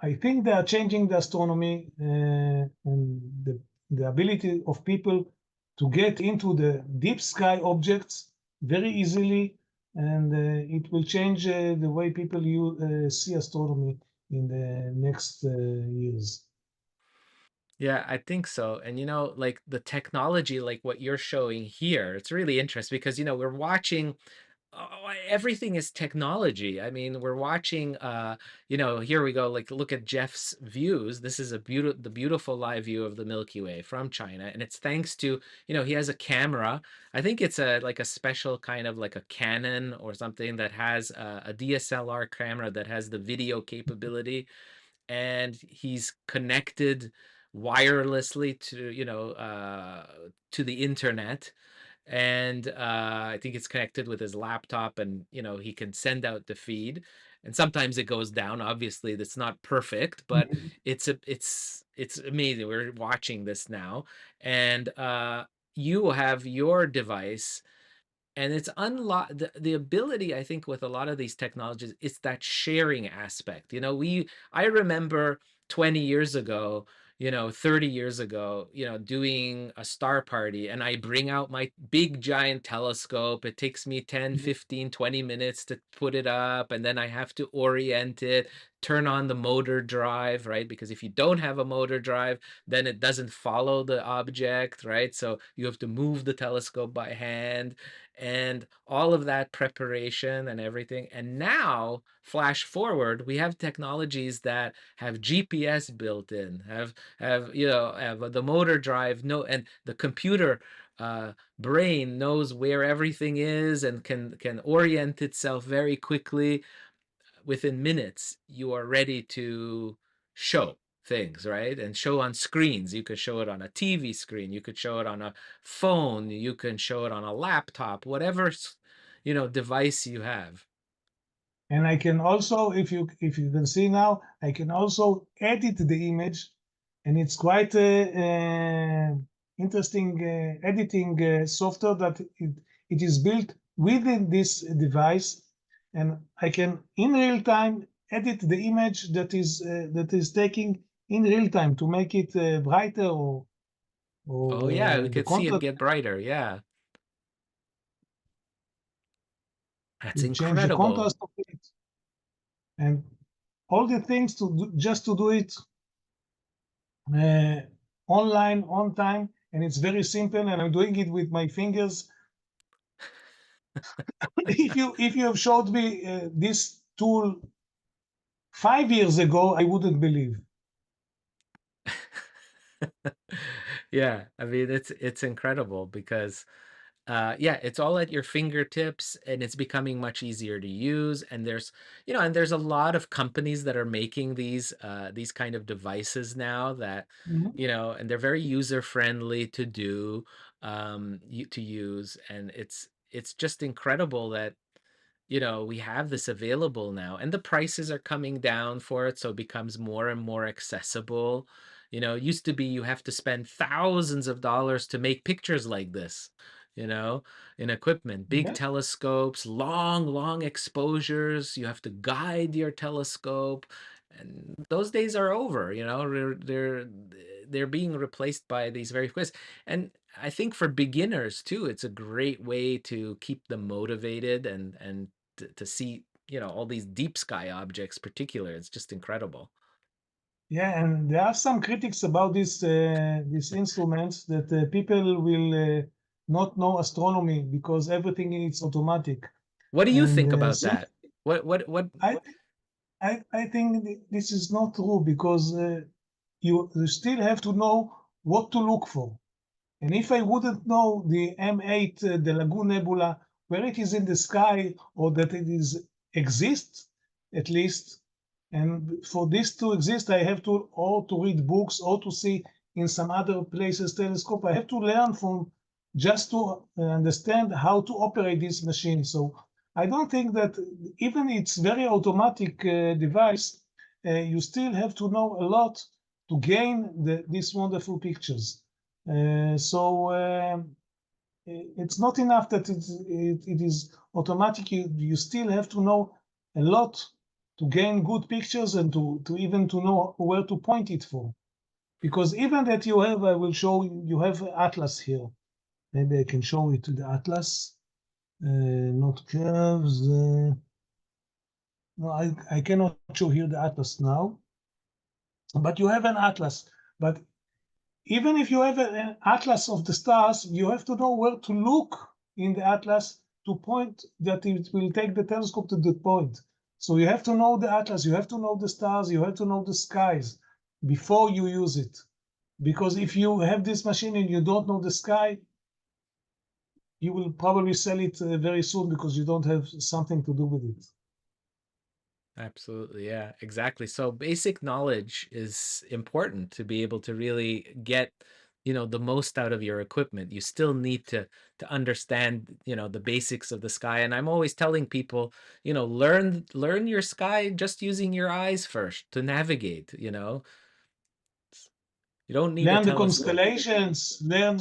Speaker 6: I think they are changing the astronomy and the ability of people to get into the deep sky objects very easily, and it will change the way people see astronomy in the next years.
Speaker 4: Yeah, I think so. And like the technology, like what you're showing here, it's really interesting because we're watching everything is technology. I mean, we're watching here we go, like look at Jeff's views. This is the beautiful live view of the Milky Way from China, and it's thanks to, he has a camera. I think it's like a special kind of like a Canon or something that has a DSLR camera that has the video capability, and he's connected wirelessly to to the internet, and I think it's connected with his laptop, and he can send out the feed, and sometimes it goes down. Obviously that's not perfect, but it's amazing. We're watching this now, and you have your device, and it's unlock the ability, I think, with a lot of these technologies. It's that sharing aspect. I remember 20 years ago, 30 years ago, doing a star party, and I bring out my big giant telescope. It takes me 10, 15, 20 minutes to put it up, and then I have to orient it, turn on the motor drive, right? Because if you don't have a motor drive, then it doesn't follow the object, right? So you have to move the telescope by hand, and all of that preparation and everything. And now, flash forward, we have technologies that have GPS built in, have the motor drive, and the computer brain knows where everything is and can orient itself very quickly. Within minutes, you are ready to show things, right? And show on screens. You could show it on a TV screen, you could show it on a phone, you can show it on a laptop, whatever device you have.
Speaker 6: And I can also, if you can see now, I can also edit the image, and it's quite interesting editing software that it is built within this device, and I can in real time edit the image that is taking in real time to make it brighter or
Speaker 4: Oh yeah, we
Speaker 6: the
Speaker 4: could see it
Speaker 6: contrast.
Speaker 4: get brighter. Yeah, that's
Speaker 6: You change the
Speaker 4: incredible.
Speaker 6: contrast of it, and all the things to do, just to do it online on time, and it's very simple, and I'm doing it with my fingers. If you have showed me this tool 5 years ago, I wouldn't believe.
Speaker 4: Yeah, I mean it's incredible because yeah, it's all at your fingertips, and it's becoming much easier to use. And there's a lot of companies that are making these kind of devices now that and they're very user friendly to do, to use, and it's just incredible that we have this available now, and the prices are coming down for it, so it becomes more and more accessible. It used to be you have to spend thousands of dollars to make pictures like this, you know, in equipment, big
Speaker 6: Yeah.
Speaker 4: telescopes, long exposures. You have to guide your telescope, and those days are over. They're being replaced by these very quick. And I think for beginners too, it's a great way to keep them motivated and to see all these deep sky objects particular. It's just incredible.
Speaker 6: Yeah, and there are some critics about these instruments that people will not know astronomy because everything is automatic.
Speaker 4: What do you
Speaker 6: And
Speaker 4: think about that? What
Speaker 6: I I think this is not true because you still have to know what to look for. And if I wouldn't know the M8, the Lagoon Nebula, where it is in the sky or that it is exists, at least, and for this to exist, I have to or to read books or to see in some other places telescope. I have to learn from just to understand how to operate this machine. So I don't think that even it's very automatic device, you still have to know a lot to gain these wonderful pictures. It's not enough that it is automatic. You still have to know a lot to gain good pictures and to even to know where to point it for. Because even that you have, I will show you have atlas here. Maybe I can show it to the atlas. Not curves. No, I cannot show here the atlas now. But you have an atlas. But even if you have an atlas of the stars, you have to know where to look in the atlas to point that it will take the telescope to the point. So you have to know the atlas, you have to know the stars, you have to know the skies before you use it. Because if you have this machine and you don't know the sky, you will probably sell it very soon because you don't have something to do with it.
Speaker 4: Absolutely. Yeah, exactly. So basic knowledge is important to be able to really get, the most out of your equipment. You still need to understand, the basics of the sky. And I'm always telling people, learn your sky just using your eyes first to navigate, You don't need a
Speaker 6: Learn the
Speaker 4: telescope.
Speaker 6: constellations, learn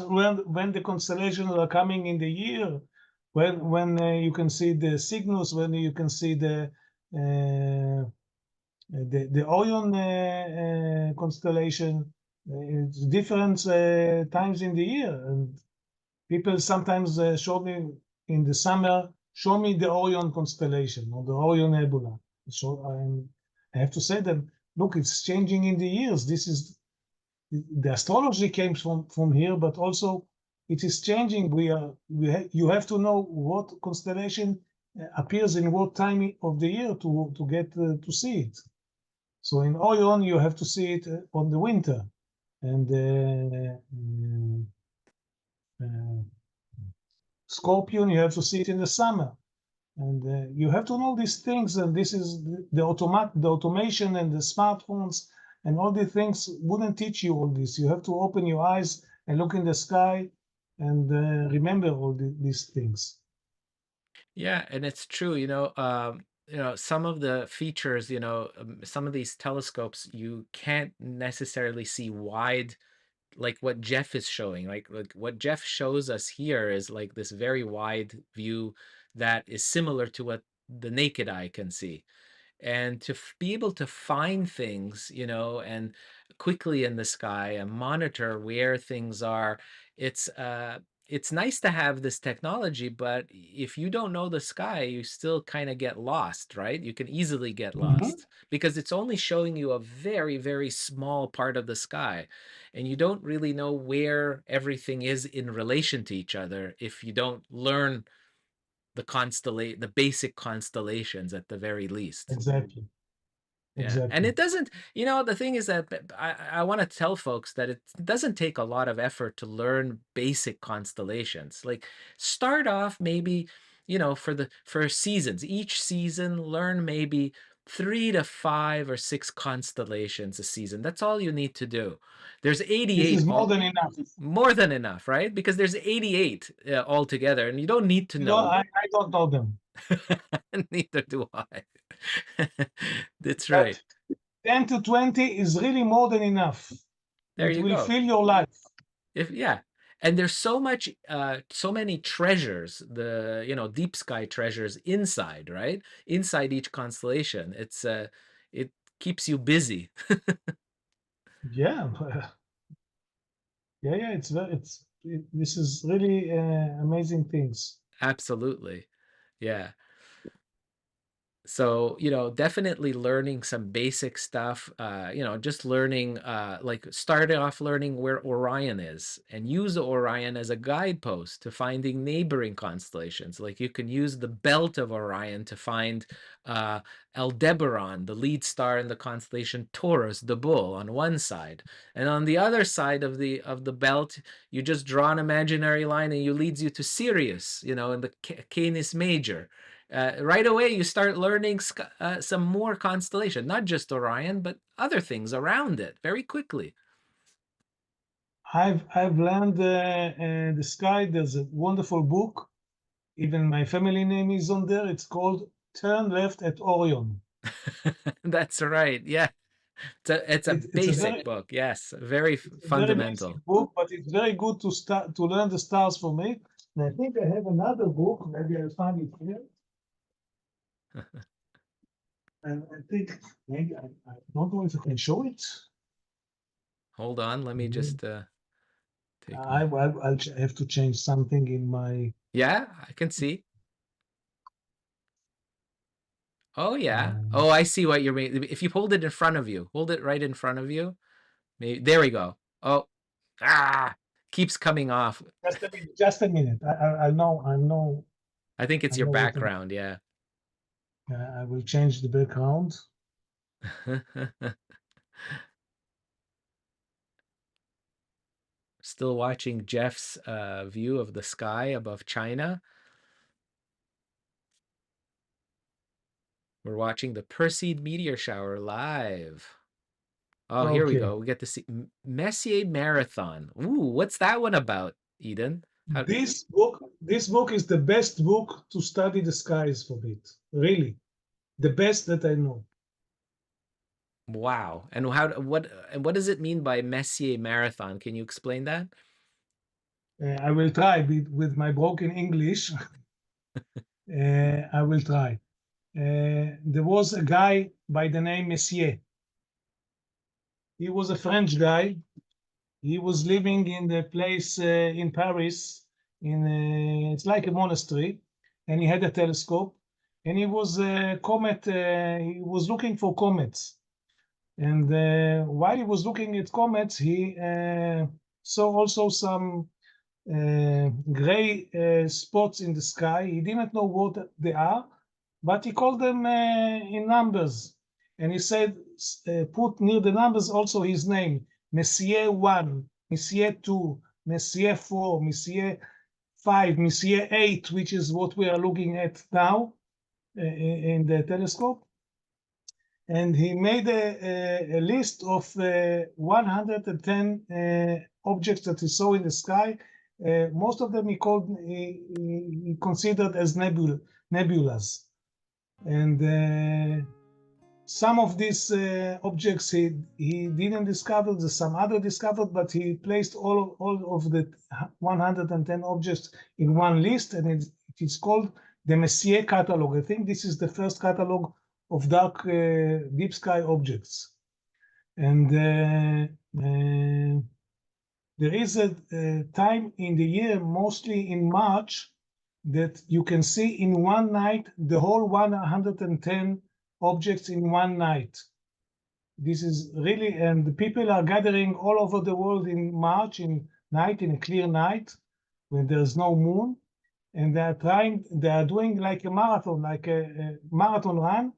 Speaker 6: when the constellations are coming in the year, when you can see the Cygnus, when you can see the Orion constellation. It's different times in the year, and people sometimes show me in the summer, show me the Orion constellation or the Orion Nebula. So I have to say that, look, it's changing in the years. This is the astrology came from here, but also it is changing. You have to know what constellation appears in what time of the year to get to see it. So in Orion, you have to see it on the winter, and Scorpion, you have to see it in the summer. And you have to know these things, and this is the automation and the smartphones and all these things wouldn't teach you all this. You have to open your eyes and look in the sky and remember all these things.
Speaker 4: Yeah, and it's true, some of the features, some of these telescopes, you can't necessarily see wide, like what Jeff is showing. Like what Jeff shows us here is like this very wide view that is similar to what the naked eye can see. And to be able to find things, and quickly in the sky and monitor where things are, it's nice to have this technology, but if you don't know the sky, you still kind of get lost, right? You can easily get lost because it's only showing you a very, very small part of the sky, and you don't really know where everything is in relation to each other if you don't learn the basic constellations at the very least.
Speaker 6: Exactly.
Speaker 4: Yeah. And
Speaker 6: Exactly.
Speaker 4: it doesn't, the thing is that I want to tell folks that it doesn't take a lot of effort to learn basic constellations. Like start off maybe, for seasons, each season, learn maybe 3 to 5 or 6 constellations a season. That's all you need to do. There's
Speaker 6: This
Speaker 4: 88
Speaker 6: is more than enough.
Speaker 4: more than enough, right? Because there's 88 altogether, and you don't need to
Speaker 6: You know,
Speaker 4: know.
Speaker 6: I don't know them.
Speaker 4: Neither do I. That's right.
Speaker 6: But 10 to 20 is really more than enough.
Speaker 4: There
Speaker 6: It
Speaker 4: you
Speaker 6: will
Speaker 4: go.
Speaker 6: fill your life.
Speaker 4: Yeah. And there's so many treasures, deep sky treasures inside, right? Inside each constellation. It keeps you busy.
Speaker 6: Yeah. Yeah, this is really amazing things.
Speaker 4: Absolutely. Yeah. So, definitely learning some basic stuff, just learning, like start off learning where Orion is and use Orion as a guidepost to finding neighboring constellations. Like you can use the belt of Orion to find uh, Aldebaran, the lead star in the constellation Taurus, the bull, on one side. And on the other side of the belt, you just draw an imaginary line and it leads you to Sirius, in the Canis Major. Right away you start learning some more constellation, not just Orion, but other things around it very quickly.
Speaker 6: I've learned the sky. There's a wonderful book. Even my family name is on there. It's called Turn Left at Orion.
Speaker 4: That's right. Yeah. It's a
Speaker 6: It's a
Speaker 4: basic book. Yes. Very
Speaker 6: very
Speaker 4: fundamental.
Speaker 6: basic book, but it's very good to learn the stars for me. And I think I have another book. Maybe I'll find it here. And I think maybe I don't know if I can show it.
Speaker 4: Hold on. Let me just take
Speaker 6: I'll have to change something in my.
Speaker 4: Yeah, I can see. Oh yeah. Oh, I see what you're mean. If you hold it in front of you, hold it right in front of you. Maybe there we go. Oh, keeps coming off.
Speaker 6: Just a minute. I know.
Speaker 4: I think it's your background. Yeah.
Speaker 6: I will change the background.
Speaker 4: Still watching Jeff's view of the sky above China. We're watching the Perseid meteor shower live. Oh, here we go. We get to see Messier Marathon. Ooh, what's that one about, Eden?
Speaker 6: This book is the best book to study the skies for it. Really, the best that I know.
Speaker 4: Wow. And what does it mean by Messier Marathon? Can you explain that?
Speaker 6: I will try with my broken English. I will try. There was a guy by the name Messier. He was a French guy. He was living in the place in Paris. It's like a monastery, and he had a telescope. And he was a comet. He was looking for comets. And while he was looking at comets, he saw also some gray spots in the sky. He didn't know what they are, but he called them in numbers. And he said, put near the numbers also his name, Messier 1, Messier 2, Messier 4, Messier 5, Messier 8, which is what we are looking at now in the telescope. And he made a list of 110 objects that he saw in the sky. Most of them he considered as nebulas. And some of these objects he didn't discover, there's some other discovered, but he placed all of the 110 objects in one list, and it is called the Messier catalog. I think this is the first catalog of dark deep sky objects. And there is a time in the year, mostly in March, that you can see in one night the whole 110 objects in one night. This is really, and the people are gathering all over the world in March, in a clear night, when there's no moon, and they are doing like a marathon run,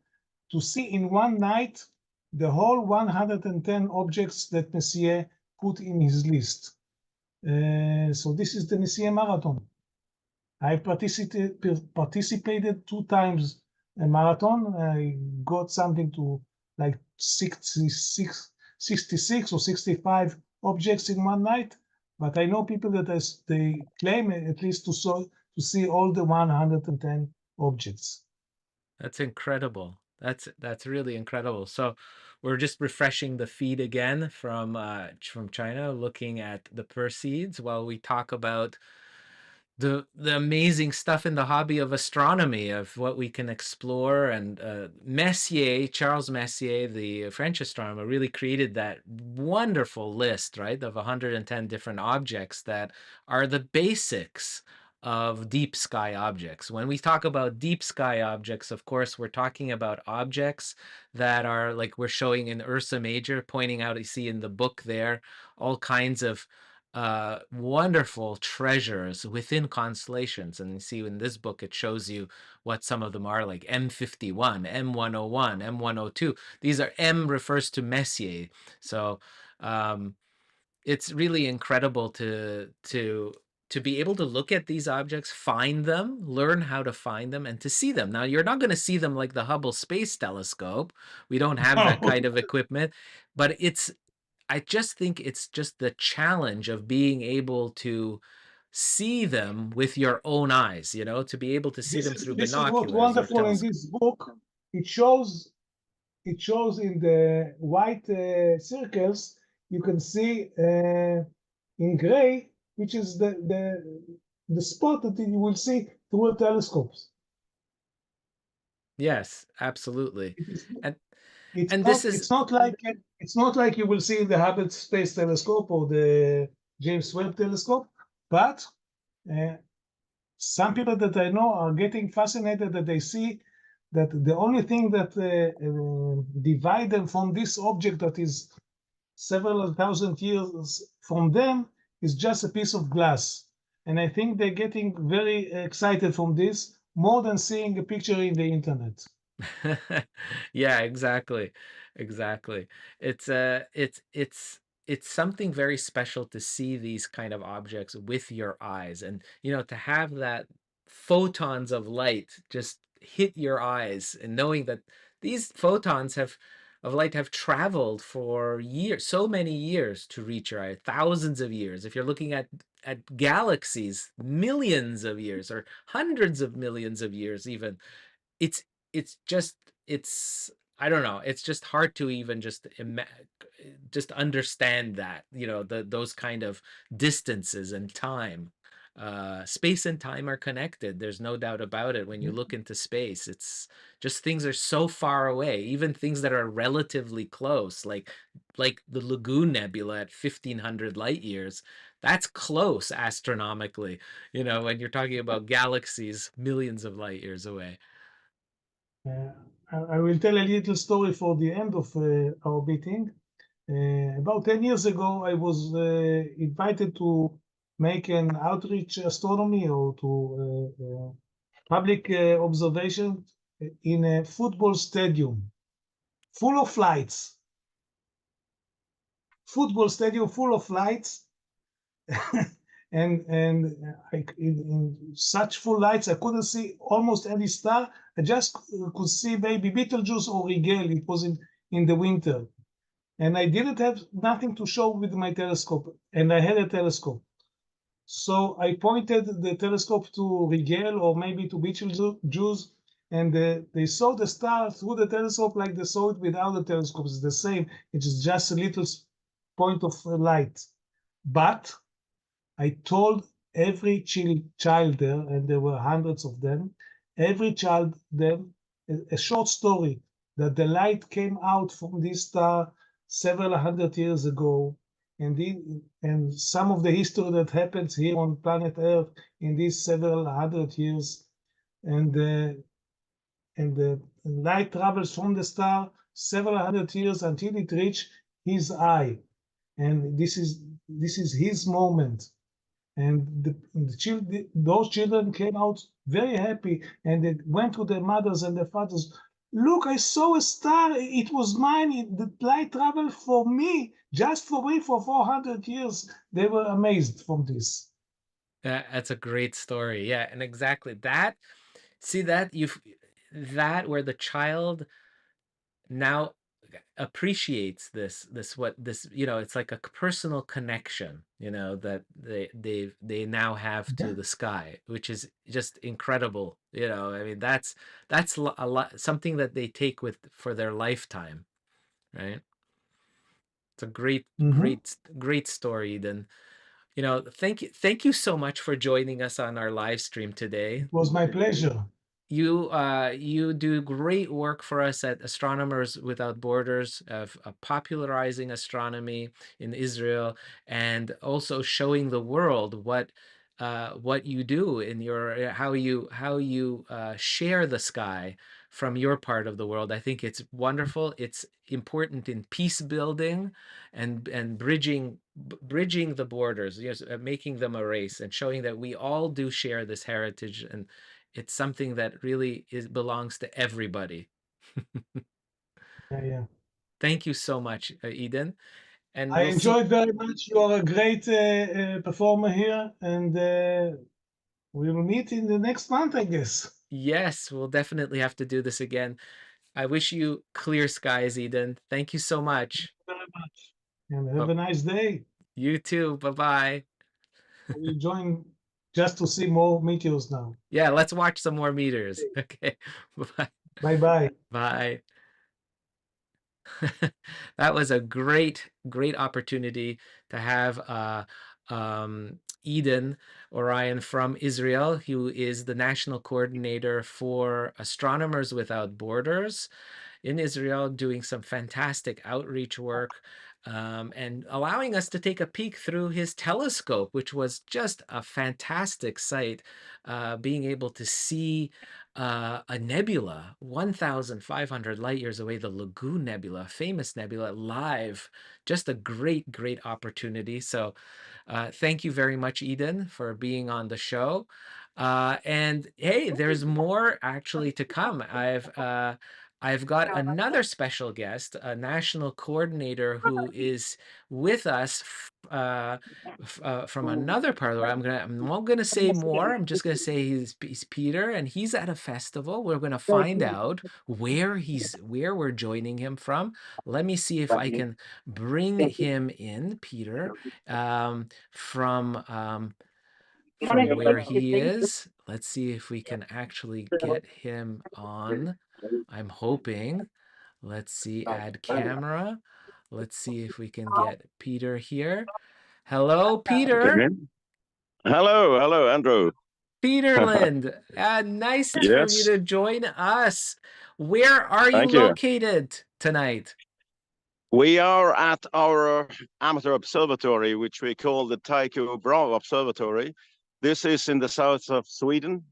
Speaker 6: to see in one night the whole 110 objects that Messier put in his list. So this is the Messier Marathon. I participated 2 times a marathon. I got something to like 66 or 65 objects in one night. But I know people that they claim at least to see all the 110 objects.
Speaker 4: That's incredible. That's really incredible. So we're just refreshing the feed again from China, looking at the Perseids while we talk about the amazing stuff in the hobby of astronomy, of what we can explore. And Charles Messier, the French astronomer, really created that wonderful list, right, of 110 different objects that are the basics of deep sky objects. When we talk about deep sky objects, of course, we're talking about objects that are like we're showing in Ursa Major, pointing out, you see in the book there, all kinds of wonderful treasures within constellations. And you see in this book, it shows you what some of them are, like M51, M101, M102. These are, M refers to Messier. So it's really incredible to be able to look at these objects, find them, learn how to find them, and to see them. Now, you're not going to see them like the Hubble Space Telescope. We don't have that kind of equipment, but I just think it's just the challenge of being able to see them with your own eyes, to be able to see them through
Speaker 6: This is what
Speaker 4: binoculars or
Speaker 6: wonderful in
Speaker 4: telescopes.
Speaker 6: this book. It shows in the white circles, you can see in gray, which is the spot that you will see through telescopes.
Speaker 4: Yes, absolutely. And
Speaker 6: It's
Speaker 4: and this
Speaker 6: not.
Speaker 4: is
Speaker 6: It's not like you will see in the Hubble Space Telescope or the James Webb Telescope, but some people that I know are getting fascinated that they see that the only thing that divide them from this object that is several thousand years from them is just a piece of glass. And I think they're getting very excited from this more than seeing a picture in the internet.
Speaker 4: yeah, exactly. Exactly. It's something very special to see these kind of objects with your eyes, and to have that photons of light just hit your eyes, and knowing that these photons of light have traveled for years, so many years to reach your eye, thousands of years. If you're looking at galaxies, millions of years or hundreds of millions of years even. It's it's I don't know, it's just hard to even just understand that, those kind of distances and time. Space and time are connected. There's no doubt about it. When you look into space, it's just things are so far away, even things that are relatively close, like the Lagoon Nebula at 1500 light years. That's close astronomically, when you're talking about galaxies millions of light years away.
Speaker 6: I will tell a little story for the end of our meeting. About 10 years ago, I was invited to make an outreach astronomy or to public observation in a football stadium full of lights. Football stadium full of lights. and in such full lights, I couldn't see almost any star. I just could see maybe Betelgeuse or Rigel. It was in the winter. And I didn't have nothing to show with my telescope, and I had a telescope. So I pointed the telescope to Rigel or maybe to Betelgeuse, and they saw the star through the telescope like they saw it without the telescope. It's the same. It's just a little point of light. But I told every child there, and there were hundreds of them, every child them a short story that the light came out from this star several hundred years ago, and some of the history that happens here on planet Earth in these several hundred years, and the light travels from the star several hundred years until it reaches his eye, and this is his moment. And those children came out very happy, and they went to their mothers and their fathers. Look, I saw a star. It was mine. The light traveled for me, just for me, for 400 years. They were amazed from this.
Speaker 4: That's a great story. Yeah, and exactly that. See that where the child now appreciates this, it's like a personal connection, that they now have to the sky, which is just incredible. I mean, that's a lot, something that they take with for their lifetime, right? It's a great story. Then, thank you so much for joining us on our live stream today.
Speaker 6: It was my pleasure.
Speaker 4: You do great work for us at Astronomers Without Borders of popularizing astronomy in Israel, and also showing the world what what you do in your how you share the sky from your part of the world. I think it's wonderful. It's important in peace building and bridging the borders, yes, making them a race and showing that we all do share this heritage, and it's something that really belongs to everybody.
Speaker 6: Yeah.
Speaker 4: Thank you so much, Eden. And
Speaker 6: I
Speaker 4: we'll see.
Speaker 6: enjoyed very much. You are a great performer here, and we will meet in the next month, I guess.
Speaker 4: Yes, we'll definitely have to do this again. I wish you clear skies, Eden. Thank you so much.
Speaker 6: Very much. And have a nice day.
Speaker 4: You too. Bye-bye.
Speaker 6: I will join just to see more meteors now.
Speaker 4: Yeah, let's watch some more meters. Okay. Bye.
Speaker 6: Bye-bye.
Speaker 4: Bye. That was a great opportunity to have Eden Orion from Israel, who is the national coordinator for Astronomers Without Borders in Israel, doing some fantastic outreach work, and allowing us to take a peek through his telescope, which was just a fantastic sight, being able to see a nebula 1,500 light years away, the Lagoon Nebula, famous nebula, live. Just a great opportunity. So thank you very much, Eden, for being on the show. And hey, there's more actually to come. I've got another special guest, a national coordinator who is with us from another part of the world. I'm not gonna say more. I'm just gonna say he's Peter, and he's at a festival. We're gonna find out where we're joining him from. Let me see if I can bring him in, Peter, from where he is. Let's see if we can actually get him on. I'm hoping. Let's see, add camera. Let's see if we can get Peter here. Hello, Peter.
Speaker 7: Hello, Andrew.
Speaker 4: Peterland, nice for you
Speaker 7: Yes,
Speaker 4: to join us. Where are you
Speaker 7: thank you.
Speaker 4: located tonight?
Speaker 7: We are at our amateur observatory, which we call the Tycho Brahe Observatory. This is in the south of Sweden,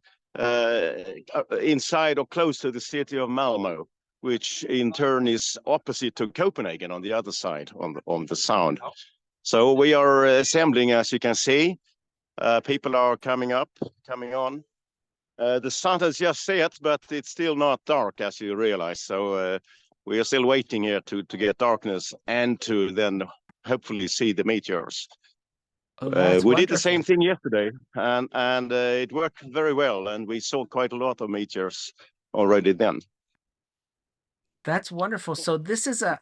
Speaker 7: inside or close to the city of Malmö, which in turn is opposite to Copenhagen on the other side, on the sound. So we are assembling, as you can see. People are coming on. The sun has just set, but it's still not dark, as you realize. So we are still waiting here to get darkness and to then hopefully see the meteors.
Speaker 4: Oh, that's
Speaker 7: we
Speaker 4: wonderful.
Speaker 7: did the same thing yesterday, and it worked very well, and we saw quite a lot of meteors already then.
Speaker 4: That's wonderful. So this is a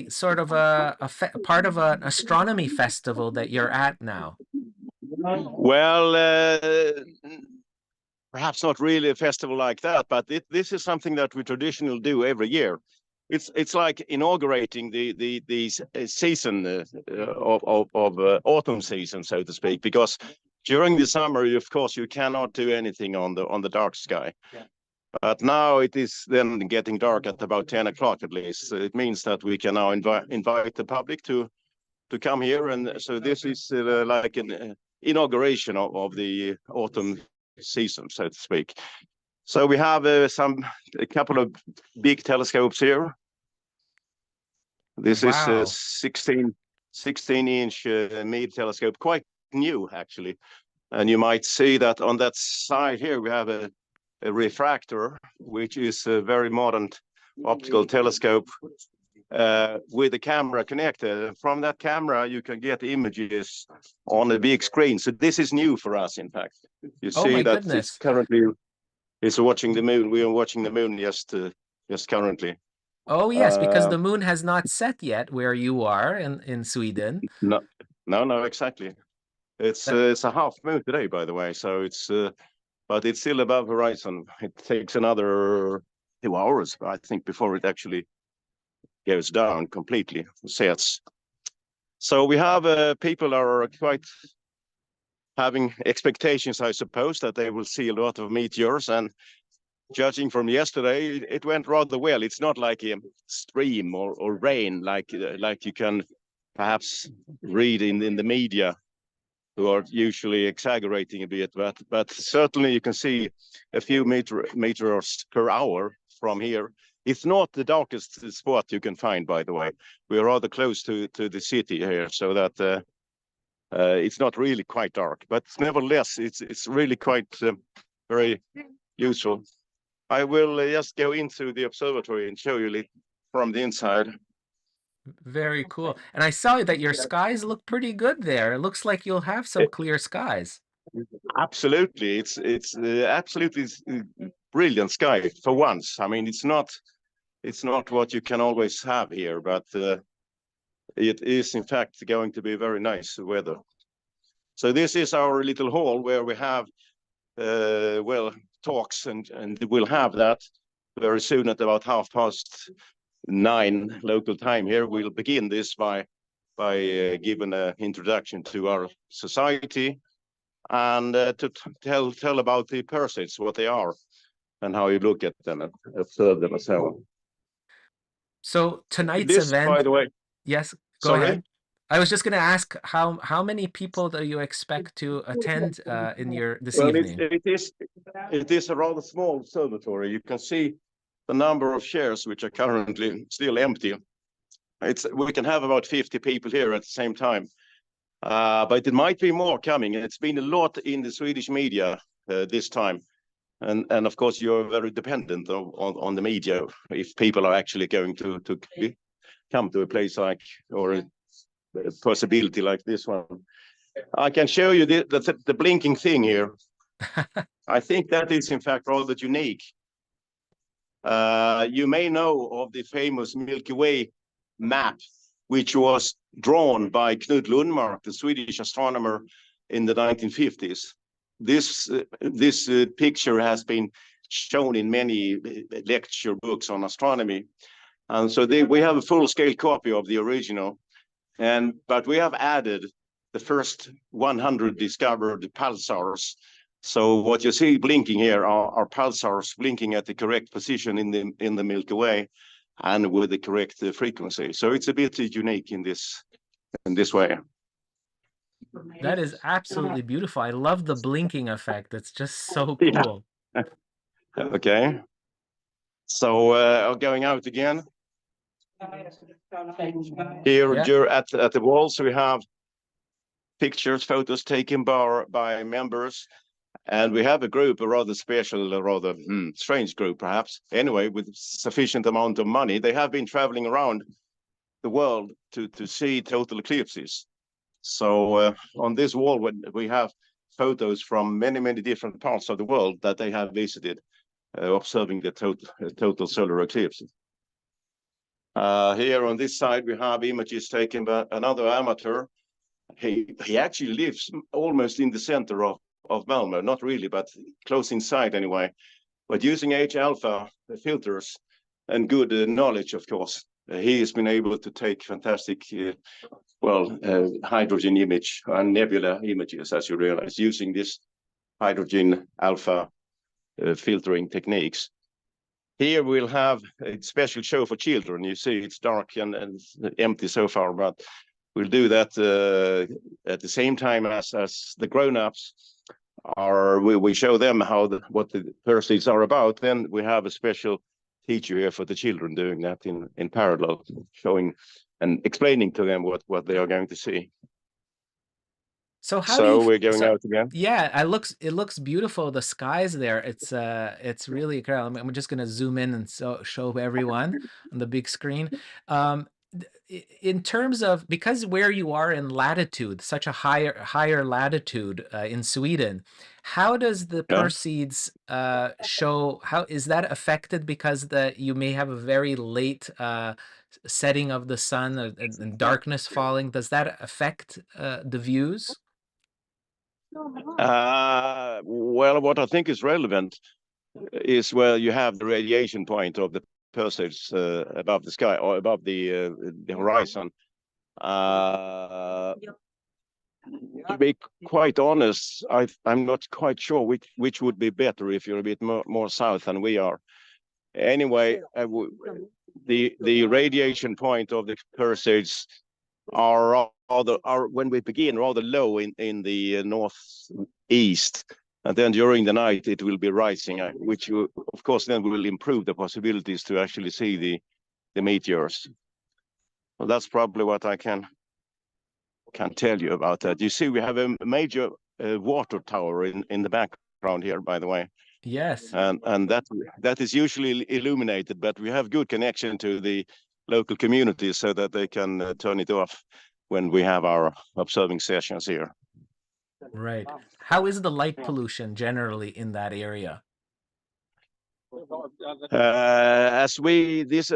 Speaker 4: sort of a part of an astronomy festival that you're at now.
Speaker 7: Well, perhaps not really a festival like that, but this is something that we traditionally do every year. It's like inaugurating the season of autumn season, so to speak, because during the summer, of course, you cannot do anything on the dark sky. But now it is then getting dark at about 10 o'clock at least. So it means that we can now invite the public to come here, and so this is like an inauguration of the autumn season, so to speak. So we have a couple of big telescopes here. This is a 16-inch mid telescope, quite new actually. And you might see that on that side here we have a refractor, which is a very modern optical telescope with a camera connected. From that camera, you can get images on a big screen. So this is new for us, in fact. You see that it's currently watching the moon. We are watching the moon just currently.
Speaker 4: Oh yes, because the moon has not set yet where you are in Sweden.
Speaker 7: No, exactly. It's a half moon today, by the way. So it's but it's still above horizon. It takes another 2 hours, I think, before it actually goes down completely, sets. So we have people are quite having expectations, I suppose, that they will see a lot of meteors, and judging from yesterday, it went rather well. It's not like a stream or rain like you can perhaps read in the media who are usually exaggerating a bit, but certainly you can see a few meteors per hour from here. It's not the darkest spot you can find, by the way. We're rather close to the city here, so that it's not really quite dark, but nevertheless, it's really quite very useful. I will just go into the observatory and show you from the inside.
Speaker 4: Very cool. And I saw that your skies look pretty good there. It looks like you'll have some clear skies.
Speaker 7: Absolutely, it's absolutely brilliant sky for once. I mean, it's not what you can always have here, but it is in fact going to be very nice weather. So this is our little hall where we have well, talks, and we'll have that very soon at about 9:30 local time here. We'll begin this by giving an introduction to our society and to tell about the Perseids, what they are, and how you look at them and observe them and so on.
Speaker 4: So tonight's
Speaker 7: This,
Speaker 4: event,
Speaker 7: by the way,
Speaker 4: yes, go ahead. I was just going to ask how many people do you expect to attend in this evening?
Speaker 7: It is a rather small observatory. You can see the number of chairs which are currently still empty. We can have about 50 people here at the same time, but it might be more coming. It's been a lot in the Swedish media this time, and of course you're very dependent on the media if people are actually going to come to a place like, or a possibility like this one. I can show you the blinking thing here. I think that is in fact rather unique. You may know of the famous Milky Way map, which was drawn by Knut Lundmark, the Swedish astronomer, in the 1950s. This picture has been shown in many lecture books on astronomy, and so we have a full-scale copy of the original. But we have added the first 100 discovered pulsars. So what you see blinking here are pulsars blinking at the correct position in the Milky Way and with the correct frequency. So it's a bit unique in this way.
Speaker 4: That is absolutely beautiful. I love the blinking effect. It's just so cool.
Speaker 7: Yeah. Okay. So going out again. Here at the walls we have pictures, photos taken by members, and we have a group, a rather special, a rather strange group perhaps, anyway, with sufficient amount of money. They have been traveling around the world to see total eclipses. So on this wall we have photos from many different parts of the world that they have visited, observing the total solar eclipse. Here on this side we have images taken by another amateur. He actually lives almost in the center of Malmö, not really, but close inside anyway. But using H-alpha filters and good knowledge, of course, he has been able to take fantastic, hydrogen image and nebula images, as you realize, using this hydrogen alpha filtering techniques. Here we'll have a special show for children. You see it's dark and empty so far, but we'll do that at the same time as the grown-ups are. We show them what the Perseids are about. Then we have a special teacher here for the children doing that in parallel, showing and explaining to them what they are going to see.
Speaker 4: So
Speaker 7: we're going out again.
Speaker 4: Yeah, it looks beautiful. The skies there, it's really incredible. I'm just gonna zoom in and show everyone on the big screen. In terms of, because where you are in latitude, such a higher latitude in Sweden, how does the Perseids show? How is that affected because you may have a very late setting of the sun and darkness falling? Does that affect the views?
Speaker 7: Well, what I think is relevant is where you have the radiation point of the Perseids above the sky or above the horizon. To be quite honest, I'm not quite sure which would be better if you're a bit more south than we are. Anyway, the radiation point of the Perseids are when we begin rather low in the northeast, and then during the night it will be rising, which of course then will improve the possibilities to actually see the meteors. Well, that's probably what I can tell you about that. You see, we have a major water tower in the background here, by the way.
Speaker 4: Yes.
Speaker 7: And that is usually illuminated, but we have good connection to the local community so that they can turn it off when we have our observing sessions here.
Speaker 4: Right. How is the light pollution generally in that area?
Speaker 7: This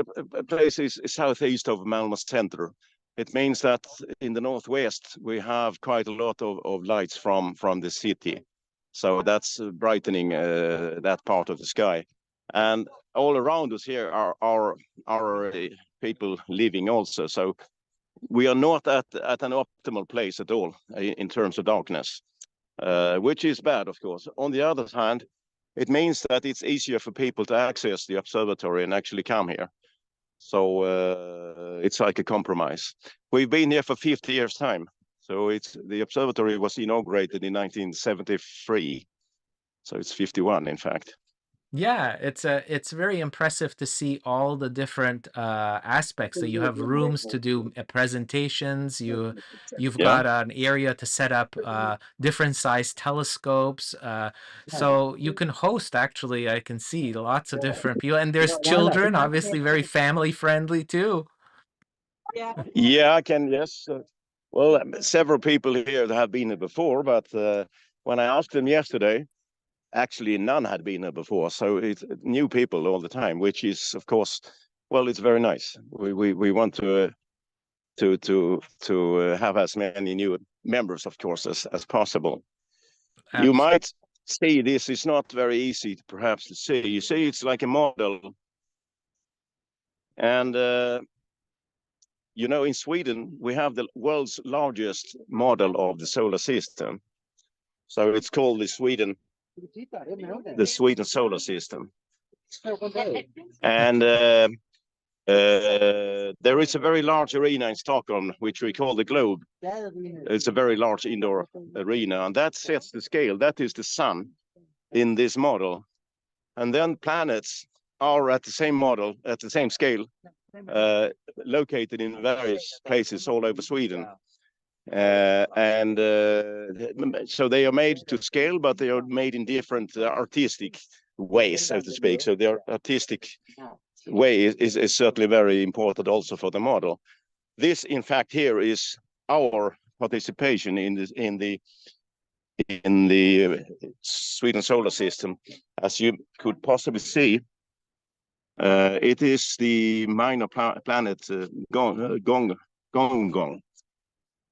Speaker 7: place is southeast of Malmö center. It means that in the northwest we have quite a lot of lights from the city, so that's brightening that part of the sky. And all around us here are people living also. So we are not at an optimal place at all in terms of darkness, which is bad, of course. On the other hand, it means that it's easier for people to access the observatory and actually come here. So it's like a compromise. We've been here for 50 years' time. So the observatory was inaugurated in 1973. So it's 51, in fact.
Speaker 4: Yeah, it's very impressive to see all the different aspects. So you have rooms to do presentations. You've got an area to set up different size telescopes. So you can host, actually, I can see lots of different people. And there's children, obviously very family friendly too.
Speaker 7: Yeah, I can, yes. Well, several people here have been here before, but when I asked them yesterday, actually none had been here before. So it's new people all the time, which is, of course, well, it's very nice. We want to have as many new members, of course, as possible. You might see this is not very easy perhaps to see. You see, it's like a model. And you know, in Sweden, we have the world's largest model of the solar system. So it's called the Sweden solar system. And there is a very large arena in Stockholm, which we call the Globe. It's a very large indoor arena, and that sets the scale. That is the sun in this model. And then planets are at the same model, at the same scale, located in various places all over Sweden. So they are made to scale, but they are made in different artistic ways, so to speak. So their artistic way is certainly very important also for the model. This, in fact, here is our participation in the Sweden solar system. As you could possibly see, it is the minor planet Gong,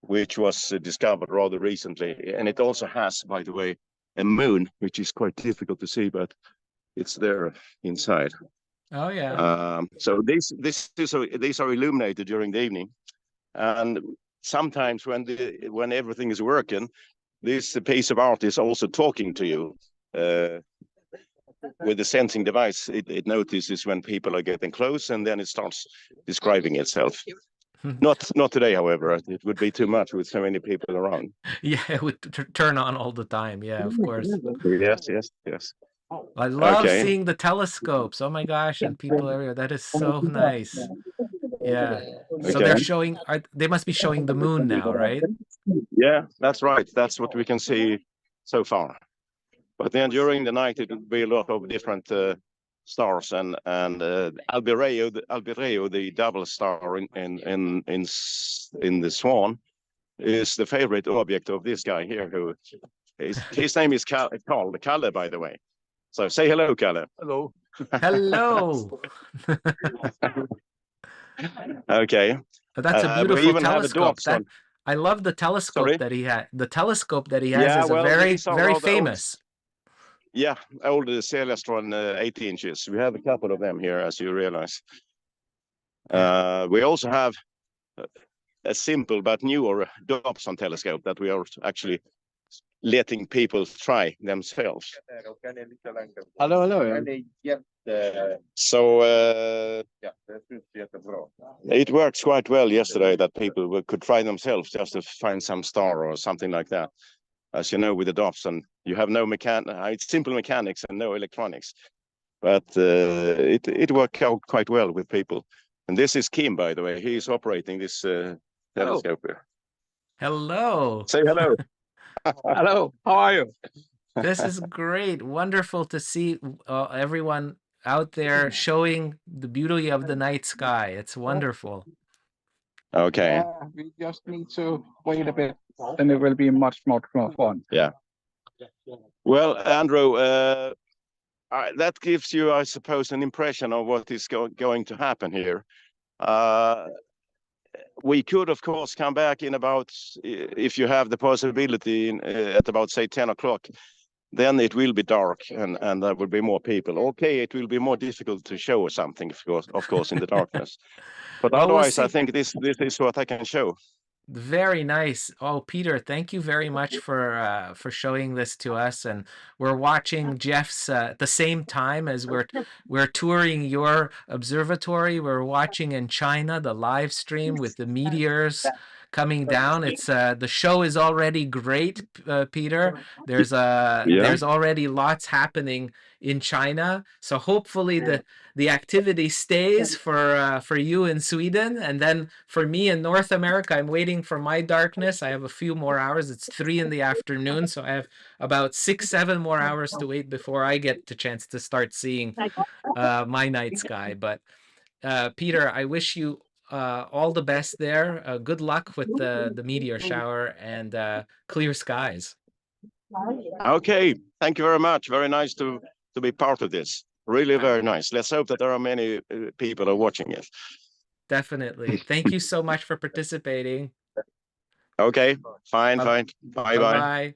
Speaker 7: which was discovered rather recently. And it also has, by the way, a moon, which is quite difficult to see, but it's there inside.
Speaker 4: Oh, yeah.
Speaker 7: So these are illuminated during the evening. And sometimes when everything is working, this piece of art is also talking to you. With the sensing device, it notices when people are getting close, and then it starts describing itself. Not today, however. It would be too much with so many people around.
Speaker 4: Yeah, it would turn on all the time. Yeah, of course.
Speaker 7: Yes.
Speaker 4: I love seeing the telescopes. Oh my gosh, and people everywhere. That is so nice. Yeah. So they're showing, they must be showing the moon now, right?
Speaker 7: Yeah, that's right. That's what we can see so far. But then during the night, it will be a lot of different stars, and Albireo, the double star in the Swan, is the favorite object of this guy here. His name is Kalle, by the way. So say hello, Kalle.
Speaker 5: Hello.
Speaker 4: Hello.
Speaker 7: Okay.
Speaker 4: That's a beautiful telescope. I love the telescope.
Speaker 7: Sorry?
Speaker 4: That he had. The telescope that he has is very famous.
Speaker 7: Yeah, old Celestron 8 inches. We have a couple of them here, as you realize. We also have a simple but newer Dobson telescope that we are actually letting people try themselves.
Speaker 8: Hello.
Speaker 7: So it works quite well yesterday that people could try themselves just to find some star or something like that. As you know, with the Dobson, you have no it's simple mechanics and no electronics, but it worked out quite well with people. And this is Kim, by the way. He's operating this telescope here.
Speaker 4: Hello.
Speaker 7: Say hello.
Speaker 8: Hello. How are you?
Speaker 4: This is great. Wonderful to see everyone out there showing the beauty of the night sky. It's wonderful.
Speaker 7: Okay.
Speaker 8: We just need to wait a bit, and it will be much more fun.
Speaker 7: Yeah. Well, Andrew, that gives you, I suppose, an impression of what is going to happen here. We could, of course, come back in about, if you have the possibility, at about, say, 10 o'clock. Then it will be dark and there will be more people. Okay, it will be more difficult to show something, of course, in the darkness. But
Speaker 4: Well,
Speaker 7: otherwise, I think this is what I can show.
Speaker 4: Very nice. Oh, Peter, thank you very much for showing this to us. And we're watching Jeff's at the same time as we're touring your observatory. We're watching in China the live stream with the meteors coming down. It's the show is already great, Peter. There's already lots happening in China. So hopefully the activity stays for you in Sweden, and then for me in North America, I'm waiting for my darkness. I have a few more hours. It's 3 in the afternoon, so I have about 6-7 more hours to wait before I get the chance to start seeing my night sky. But Peter, I wish you all the best there. Good luck with the meteor shower and clear skies.
Speaker 7: Okay, thank you very much. Very nice to be part of this. Really very nice. Let's hope that there are many people are watching it.
Speaker 4: Definitely. Thank you so much for participating.
Speaker 7: Okay, fine. Bye.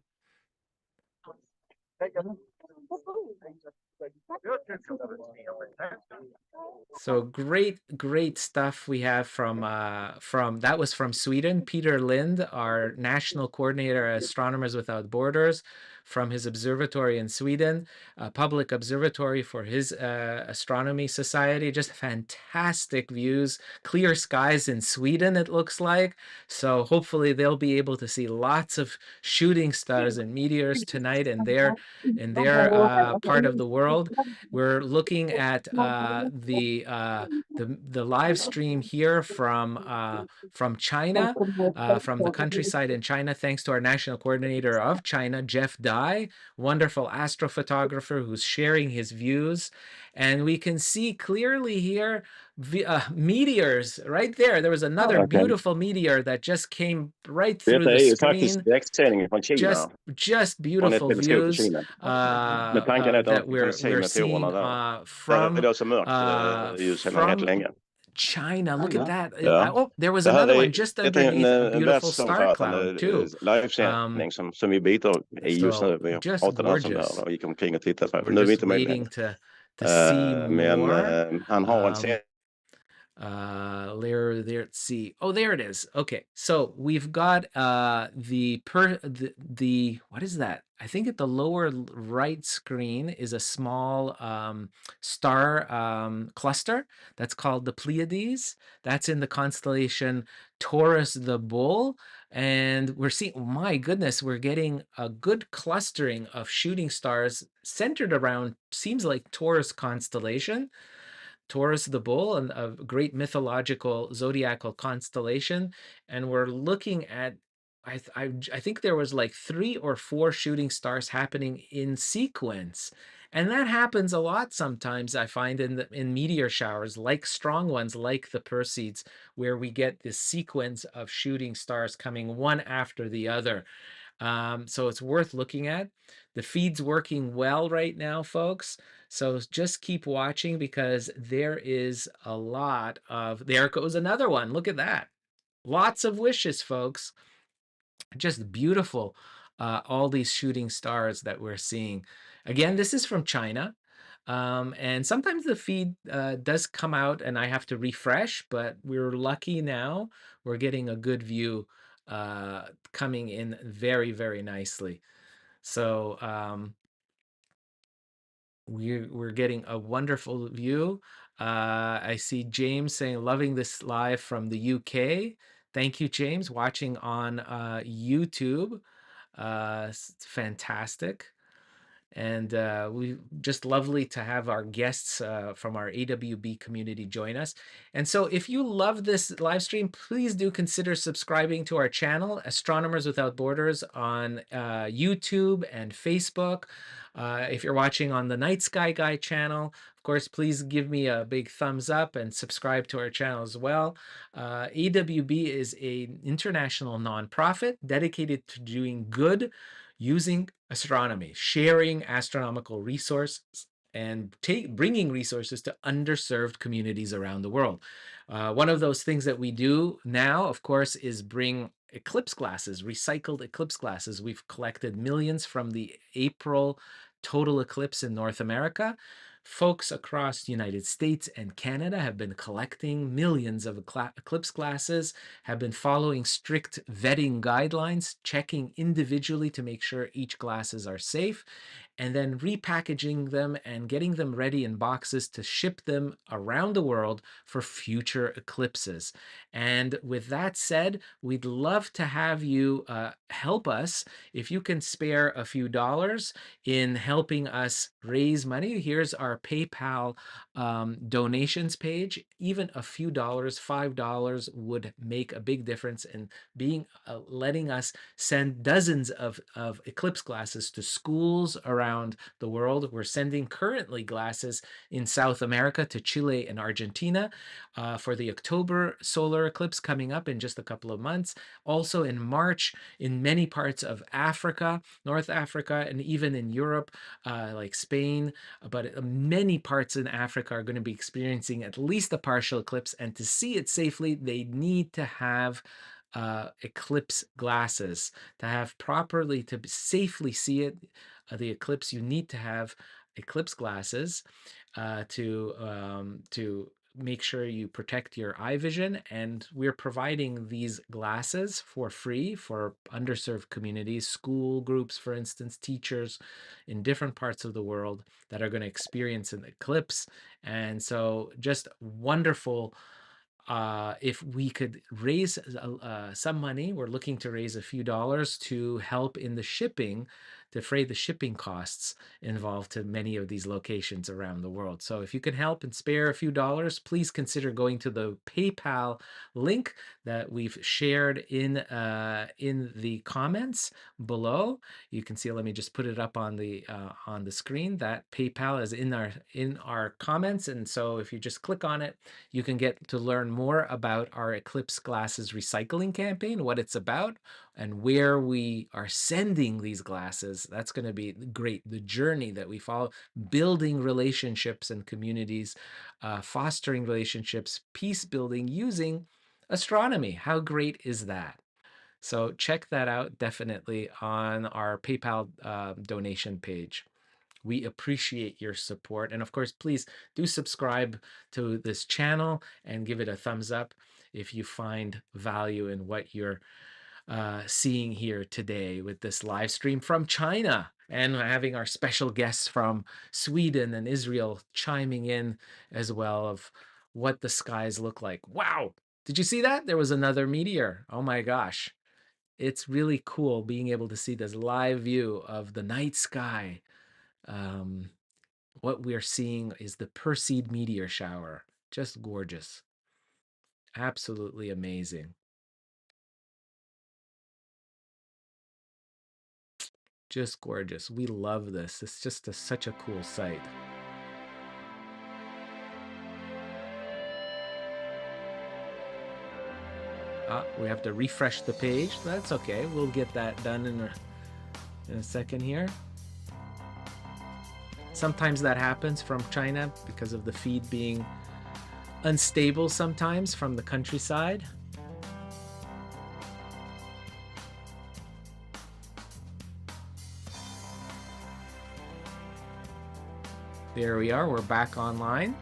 Speaker 4: So great stuff we have from that was from Sweden, Peter Lind, our national coordinator at Astronomers Without Borders, from his observatory in Sweden, a public observatory for his astronomy society. Just fantastic views, clear skies in Sweden, it looks like. So hopefully they'll be able to see lots of shooting stars and meteors tonight in their part of the world. We're looking at the live stream here from China, from the countryside in China, thanks to our national coordinator of China, Jeff Dai, wonderful astrophotographer who's sharing his views. And we can see clearly here meteors right there. There was another beautiful meteor that just came right through the screen. Just beautiful views that we're seeing from China. Look at that. Oh, there was another one just underneath a beautiful star cloud too. So just gorgeous. We're just waiting to see more. Let's see. Oh, there it is. Okay, so we've got the what is that? I think at the lower right screen is a small star cluster that's called the Pleiades. That's in the constellation Taurus the Bull. And we're seeing, oh my goodness, we're getting a good clustering of shooting stars centered around, seems like Taurus constellation. Taurus the Bull, and a great mythological zodiacal constellation. And we're looking at, I think there was like 3 or 4 shooting stars happening in sequence. And that happens a lot sometimes, I find, in meteor showers, like strong ones, like the Perseids, where we get this sequence of shooting stars coming one after the other. So it's worth looking at. The feed's working well right now, folks. So just keep watching, because there is a lot of, there goes another one. Look at that. Lots of wishes, folks. Just beautiful. All these shooting stars that we're seeing. Again, this is from China. And sometimes the feed does come out and I have to refresh, but we're lucky now. We're getting a good view coming in very, very nicely. So we're getting a wonderful view. I see James saying, loving this live from the UK. Thank you, James, watching on YouTube. It's fantastic. And we just lovely to have our guests from our AWB community join us. And so if you love this live stream, please do consider subscribing to our channel, Astronomers Without Borders, on YouTube and Facebook. If you're watching on the Night Sky Guy channel, of course, please give me a big thumbs up and subscribe to our channel as well. AWB is an international nonprofit dedicated to doing good using astronomy, sharing astronomical resources, and bringing resources to underserved communities around the world. One of those things that we do now, of course, is bring eclipse glasses, recycled eclipse glasses. We've collected millions from the April total eclipse in North America. Folks across the United States and Canada have been collecting millions of eclipse glasses, have been following strict vetting guidelines, checking individually to make sure each glasses are safe, and then repackaging them and getting them ready in boxes to ship them around the world for future eclipses. And with that said, we'd love to have you help us. If you can spare a few dollars in helping us raise money, here's our PayPal donations page. Even a few dollars, $5 would make a big difference in being letting us send dozens of eclipse glasses to schools around the world. We're sending currently glasses in South America to Chile and Argentina for the October solar eclipse coming up in just a couple of months. Also in March in many parts of Africa, North Africa, and even in Europe, like Spain, but many parts in Africa are going to be experiencing at least a partial eclipse, and to see it safely, they need to have eclipse glasses. To have properly, to safely see it, the eclipse, you need to have eclipse glasses to make sure you protect your eye vision. And we're providing these glasses for free for underserved communities, school groups, for instance, teachers in different parts of the world that are going to experience an eclipse. And so just wonderful. If we could raise some money, we're looking to raise a few dollars to help in the shipping, defray the shipping costs involved to many of these locations around the world. So if you can help and spare a few dollars, please consider going to the PayPal link that we've shared in the comments below. You can see, let me just put it up on the screen. That PayPal is in our comments, and so if you just click on it, you can get to learn more about our eclipse glasses recycling campaign, what it's about, and where we are sending these glasses. That's going to be great. The journey that we follow, building relationships and communities, fostering relationships, peace building using astronomy. How great is that? So check that out definitely on our PayPal donation page. We appreciate your support. And of course, please do subscribe to this channel and give it a thumbs up if you find value in what you're seeing here today with this live stream from China, and having our special guests from Sweden and Israel chiming in as well of what the skies look like. Wow. Did you see that? There was another meteor. Oh my gosh. It's really cool being able to see this live view of the night sky. What we're seeing is the Perseid meteor shower. Just gorgeous. Absolutely amazing. Just gorgeous. We love this. It's just such a cool sight. We have to refresh the page. That's okay. We'll get that done in a second here. Sometimes that happens from China because of the feed being unstable sometimes from the countryside. There we are. We're back online.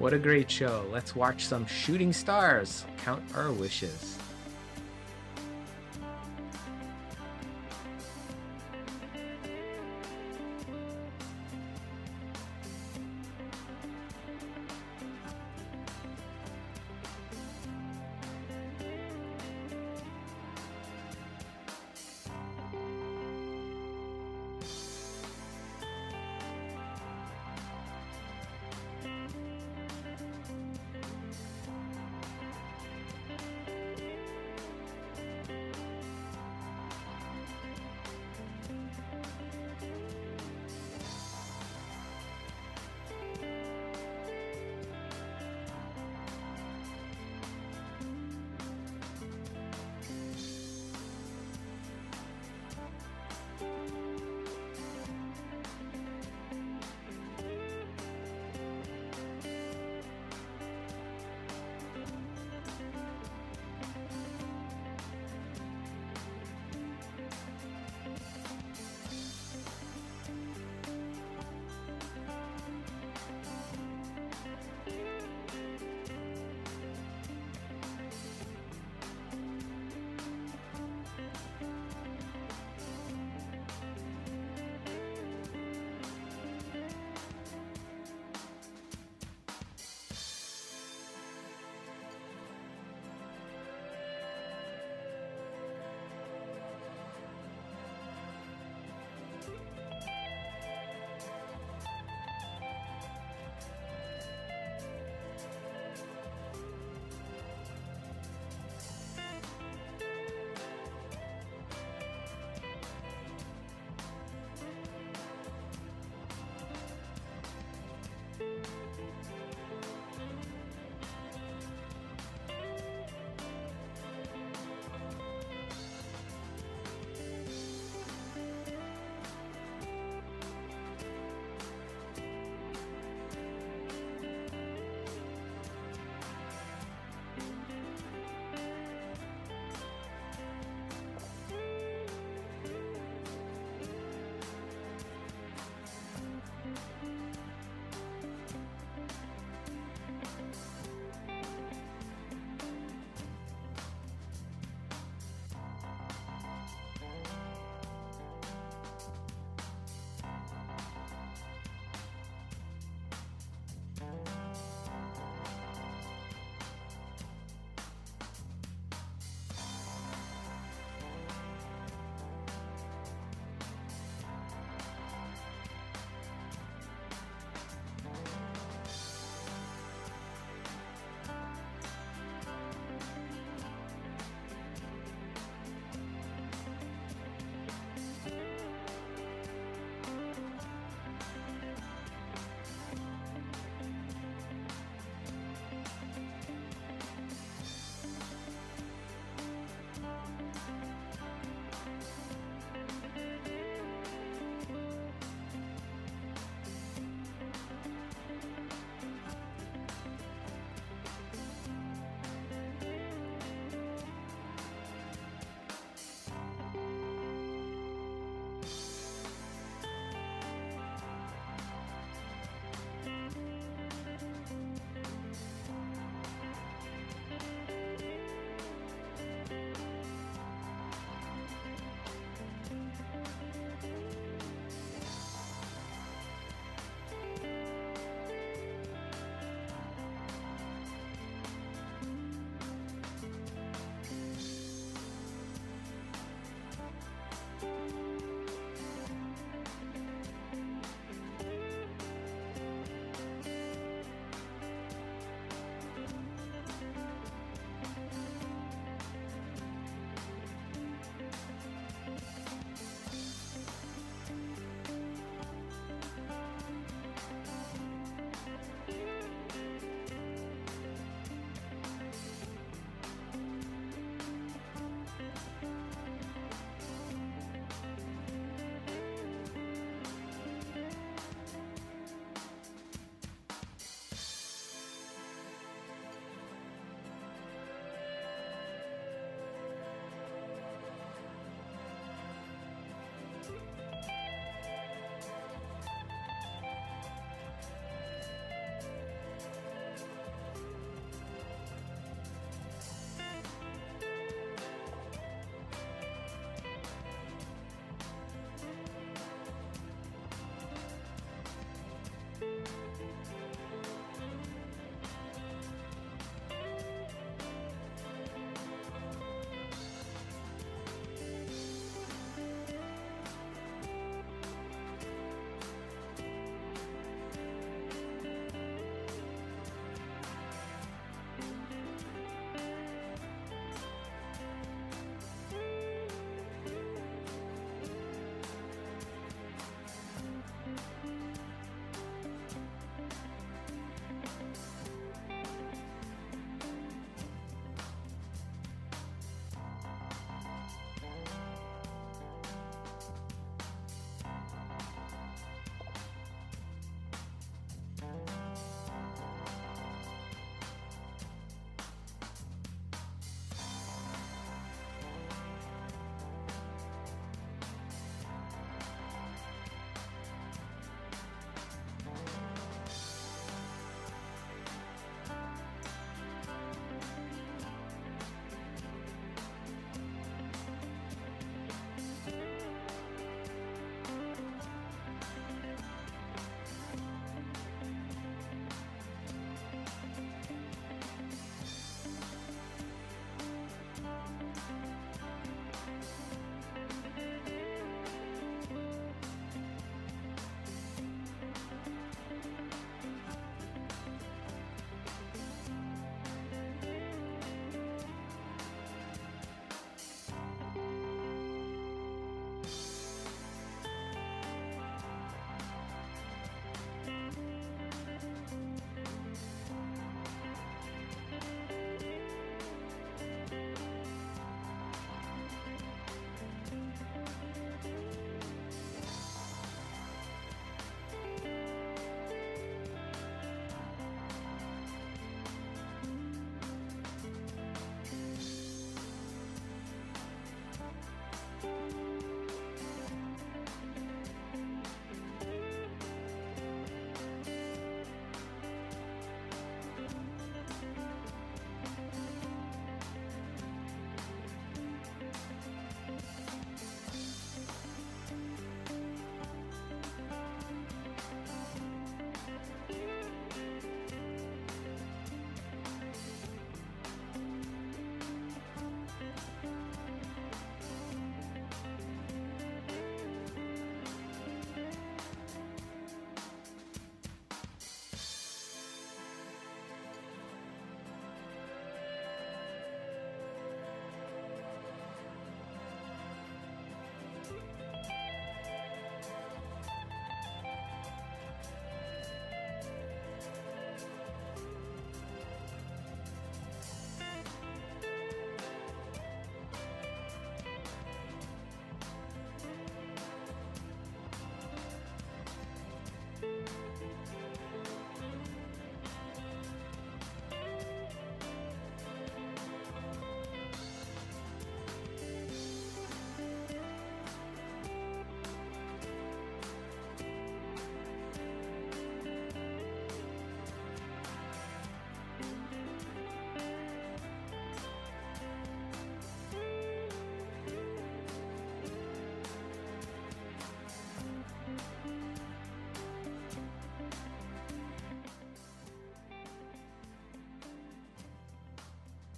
Speaker 4: What a great show. Let's watch some shooting stars. Count our wishes.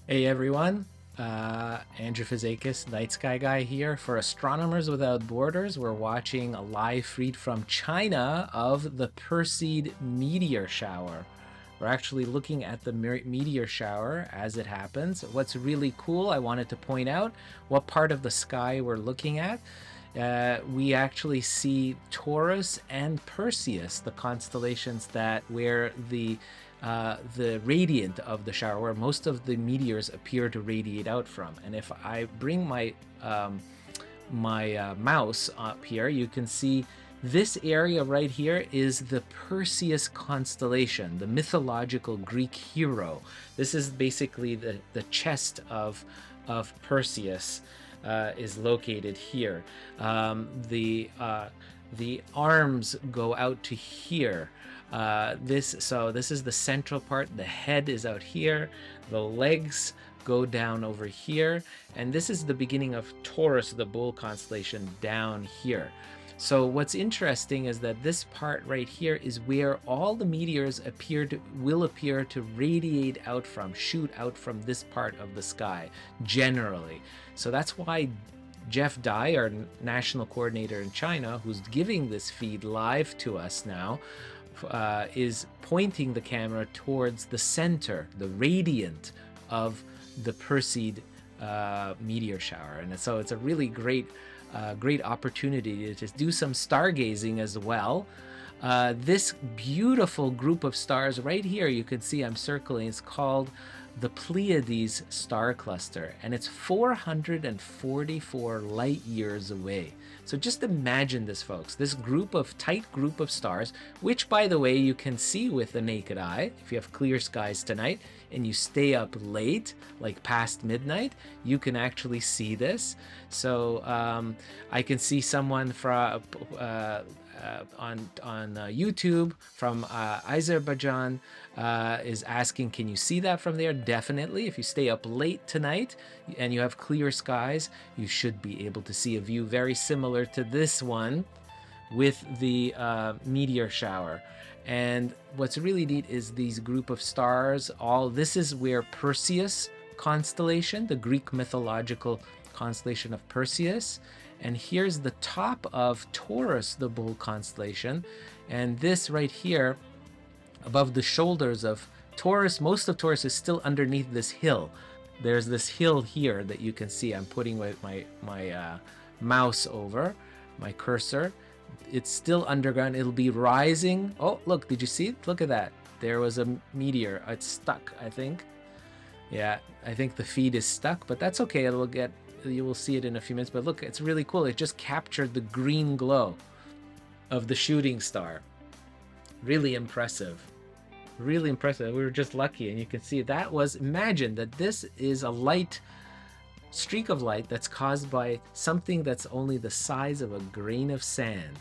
Speaker 4: Hey everyone, Andrew Fazekas, Night Sky Guy here for Astronomers Without Borders. We're watching a live feed from China of the Perseid meteor shower. We're actually looking at the meteor shower as it happens. What's really cool, I wanted to point out what part of the sky we're looking at. We actually see Taurus and Perseus, the constellations where the radiant of the shower, where most of the meteors appear to radiate out from. And if I bring my mouse up here, you can see this area right here is the Perseus constellation, the mythological Greek hero. This is basically the chest of Perseus. Is located here. The arms go out to here. This is the central part. The head is out here. The legs go down over here, and this is the beginning of Taurus, the bull constellation, down here. So what's interesting is that this part right here is where all the meteors will appear to radiate out from, shoot out from this part of the sky, generally. So that's why Jeff Dye, our national coordinator in China, who's giving this feed live to us now, is pointing the camera towards the center, the radiant of the Perseid meteor shower. And so it's a really great opportunity to just do some stargazing as well. This beautiful group of stars right here, you can see I'm circling, is called the Pleiades star cluster, and it's 444 light years away. So just imagine this, folks, this tight group of stars, which, by the way, you can see with the naked eye. If you have clear skies tonight and you stay up late, like past midnight, you can actually see this. So I can see someone from on YouTube from Azerbaijan is asking, can you see that from there? Definitely. If you stay up late tonight and you have clear skies, you should be able to see a view very similar to this one with the meteor shower. And what's really neat is these group of stars. This is where Perseus constellation, the Greek mythological constellation of Perseus, and here's the top of Taurus, the bull constellation. And this right here, above the shoulders of Taurus, most of Taurus is still underneath this hill. There's this hill here that you can see. I'm putting my mouse over, my cursor. It's still underground. It'll be rising. Oh, look, did you see it? Look at that. There was a meteor. It's stuck, I think. Yeah, I think the feed is stuck, but that's okay. You will see it in a few minutes, but look, it's really cool. It just captured the green glow of the shooting star. Really impressive. Really impressive. We were just lucky, and you can see imagine that this is a streak of light that's caused by something that's only the size of a grain of sand.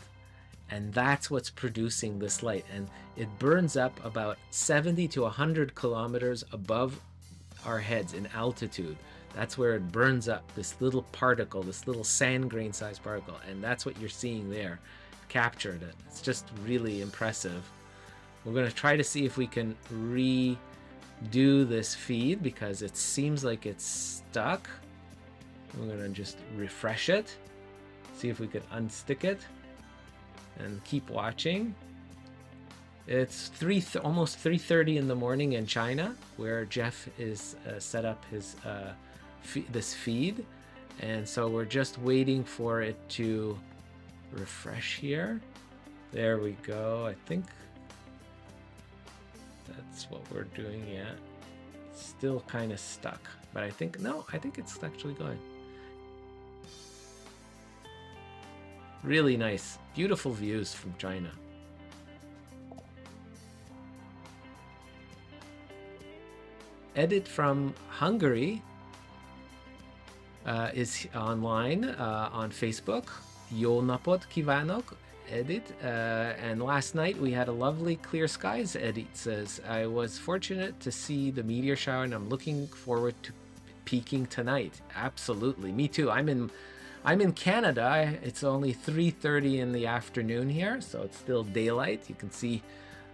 Speaker 4: And that's what's producing this light. And it burns up about 70 to 100 kilometers above our heads in altitude. That's where it burns up, this little particle, this little sand grain sized particle. And that's what you're seeing there, captured it. It's just really impressive. We're going to try to see if we can redo this feed because it seems like it's stuck. We're going to just refresh it, see if we can unstick it, and keep watching. It's almost 3:30 in the morning in China, where Jeff is set up his this feed, and so we're just waiting for it to refresh here. There we go. I think that's what we're doing. Yeah, it's still kind of stuck, but I think it's actually going. Really nice, beautiful views from China. Edit from Hungary is online on Facebook. Jó napot kívánok, Edit. And last night we had a lovely clear skies, Edit says. I was fortunate to see the meteor shower and I'm looking forward to peaking tonight. Absolutely, me too. I'm in Canada. It's only 3:30 in the afternoon here, so it's still daylight. You can see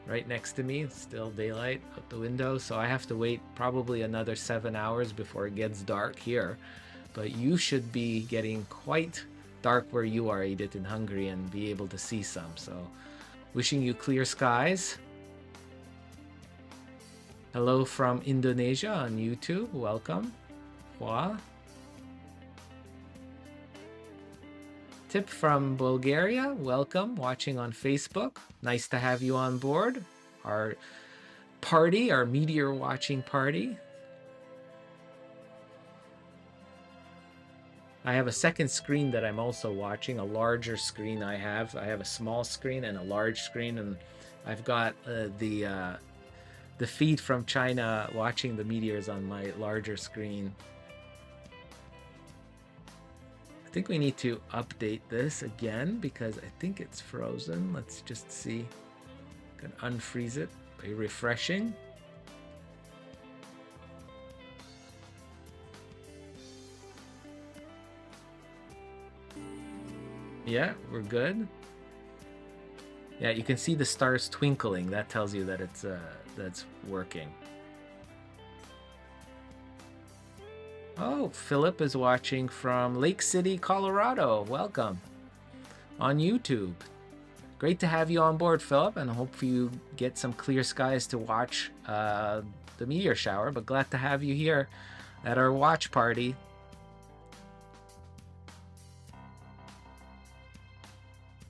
Speaker 4: right next to me. It's still daylight out the window, so I have to wait probably another 7 hours before it gets dark here. But you should be getting quite dark where you are, Edith, in Hungary, and be able to see some. So wishing you clear skies. Hello from Indonesia on YouTube. Welcome. Hua. Tip from Bulgaria. Welcome. Watching on Facebook. Nice to have you on board. Our party, our meteor watching party. I have a second screen that I'm also watching, a larger screen I have. I have a small screen and a large screen, and I've got the feed from China watching the meteors on my larger screen. I think we need to update this again because I think it's frozen. Let's just see. I can unfreeze it by refreshing. Yeah, we're good. Yeah, you can see the stars twinkling. That tells you that it's that's working. Oh, Philip is watching from Lake City, Colorado. Welcome on YouTube. Great to have you on board, Philip, and I hope you get some clear skies to watch the meteor shower. But glad to have you here at our watch party.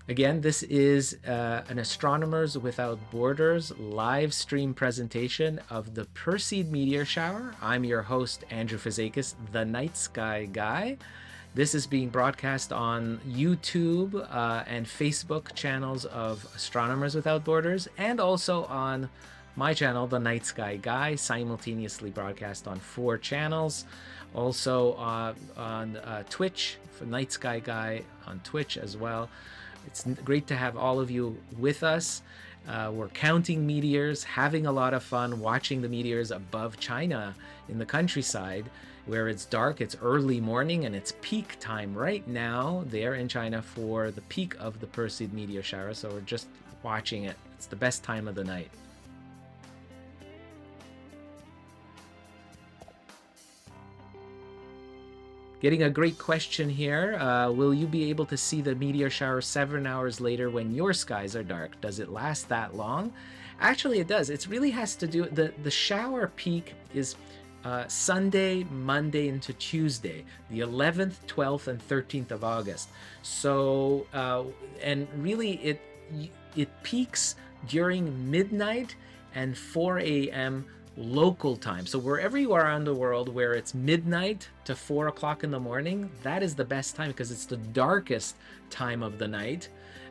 Speaker 4: Again, this is an Astronomers Without Borders live stream presentation of the Perseid meteor shower. I'm your host, Andrew Fazekas, the Night Sky Guy. This is being broadcast on YouTube and Facebook channels of Astronomers Without Borders, and also on my channel, the Night Sky Guy, simultaneously broadcast on 4 channels. Also on Twitch, for Night Sky Guy on Twitch as well. It's great to have all of you with us. We're counting meteors, having a lot of fun watching the meteors above China in the countryside where it's dark, it's early morning, and it's peak time right now there in China for the peak of the Perseid meteor shower. So we're just watching it. It's the best time of the night. Getting a great question here. Will you be able to see the meteor shower 7 hours later when your skies are dark? Does it last that long? Actually, it does. It really has to do, the shower peak is Sunday, Monday into Tuesday, the 11th, 12th, and 13th of August. So, and really it peaks during midnight and 4 a.m. local time. So wherever you are around the world where it's midnight to 4 o'clock in the morning, that is the best time because it's the darkest time of the night.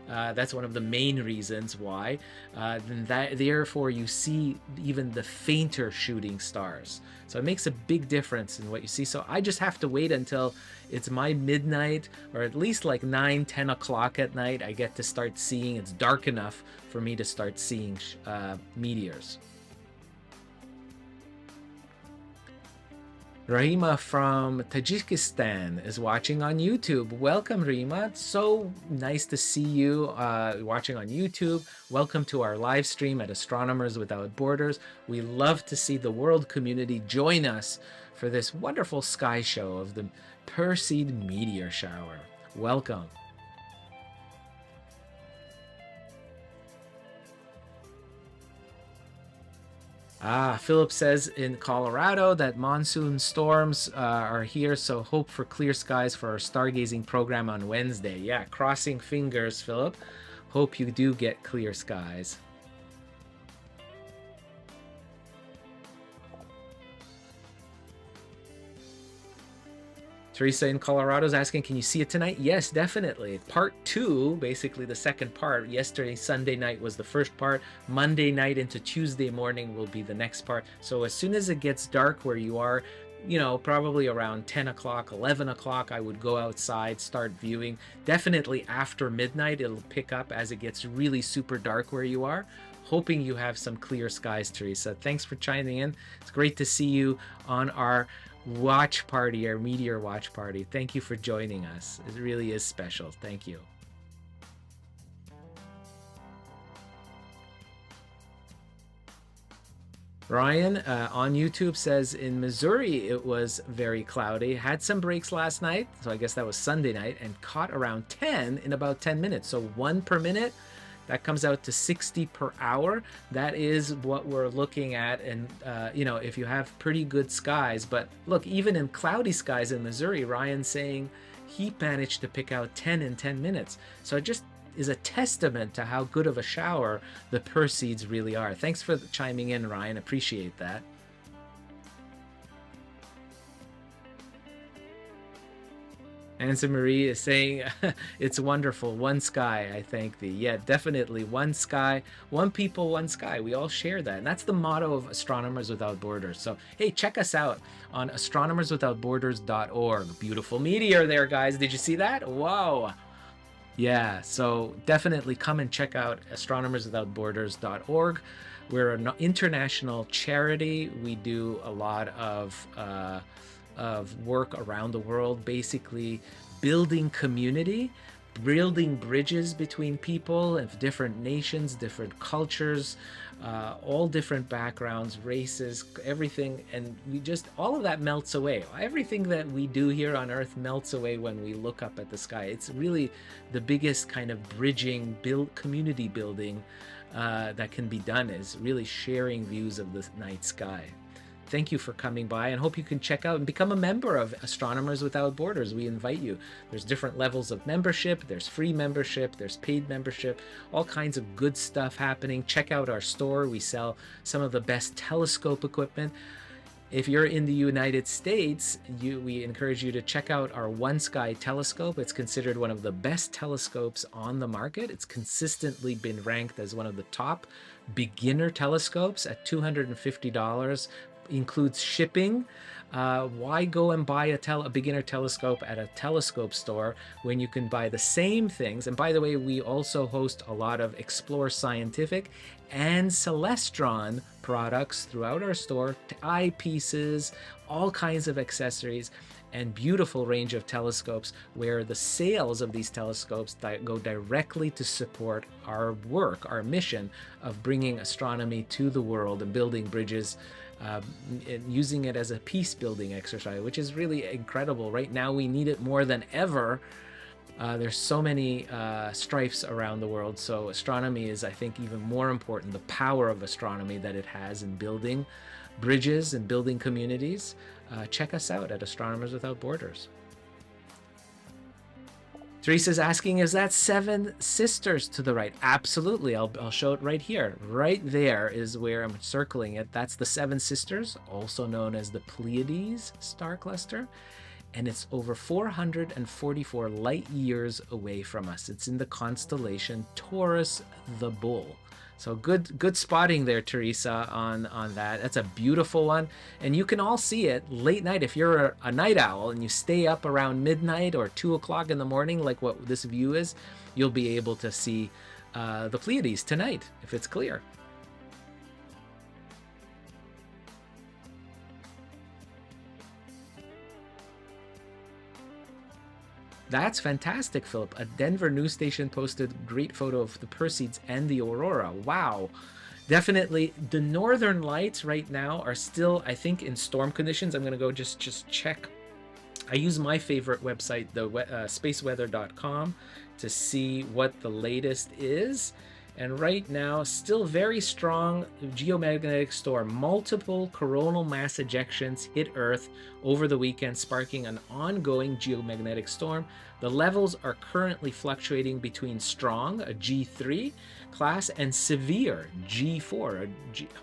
Speaker 4: That's one of the main reasons why. Therefore, you see even the fainter shooting stars. So it makes a big difference in what you see. So I just have to wait until it's my midnight, or at least like 9, 10 o'clock at night. I get to start seeing, it's dark enough for me to start seeing meteors. Rahima from Tajikistan is watching on YouTube. Welcome, Rahima. It's so nice to see you watching on YouTube. Welcome to our live stream at Astronomers Without Borders. We love to see the world community join us for this wonderful sky show of the Perseid meteor shower. Welcome. Philip says in Colorado that monsoon storms are here, so hope for clear skies for our stargazing program on Wednesday. Yeah, crossing fingers, Philip. Hope you do get clear skies. Teresa in Colorado is asking, can you see it tonight? Yes, definitely. Part 2, basically the second part. Yesterday, Sunday night was the first part. Monday night into Tuesday morning will be the next part. So as soon as it gets dark where you are, you know, probably around 10 o'clock, 11 o'clock, I would go outside, start viewing. Definitely after midnight, it'll pick up as it gets really super dark where you are. Hoping you have some clear skies, Teresa. Thanks for chiming in. It's great to see you on our watch party, our meteor watch party. Thank you for joining us. It really is special. Thank you. Ryan on YouTube says in Missouri it was very cloudy. Had some breaks last night, so I guess that was Sunday night, and caught around 10 in about 10 minutes. So 1 per minute, that comes out to 60 per hour. That is what we're looking at. And, if you have pretty good skies, but look, even in cloudy skies in Missouri, Ryan's saying he managed to pick out 10 in 10 minutes. So it just is a testament to how good of a shower the Perseids really are. Thanks for chiming in, Ryan. Appreciate that. Ansa Marie is saying, it's wonderful. One sky, I thank thee. Yeah, definitely. One sky, one people, one sky. We all share that. And that's the motto of Astronomers Without Borders. So, hey, check us out on astronomerswithoutborders.org. Beautiful meteor there, guys. Did you see that? Wow. Yeah, so definitely come and check out astronomerswithoutborders.org. We're an international charity. We do a lot of work around the world, basically building community, building bridges between people of different nations, different cultures, all different backgrounds, races, everything. And all of that melts away. Everything that we do here on Earth melts away when we look up at the sky. It's really the biggest kind of bridging, community building that can be done, is really sharing views of the night sky. Thank you for coming by, and hope you can check out and become a member of Astronomers Without Borders. We invite you. There's different levels of membership. There's free membership. There's paid membership. All kinds of good stuff happening. Check out our store. We sell some of the best telescope equipment. If you're in the United States, we encourage you to check out our One Sky telescope. It's considered one of the best telescopes on the market. It's consistently been ranked as one of the top beginner telescopes at $250. Includes shipping. Why go and buy a beginner telescope at a telescope store when you can buy the same things? And by the way, we also host a lot of Explore Scientific and Celestron products throughout our store, eyepieces, all kinds of accessories, and beautiful range of telescopes, where the sales of these telescopes go directly to support our work, our mission of bringing astronomy to the world and building bridges, and using it as a peace building exercise, which is really incredible. Right now we need it more than ever. There's so many strifes around the world, so astronomy is, I think, even more important. The power of astronomy that it has in building bridges and building communities. Check us out at Astronomers Without Borders. Teresa's asking, is that 7 sisters to the right? Absolutely. I'll show it right here. Right there is where I'm circling it. That's the 7 sisters, also known as the Pleiades star cluster. And it's over 444 light years away from us. It's in the constellation Taurus the Bull. So good spotting there, Teresa, on that. That's a beautiful one. And you can all see it late night. If you're a night owl and you stay up around midnight or 2 o'clock in the morning, like what this view is, you'll be able to see the Pleiades tonight, if it's clear. That's fantastic, Philip. A Denver news station posted great photo of the Perseids and the aurora. Wow. Definitely. The northern lights right now are still, I think, in storm conditions. I'm going to go just check. I use my favorite website, the spaceweather.com, to see what the latest is. And right now, still very strong geomagnetic storm. Multiple coronal mass ejections hit Earth over the weekend, sparking an ongoing geomagnetic storm. The levels are currently fluctuating between strong, a G3 class, and severe, G4.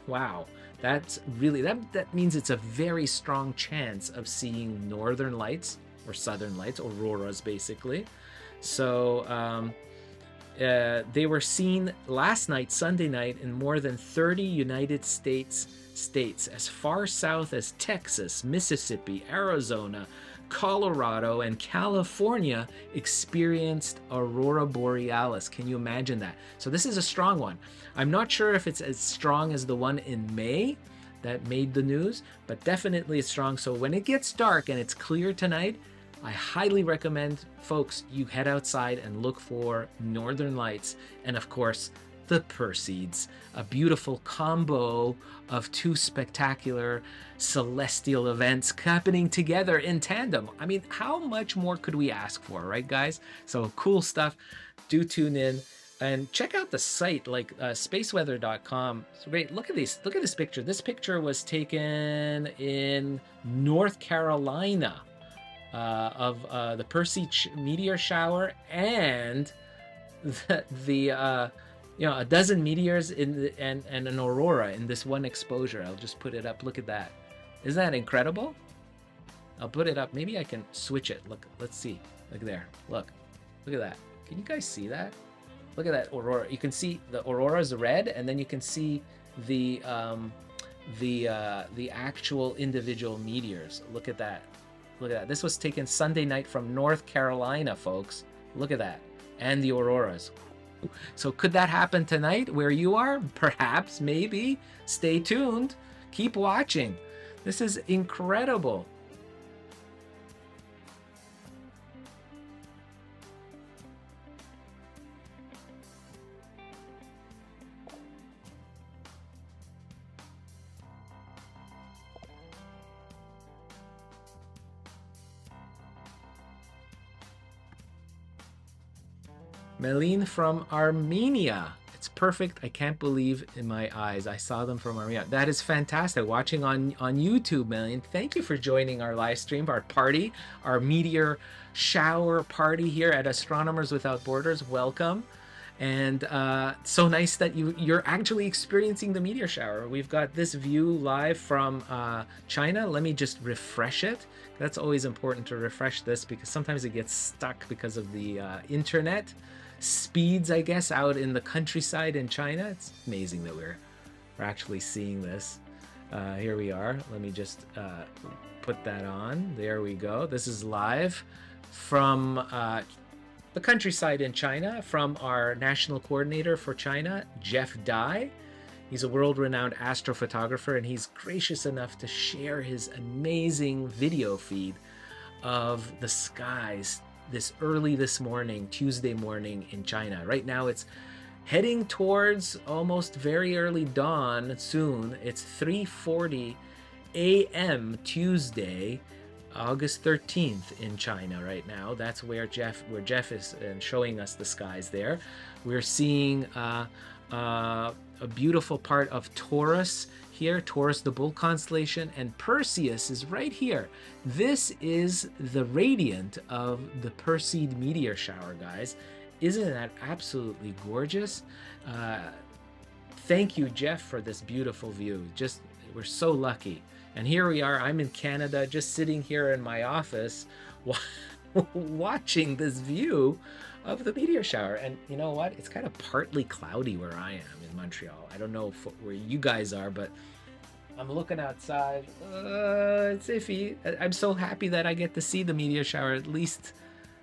Speaker 4: Wow, that's really, that means it's a very strong chance of seeing northern lights or southern lights, auroras basically. So, they were seen last night, Sunday night, in more than 30 United States as far south as Texas, Mississippi, Arizona, Colorado, and California experienced aurora borealis. Can you imagine that? So this is a strong one. I'm not sure if it's as strong as the one in May that made the news, but definitely it's strong. So when it gets dark and it's clear tonight, I highly recommend, folks, you head outside and look for northern lights, and of course the Perseids, a beautiful combo of two spectacular celestial events happening together in tandem. I mean, how much more could we ask for, right, guys? So cool stuff. Do tune in and check out the site, like spaceweather.com. It's great. Look at these. Look at this picture. This picture was taken in North Carolina of the Perseid meteor shower and the a dozen meteors and an aurora in this one exposure. I'll just put it up. Look at that. Isn't that incredible? I'll put it up. Maybe I can switch it. Look, let's see. Look there. Look at that. Can you guys see that? Look at that aurora. You can see the aurora is red, and then you can see the actual individual meteors. Look at that. Look at that. This was taken Sunday night from North Carolina, folks. Look at that. And the auroras. So could that happen tonight where you are? Perhaps, maybe. Stay tuned. Keep watching. This is incredible. Meline from Armenia. It's perfect. I can't believe in my eyes. I saw them from Armenia. That is fantastic. Watching on YouTube, Meline. Thank you for joining our live stream, our party, our meteor shower party here at Astronomers Without Borders. Welcome. And so nice that you're actually experiencing the meteor shower. We've got this view live from China. Let me just refresh it. That's always important to refresh this because sometimes it gets stuck because of the internet speeds, I guess, out in the countryside in China. It's amazing that we're actually seeing this. Here we are. Let me just put that on. There we go. This is live from the countryside in China from our national coordinator for China, Jeff Dai. He's a world-renowned astrophotographer, and he's gracious enough to share his amazing video feed of the skies this morning, Tuesday morning in China. Right now it's heading towards almost very early dawn soon. It's 3:40 a.m. Tuesday, August 13th in China right now. That's where Jeff is showing us the skies there. We're seeing a beautiful part of Taurus here, Taurus the bull constellation, and Perseus is right here. This is the radiant of the Perseid meteor shower, guys. Isn't that absolutely gorgeous? Thank you, Jeff, for this beautiful view. We're so lucky. And here we are. I'm in Canada, just sitting here in my office watching this view of the meteor shower. And you know what? It's kind of partly cloudy where I am in Montreal. I don't know where you guys are, but I'm looking outside. It's iffy. I'm so happy that I get to see the meteor shower, at least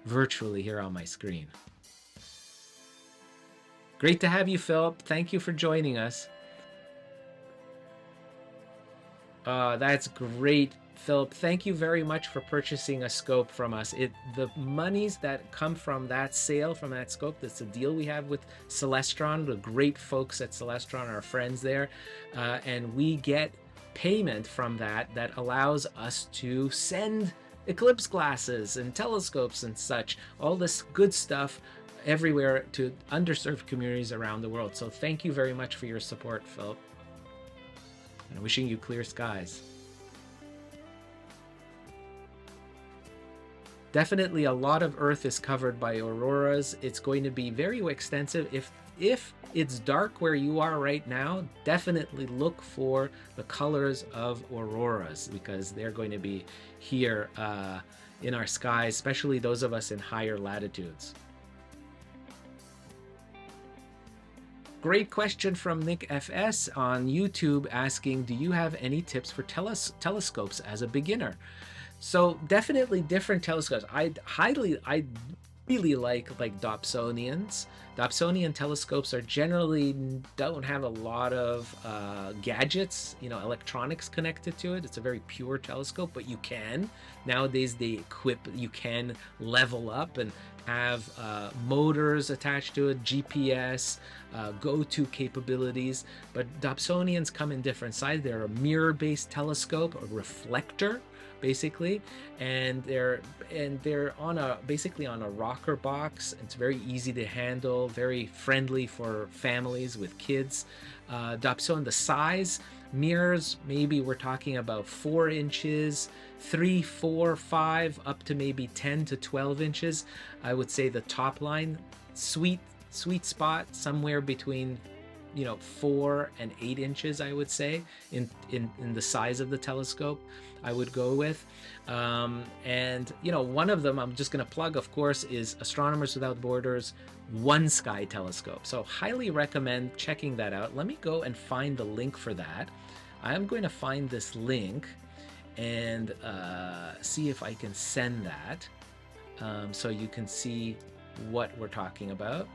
Speaker 4: virtually here on my screen. Great to have you, Philip. Thank you for joining us. That's great, Philip. Thank you very much for purchasing a scope from us. The monies that come from that sale, from that scope, that's a deal we have with Celestron, the great folks at Celestron, our friends there, and we get payment from that allows us to send eclipse glasses and telescopes and such, all this good stuff everywhere to underserved communities around the world. So thank you very much for your support, Philip. And wishing you clear skies. Definitely a lot of Earth is covered by auroras. It's going to be very extensive. If it's dark where you are right now, definitely look for the colors of auroras because they're going to be here in our skies, especially those of us in higher latitudes. Great question from Nick FS on YouTube asking, do you have any tips for telescopes as a beginner? So definitely different telescopes. I really like Dobsonians. Dobsonian telescopes are generally don't have a lot of gadgets, electronics connected to it. It's a very pure telescope, but you can nowadays you can level up and have motors attached to it, GPS, go-to capabilities. But Dobsonians come in different sizes. They're a mirror-based telescope, a reflector, basically, and they're basically on a rocker box. It's very easy to handle, very friendly for families with kids. Dobson, the size mirrors, maybe we're talking about 4 inches, 3, 4, 5, up to maybe 10 to 12 inches. I would say the top line, sweet spot somewhere between 4 and 8 inches, I would say, in the size of the telescope I would go with. And one of them I'm just going to plug, of course, is Astronomers Without Borders One Sky telescope. So highly recommend checking that out. Let me go and find the link for that. I'm going to find this link and see if I can send that so you can see what we're talking about.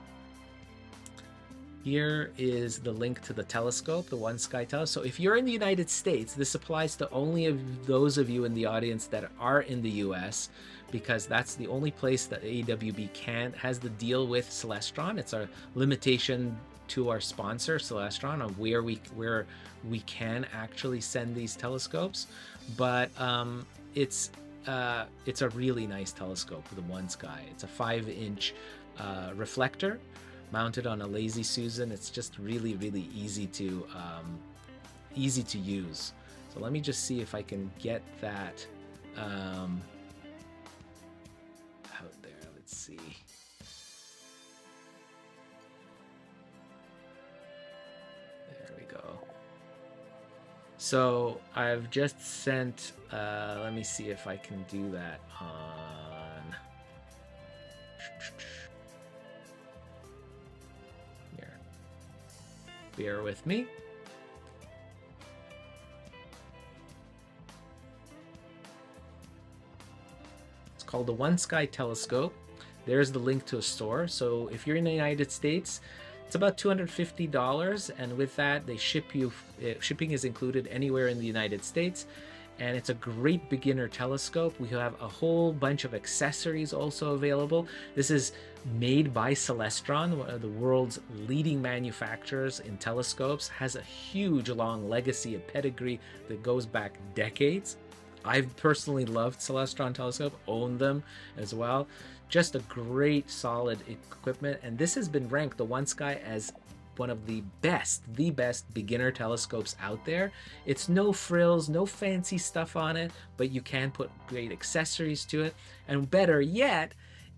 Speaker 4: Here is the link to the telescope, the One Sky telescope. So if you're in the United States, this applies to only those of you in the audience that are in the US, because that's the only place that AWB has the deal with Celestron. It's a limitation to our sponsor, Celestron, on where we can actually send these telescopes. But it's a really nice telescope, the One Sky. It's a 5-inch reflector mounted on a Lazy Susan. It's just really, really easy to use. So let me just see if I can get that out there. Let's see. There we go. So I've just sent, let me see if I can do that on, here. Bear with me. It's called the One Sky Telescope. There's the link to a store. So if you're in the United States, it's about $250, and with that, they ship you. Shipping is included anywhere in the United States, and it's a great beginner telescope. We have a whole bunch of accessories also available. This is made by Celestron, one of the world's leading manufacturers in telescopes. Has a huge long legacy, a pedigree that goes back decades. I've personally loved Celestron telescope, owned them as well. Just a great, solid equipment, and this has been ranked, the One Sky, as one of the best beginner telescopes out there. It's no frills, no fancy stuff on it, but you can put great accessories to it. And better yet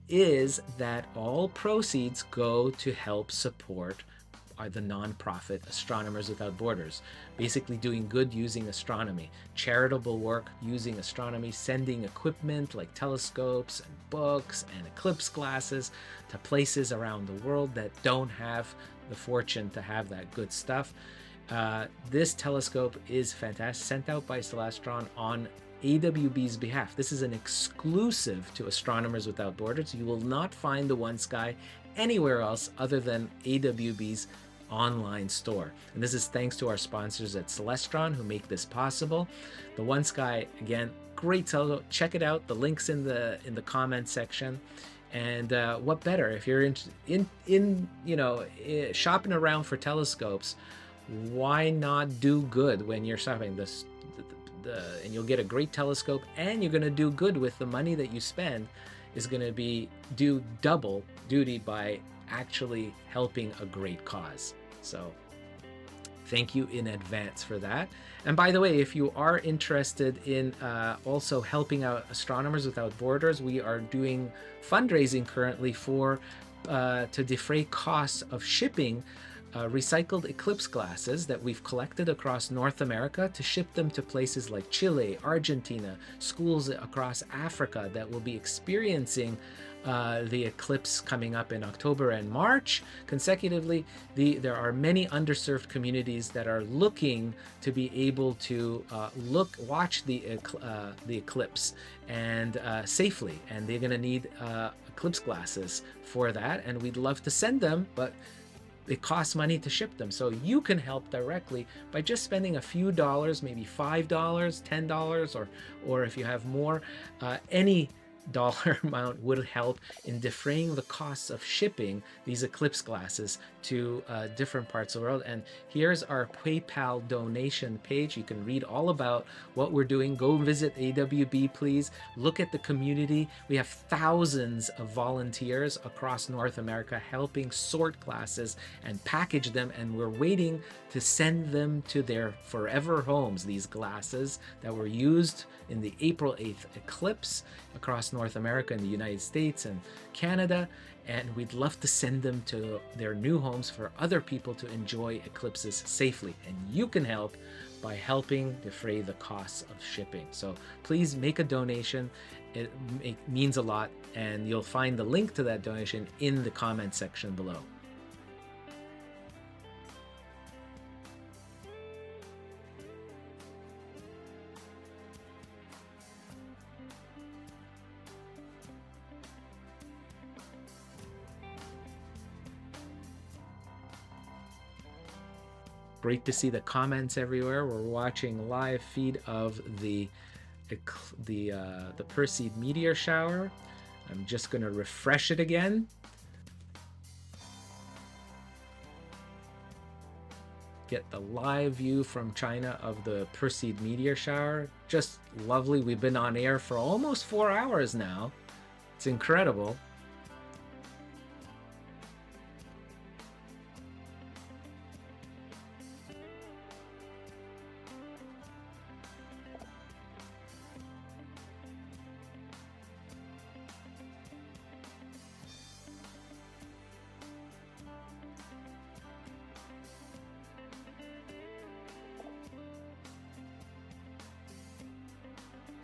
Speaker 4: is that all proceeds go to help support the nonprofit Astronomers Without Borders, basically doing good using astronomy, charitable work using astronomy, sending equipment like telescopes and books and eclipse glasses to places around the world that don't have the fortune to have that good stuff. This telescope is fantastic, sent out by Celestron on AWB's behalf. This is an exclusive to Astronomers Without Borders. You will not find the One Sky anywhere else other than AWB's online store. And this is thanks to our sponsors at Celestron who make this possible. The One Sky, again, great telescope. Check it out. The link's in the comment section. And what better if you're shopping around for telescopes? Why not do good when you're shopping this? And you'll get a great telescope, and you're going to do good with the money that you spend. Is going to do double duty by actually helping a great cause. So thank you in advance for that. And by the way, if you are interested in also helping out Astronomers Without Borders, we are doing fundraising currently for to defray costs of shipping recycled eclipse glasses that we've collected across North America to ship them to places like Chile, Argentina, schools across Africa that will be experiencing the eclipse coming up in October and March consecutively, there are many underserved communities that are looking to be able to watch the eclipse and safely, and they're going to need eclipse glasses for that, and we'd love to send them, but it costs money to ship them. So you can help directly by just spending a few dollars, maybe $5, $10, or if you have more, any dollar amount would help in defraying the costs of shipping these eclipse glasses to different parts of the world. And here's our PayPal donation page. You can read all about what we're doing. Go visit AWB, please. Look at the community. We have thousands of volunteers across North America helping sort glasses and package them, and we're waiting to send them to their forever homes, these glasses that were used in the April 8th eclipse across North America and the United States and Canada, and we'd love to send them to their new homes for other people to enjoy eclipses safely. And you can help by helping defray the costs of shipping. So please make a donation. It means a lot, and you'll find the link to that donation in the comment section below. Great to see the comments everywhere. We're watching live feed of the Perseid meteor shower. I'm just going to refresh it again. Get the live view from China of the Perseid meteor shower. Just lovely. We've been on air for almost 4 hours now. It's incredible.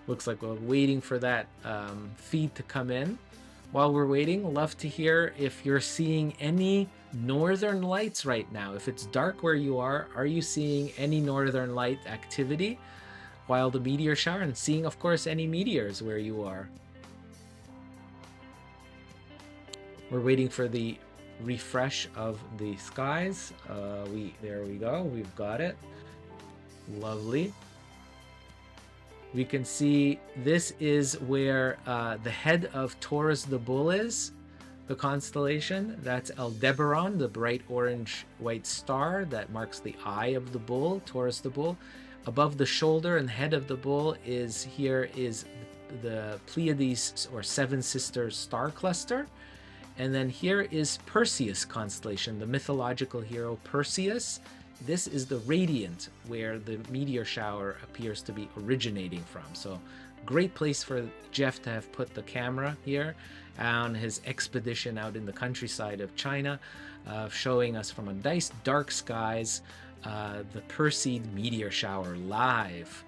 Speaker 4: Looks like we're waiting for that feed to come in. While we're waiting, love to hear if you're seeing any northern lights right now. If it's dark where you are you seeing any northern light activity while the meteor shower, and seeing, of course, any meteors where you are? We're waiting for the refresh of the skies. There we go. We've got it. Lovely. We can see this is where the head of Taurus the Bull is, the constellation. That's Aldebaran, the bright orange white star that marks the eye of the bull, Taurus the Bull. Above the shoulder and head of the bull is the Pleiades or Seven Sisters star cluster. And then here is Perseus constellation, the mythological hero Perseus. This is the radiant where the meteor shower appears to be originating from. So great place for Jeff to have put the camera here on his expedition out in the countryside of China, showing us from a nice dark skies the Perseid meteor shower live.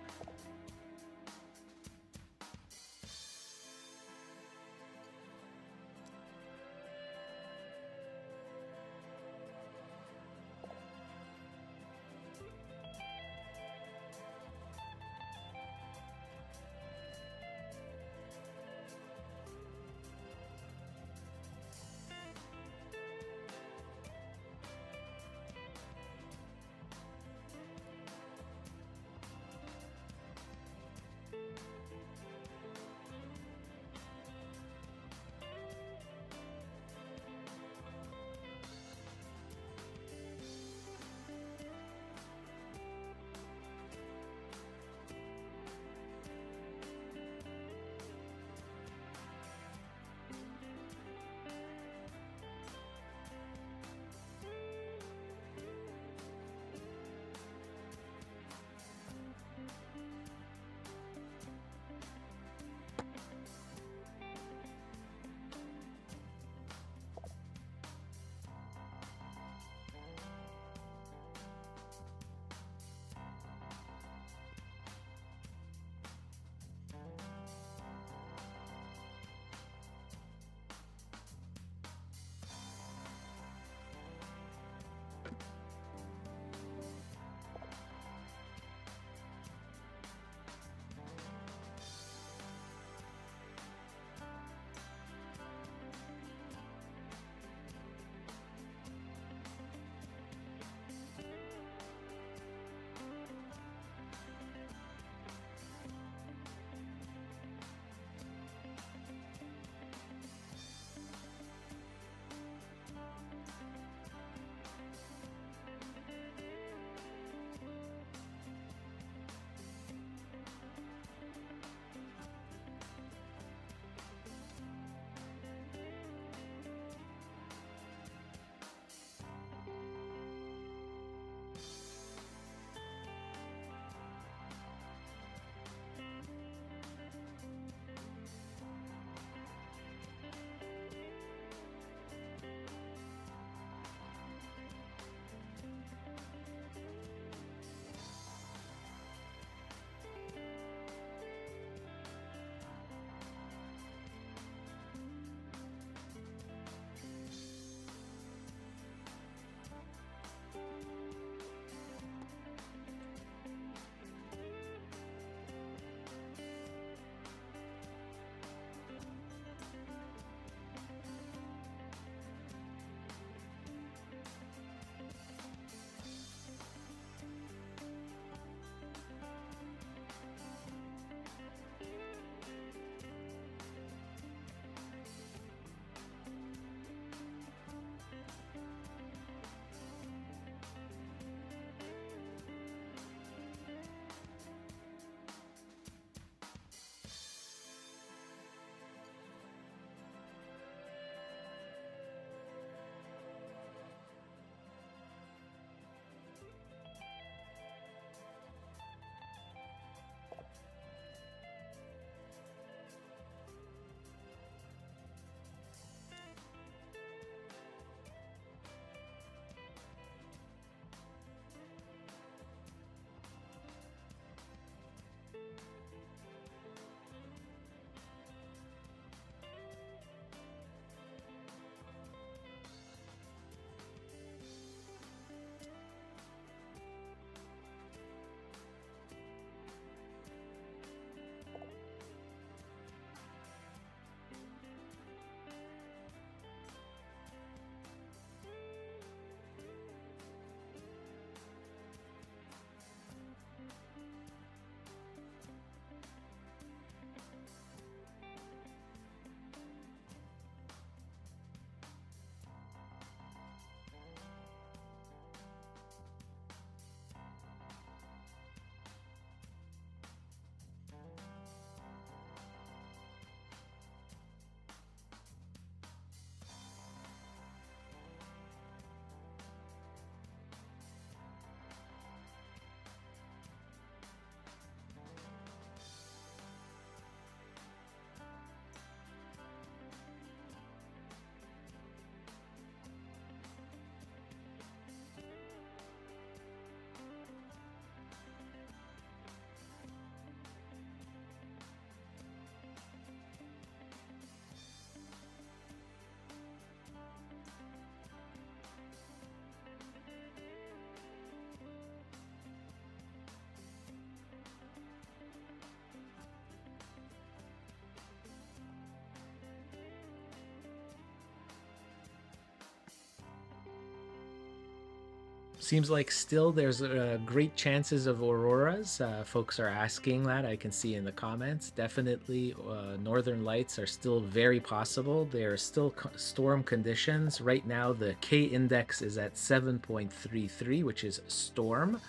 Speaker 4: seems like still there's great chances of auroras. Folks are asking that. I can see in the comments. Definitely, northern lights are still very possible. There are still storm conditions. Right now, the K index is at 7.33, which is storm.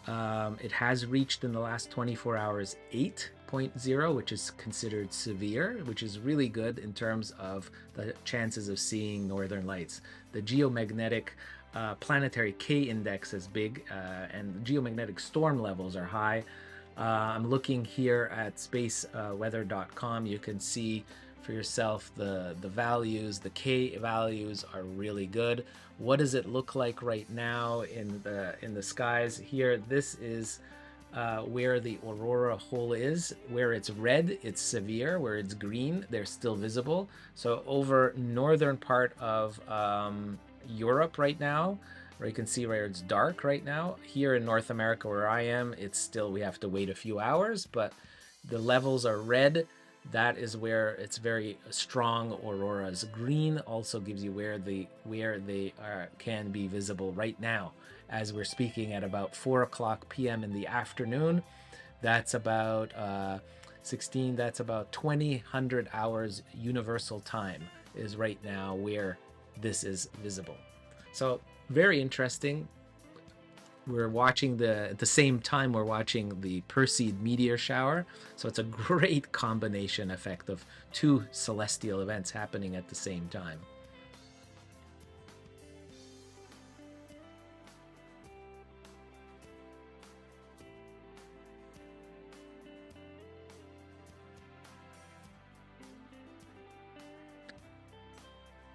Speaker 4: It has reached in the last 24 hours 8.0, which is considered severe, which is really good in terms of the chances of seeing northern lights. The geomagnetic planetary K index is big, and geomagnetic storm levels are high. I'm looking here at spaceweather.com. You can see for yourself the values. The K values are really good. What does it look like right now in the skies here? This is where the aurora hole is. Where it's red, it's severe. Where it's green, they're still visible. So over northern part of Europe right now, where you can see where it's dark right now. Here in North America where I am, it's still, we have to wait a few hours, but the levels are red. That is where it's very strong auroras. Green also gives you where they can be visible right now as we're speaking at about 4 o'clock p.m. in the afternoon. That's about 16, that's about 2000 hours universal time is right now where this is visible. So very interesting. We're watching at the same time we're watching the Perseid meteor shower. So it's a great combination effect of two celestial events happening at the same time.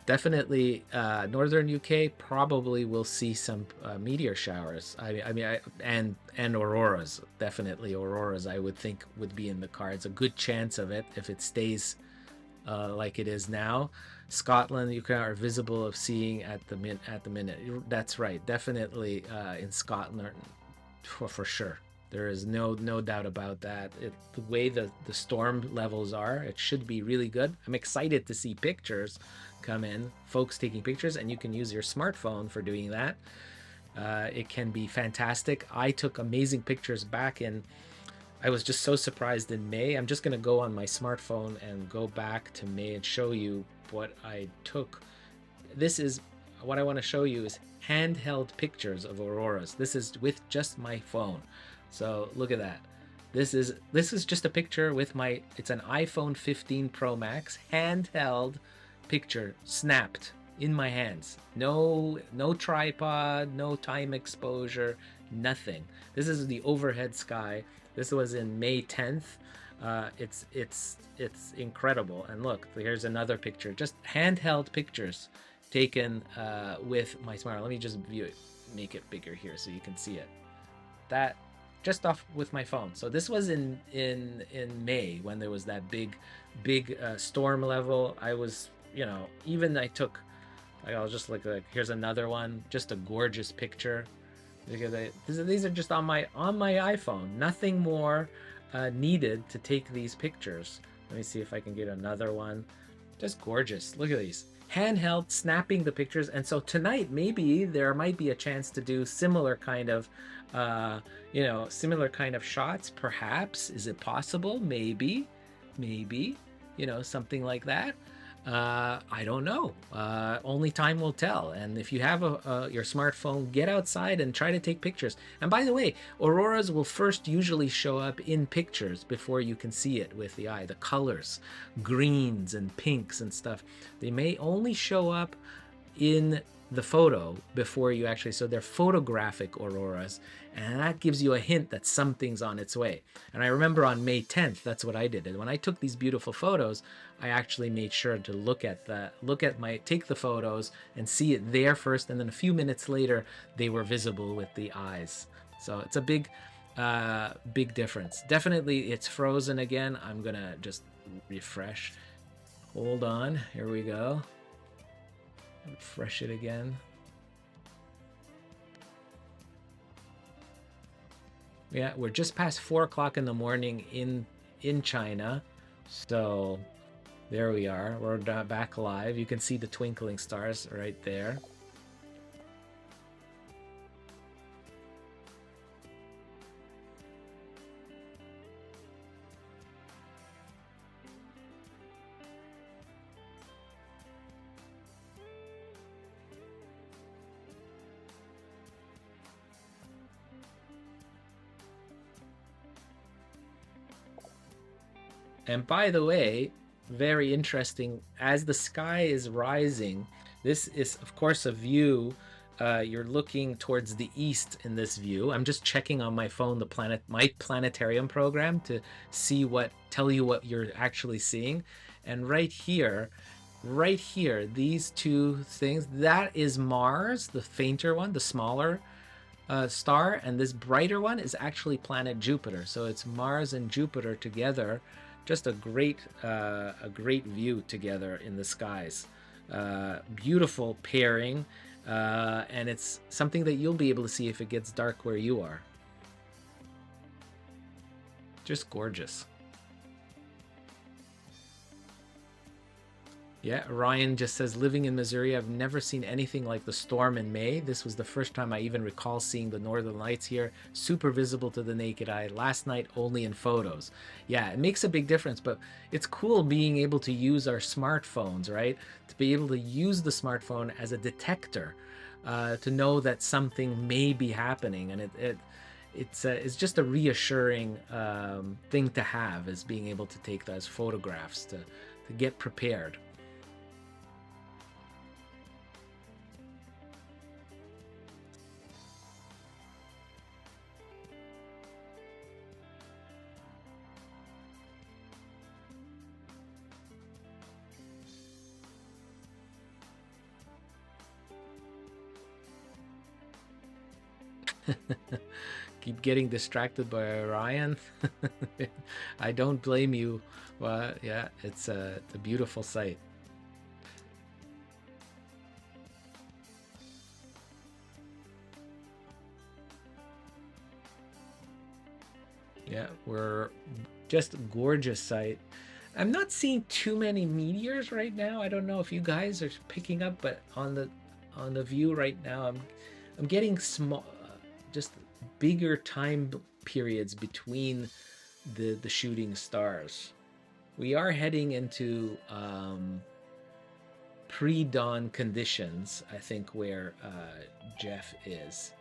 Speaker 4: Definitely, northern UK probably will see some meteor showers. And auroras. Definitely auroras, I would think, would be in the cards. A good chance of it if it stays like it is now. Scotland, you are visible of seeing at the minute. That's right. Definitely in Scotland, for sure. There is no doubt about that. The way the storm levels are, it should be really good. I'm excited to see pictures come in, folks taking pictures, and you can use your smartphone for doing that. It can be fantastic. I took amazing pictures back in, I was just so surprised in May. I'm just going to go on my smartphone and go back to May and show you what I took. This is what I want to show you is handheld pictures of auroras. This is with just my phone. So look at that. This is just a picture with it's an iPhone 15 Pro Max handheld picture snapped in my hands. No tripod, no time exposure, nothing. This is the overhead sky. This was in May 10th. It's incredible. And look, here's another picture. Just handheld pictures taken with my smartphone. Let me just view it, make it bigger here so you can see it. That just off with my phone. So this was in May when there was that big storm level. I was, even I took, I'll just look like, here's another one, just a gorgeous picture. These are just on my iPhone. Nothing more needed to take these pictures. Let me see if I can get another one. Just gorgeous. Look at these. Handheld, snapping the pictures. And so tonight, maybe there might be a chance to do similar kind of shots, perhaps. Is it possible? Maybe, something like that. I don't know. Only time will tell. And if you have your smartphone, get outside and try to take pictures. And by the way, auroras will first usually show up in pictures before you can see it with the eye. The colors, greens and pinks and stuff, they may only show up in the photo before you actually, so they're photographic auroras, and that gives you a hint that something's on its way. And I remember on May 10th, that's what I did. And when I took these beautiful photos, I actually made sure to take the photos and see it there first, and then a few minutes later they were visible with the eyes. So it's a big difference. Definitely it's frozen again. I'm gonna just refresh. Hold on, here we go. Refresh it again. Yeah, we're just past 4 o'clock in the morning in China. So there we are. We're back live. You can see the twinkling stars right there. And by the way, very interesting, as the sky is rising, this is, of course, a view. You're looking towards the east in this view. I'm just checking on my phone my planetarium program to tell you what you're actually seeing. And right here, these two things, that is Mars, the fainter one, the smaller star, and this brighter one is actually planet Jupiter. So it's Mars and Jupiter together. Just a great view together in the skies. Beautiful pairing, and it's something that you'll be able to see if it gets dark where you are. Just gorgeous. Yeah, Ryan just says, living in Missouri, I've never seen anything like the storm in May. This was the first time I even recall seeing the northern lights here. Super visible to the naked eye. Last night, only in photos. Yeah, it makes a big difference, but it's cool being able to use our smartphones, right? To be able to use the smartphone as a detector, to know that something may be happening. And it's just a reassuring thing to have, is being able to take those photographs to get prepared. Keep getting distracted by Orion. I don't blame you. Well, yeah, it's a beautiful sight. Yeah, we're just a gorgeous sight. I'm not seeing too many meteors right now. I don't know if you guys are picking up, but on the view right now, I'm getting small, just bigger time periods between the shooting stars. We are heading into pre-dawn conditions, I think, where Jeff is.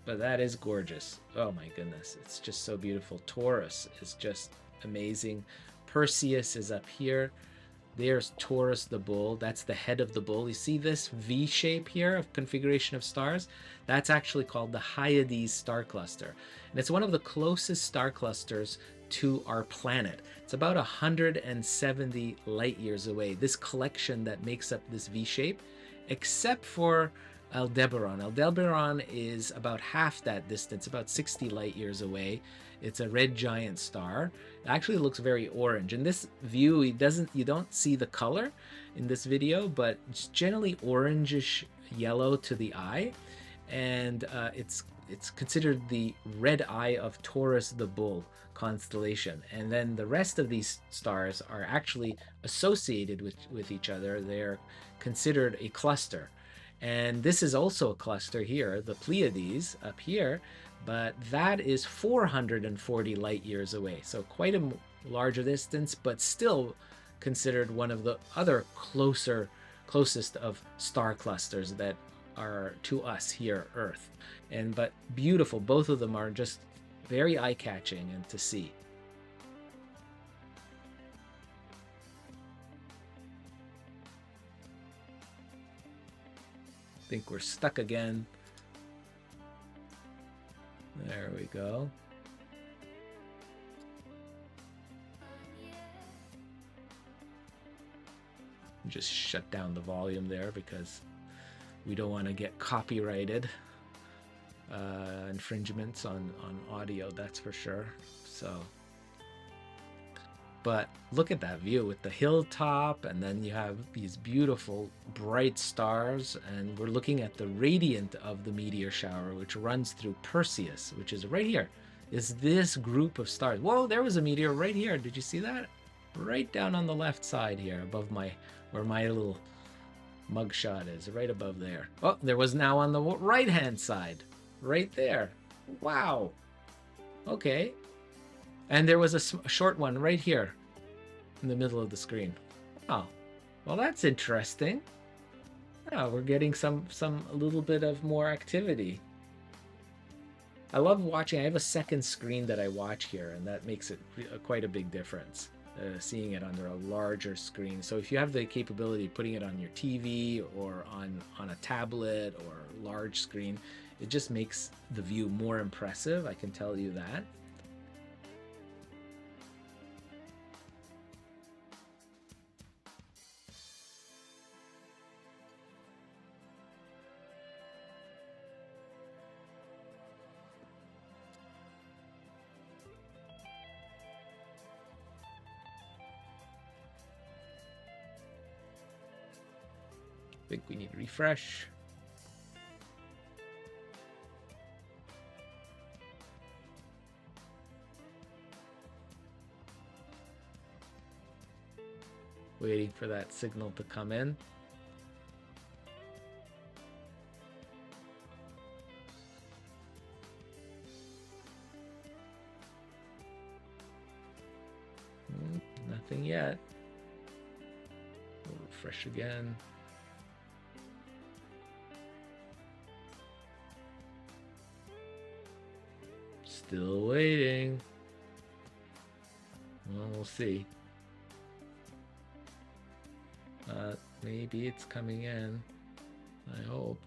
Speaker 4: But that is gorgeous. Oh my goodness, it's just so beautiful. Taurus is just amazing. Perseus is up here. There's Taurus the bull. That's the head of the bull. You see this V shape here of configuration of stars? That's actually called the Hyades star cluster. And it's one of the closest star clusters to our planet. It's about 170 light years away. This collection that makes up this V shape, except for Aldebaran. Aldebaran is about half that distance, about 60 light years away. It's a red giant star. It actually looks very orange. In this view, you don't see the color in this video, but it's generally orangish yellow to the eye, and it's considered the red eye of Taurus the bull constellation. And then the rest of these stars are actually associated with each other. They're considered a cluster. And this is also a cluster here, the Pleiades up here, but that is 440 light years away. So quite a larger distance, but still considered one of the other closest of star clusters that are to us here, Earth. But beautiful. Both of them are just very eye-catching and to see. I think we're stuck again. There we go. Just shut down the volume there because we don't want to get copyrighted infringements on audio, that's for sure. So, but look at that view with the hilltop, and then you have these beautiful bright stars, and we're looking at the radiant of the meteor shower, which runs through Perseus, which is right here. Is this group of stars? Whoa, there was a meteor right here. Did you see that? Right down on the left side here, above where my little mugshot is, right above there. Oh, there was now on the right hand side, right there. Wow. Okay. And there was a short one right here in the middle of the screen. Oh, well, that's interesting. Oh, we're getting a little bit of more activity. I love watching. I have a second screen that I watch here, and that makes it quite a big difference, seeing it under a larger screen. So if you have the capability of putting it on your TV or on a tablet or large screen, it just makes the view more impressive, I can tell you that. I think we need to refresh. Waiting for that signal to come in. Nothing yet. We'll refresh again. Still waiting. Well, we'll see. Maybe it's coming in. I hope.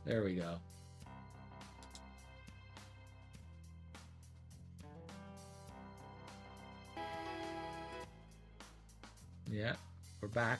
Speaker 4: There we go. Yeah, we're back.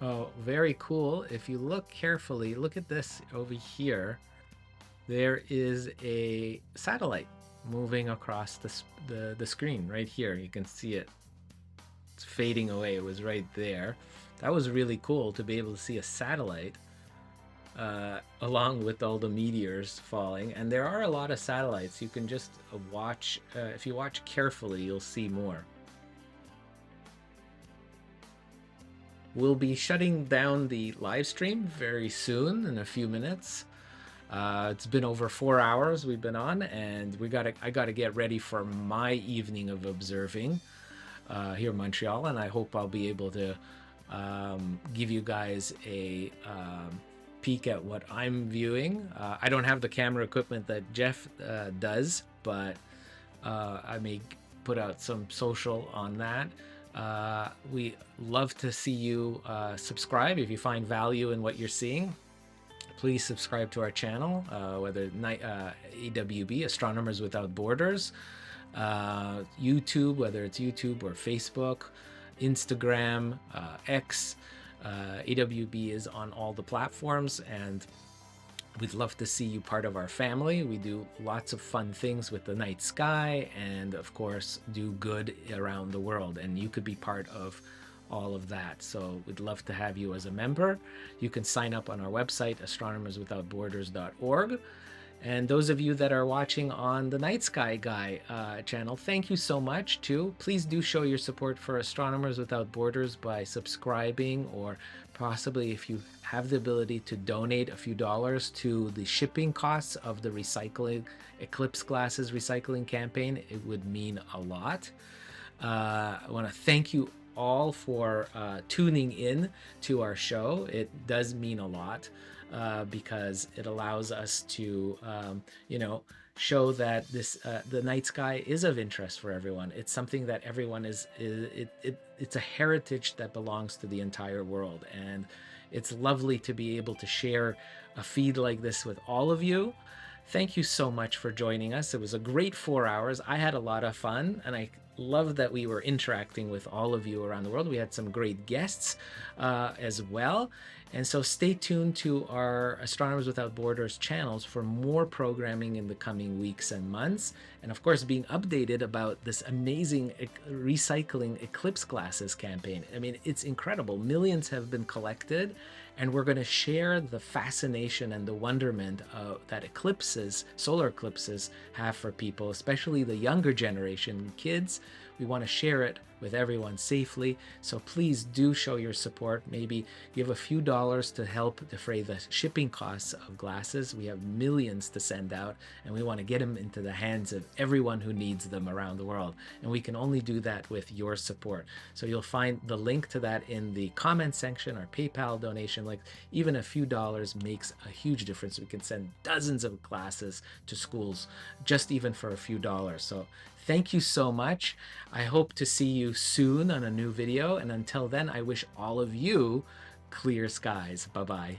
Speaker 4: Oh, very cool. If you look carefully, look at this over here. There is a satellite moving across the screen right here. You can see it. It's fading away. It was right there. that was really cool to be able to see a satellite along with all the meteors falling. And there are a lot of satellites. You can just watch, if you watch carefully, you'll see more. We'll be shutting down the live stream very soon, in a few minutes. It's been over 4 hours we've been on, and I gotta get ready for my evening of observing here in Montreal, and I hope I'll be able to give you guys a peek at what I'm viewing. I don't have the camera equipment that Jeff does, but I may put out some social on that. We love to see you subscribe. If you find value in what you're seeing, please subscribe to our channel, whether AWB, Astronomers Without Borders, YouTube, whether it's YouTube or Facebook, Instagram, X. AWB is on all the platforms, and we'd love to see you part of our family. We do lots of fun things with the night sky, and of course do good around the world, and you could be part of all of that. So we'd love to have you as a member. You can sign up on our website, astronomerswithoutborders.org. And those of you that are watching on the Night Sky Guy channel, thank you so much too. Please do show your support for Astronomers Without Borders by subscribing, or possibly if you have the ability to donate a few dollars to the shipping costs of the recycling eclipse glasses recycling campaign. It would mean a lot. I want to thank you all for tuning in to our show. It does mean a lot. Because it allows us to, show that this the night sky is of interest for everyone. It's something that everyone it's a heritage that belongs to the entire world, and it's lovely to be able to share a feed like this with all of you. Thank you so much for joining us. It was a great 4 hours. I had a lot of fun, and I love that we were interacting with all of you around the world. We had some great guests as well. And so stay tuned to our Astronomers Without Borders channels for more programming in the coming weeks and months. And of course, being updated about this amazing recycling eclipse glasses campaign. I mean, it's incredible. Millions have been collected, and we're going to share the fascination and the wonderment that eclipses, solar eclipses, have for people, especially the younger generation kids. We want to share it with everyone safely. So please do show your support. Maybe give a few dollars to help defray the shipping costs of glasses. We have millions to send out, and we want to get them into the hands of everyone who needs them around the world. And we can only do that with your support. So you'll find the link to that in the comment section, our PayPal donation link. Even a few dollars makes a huge difference. We can send dozens of glasses to schools just even for a few dollars. So thank you so much. I hope to see you soon on a new video. And until then, I wish all of you clear skies. Bye-bye.